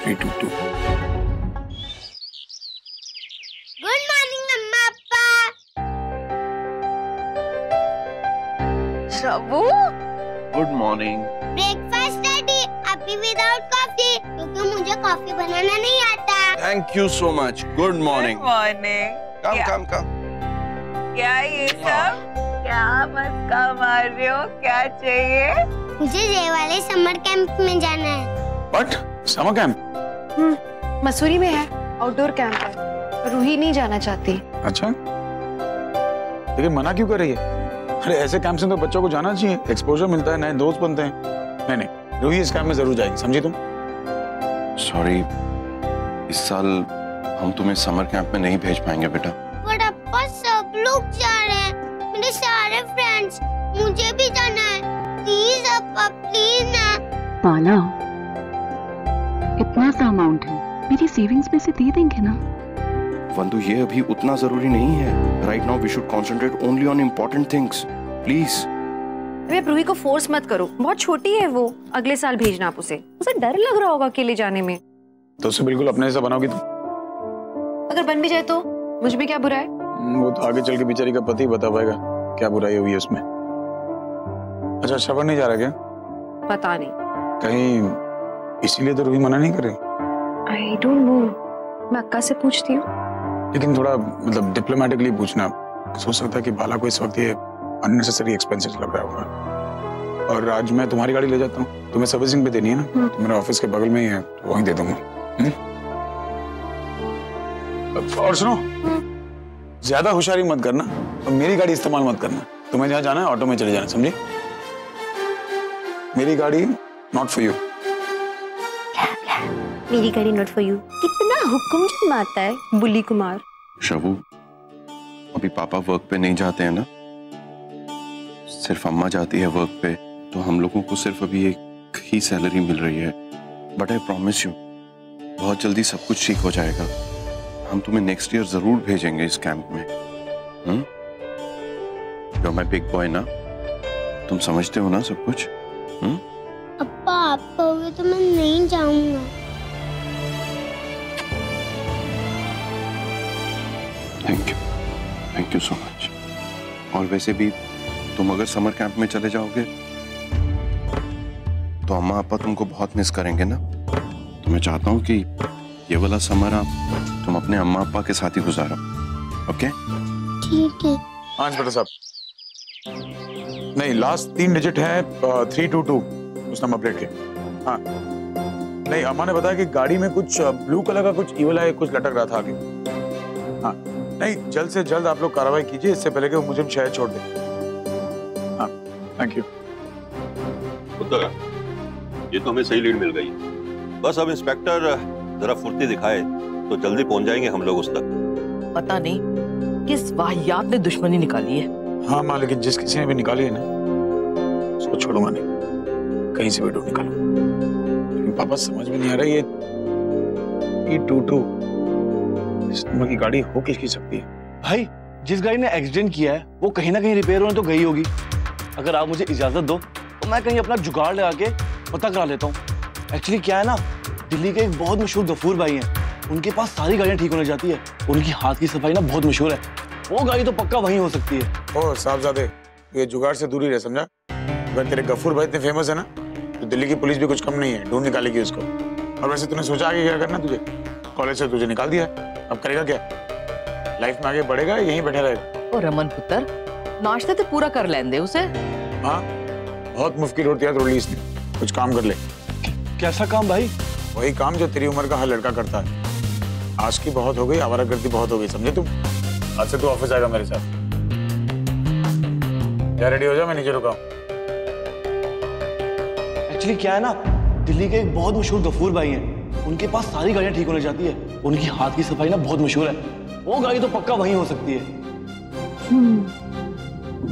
322। गुड मॉर्निंग अम्मा पापा। Shabu, good morning. Breakfast ready, अभी विदाउट कॉफी, क्योंकि मुझे कॉफी बनाना नहीं आता। Thank you so much. Good morning. Morning. Come. क्या ये सब? क्या मस्का मार रहे हो? क्या चाहिए? मुझे ये वाले समर कैंप में जाना है। व्हाट? Summer camp? मसूरी में है, आउटडोर कैंप है। रूही नहीं जाना चाहती। अच्छा, लेकिन मना क्यों कर रही है? अरे ऐसे कैंप से तो बच्चों को जाना चाहिए, एक्सपोजर मिलता है, नए दोस्त बनते हैं। नहीं, रूही इस कैंप में जरूर जाएगी, समझी तुम? सॉरी, इस साल हम तुम्हें समर कैंप में नहीं भेज पाएंगे बेटा। पर अब्बा सब लोग जा रहे हैं, मेरे सारे फ्रेंड्स, मुझे भी जाना है। प्लीज अब्बा, प्लीज ना। माना, इतना सा अमाउंट है, मेरी सेविंग्स में से दे देंगे ना? वंदु, ये अभी उतना जरूरी नहीं है। Right now we should concentrate only on important things, please. Ruhi को फोर्स मत करो, बहुत छोटी है वो। अगले साल भेजना आप उसे डर लग रहा होगा अकेले जाने में। तो उसे बिल्कुल अपने जैसा बनाओगी तुम? अगर बन भी जाए तो मुझ में क्या बुरा है? वो तो आगे चल के बेचारी का पति बता पाएगा क्या बुराई हुई है उसमें। अच्छा, श्रवण नहीं जा रहा क्या? पता नहीं, कहीं इसीलिए तो रूही मना नहीं कर रही? आई डोंट नो, मैं अक्का से पूछती हूँ। लेकिन थोड़ा मतलब डिप्लोमेटिकली पूछना। सोच सकता है कि बाला को इस वक्त ये अननेसेसरी एक्सपेंसेस लग रहा होगा। और आज मैं तुम्हारी गाड़ी ले जाता हूँ, तुम्हें सर्विसिंग पे देनी है ना, तो मेरा ऑफिस के बगल में ही है, तो वहीं दे दूंगा। और सुनो, ज्यादा होशियारी मत करना और मेरी गाड़ी इस्तेमाल मत करना। तुम्हें जहाँ जाना है ऑटो में चले जाना, समझे? मेरी गाड़ी नॉट फॉर यू। मेरी गाड़ी नॉट फॉर यू। कितना हुक्म जमाता है बुल्ली कुमार। शबू, अभी पापा वर्क पे नहीं जाते हैं ना, सिर्फ अम्मा जाती है वर्क पे, तो हम लोगों को सिर्फ अभी एक ही सैलरी मिल रही है। बट आई प्रॉमिस यू, बहुत जल्दी सब कुछ ठीक हो जाएगा। हम तुम्हें नेक्स्ट ईयर जरूर भेजेंगे इस कैंप में। You are my big boy ना, तुम समझते हो ना सब कुछ? अब्बा, आप कहोगे तो मैं नहीं जाऊंगा। Thank you so much. और वैसे भी तुम अगर समर कैंप में चले जाओगे तो अम्मा पापा तुमको बहुत मिस करेंगे ना। तो मैं चाहता हूँ कि ये वाला समर आप तुम अपने अम्मा पापा के साथ ही गुजारो। ओके? ठीक है। हाँ इंस्पेक्टर साहब। नहीं, लास्ट 3 डिजिट है 322 उस नंबर प्लेट के। हाँ नहीं, अम्मा ने बताया कि गाड़ी में कुछ ब्लू कलर का कुछ ईवल है, कुछ लटक रहा था आगे। हाँ नहीं, जल्द से जल्द आप लोग कार्रवाई कीजिए इससे पहले कि वो मुझे शहर छोड़ दे। हाँ थैंक यू। ये तो हमें सही लीड मिल गई। बस अब इंस्पेक्टर जरा फुर्ती दिखाए तो जल्दी पहुंच जाएंगे हम लोग उस तक। पता नहीं किस वाहियात ने दुश्मनी निकाली है। हाँ माँ, लेकिन जिस किसी ने भी निकाली है ना, उसको छोड़ूंगा नहीं, कहीं से भी ढूंढ निकालूं। लेकिन पापा समझ में नहीं आ रहा ये 322 इस नंबर की गाड़ी हो किसकी सकती है? भाई जिस गाड़ी ने एक्सीडेंट किया है वो कहीं ना कहीं रिपेयर होने तो गई होगी। अगर आप मुझे इजाजत दो तो मैं कहीं अपना जुगाड़ लगा के पता करा लेता हूँ। एक्चुअली क्या है ना, दिल्ली के एक बहुत मशहूर गफूर भाई हैं, उनके पास सारी गाड़ियाँ ठीक होने जाती है। उनकी हाथ की सफाई ना बहुत मशहूर है, वो गाड़ी तो पक्का वहीं हो सकती है। ओ साहबजादे, ये जुगाड़ से दूरी रहे, समझा? अगर तेरे गफूर भाई इतने फेमस है ना तो दिल्ली की पुलिस भी कुछ कम नहीं है, ढूंढ निकालेगी उसको। और वैसे तूने सोचा आगे क्या करना? तुझे कॉलेज से तुझे निकाल दिया, अब करेगा क्या? लाइफ में आगे बढ़ेगा, यहीं बैठा रहेगा? ओ रमन पुत्र, नाश्ता तो पूरा कर लेंदे उसे। हाँ बहुत मुफ्त रोटियां तोड़ ली इसने, कुछ काम कर ले। कैसा काम भाई? वही काम जो तेरी उम्र का हर लड़का करता है। आज की बहुत हो गई, आवारागर्दी बहुत हो गई, समझे तुम? आज से तू ऑफिस आएगा मेरे साथ। क्या रेडी हो जा, मैं नीचे रुका हूं। एक्चुअली क्या है ना, दिल्ली के एक बहुत मशहूर गफूर भाई हैं, उनके पास सारी गाड़ियां ठीक होने जाती है। उनकी हाथ की सफाई ना बहुत मशहूर है, वो गाड़ी तो पक्का वहीं हो सकती है।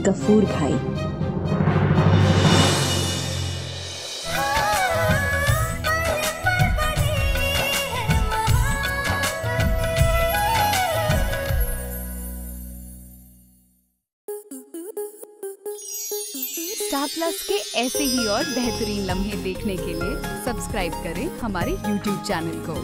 गफूर भाई। स्टार प्लस के ऐसे ही और बेहतरीन लम्हे देखने के लिए सब्सक्राइब करें हमारे YouTube चैनल को।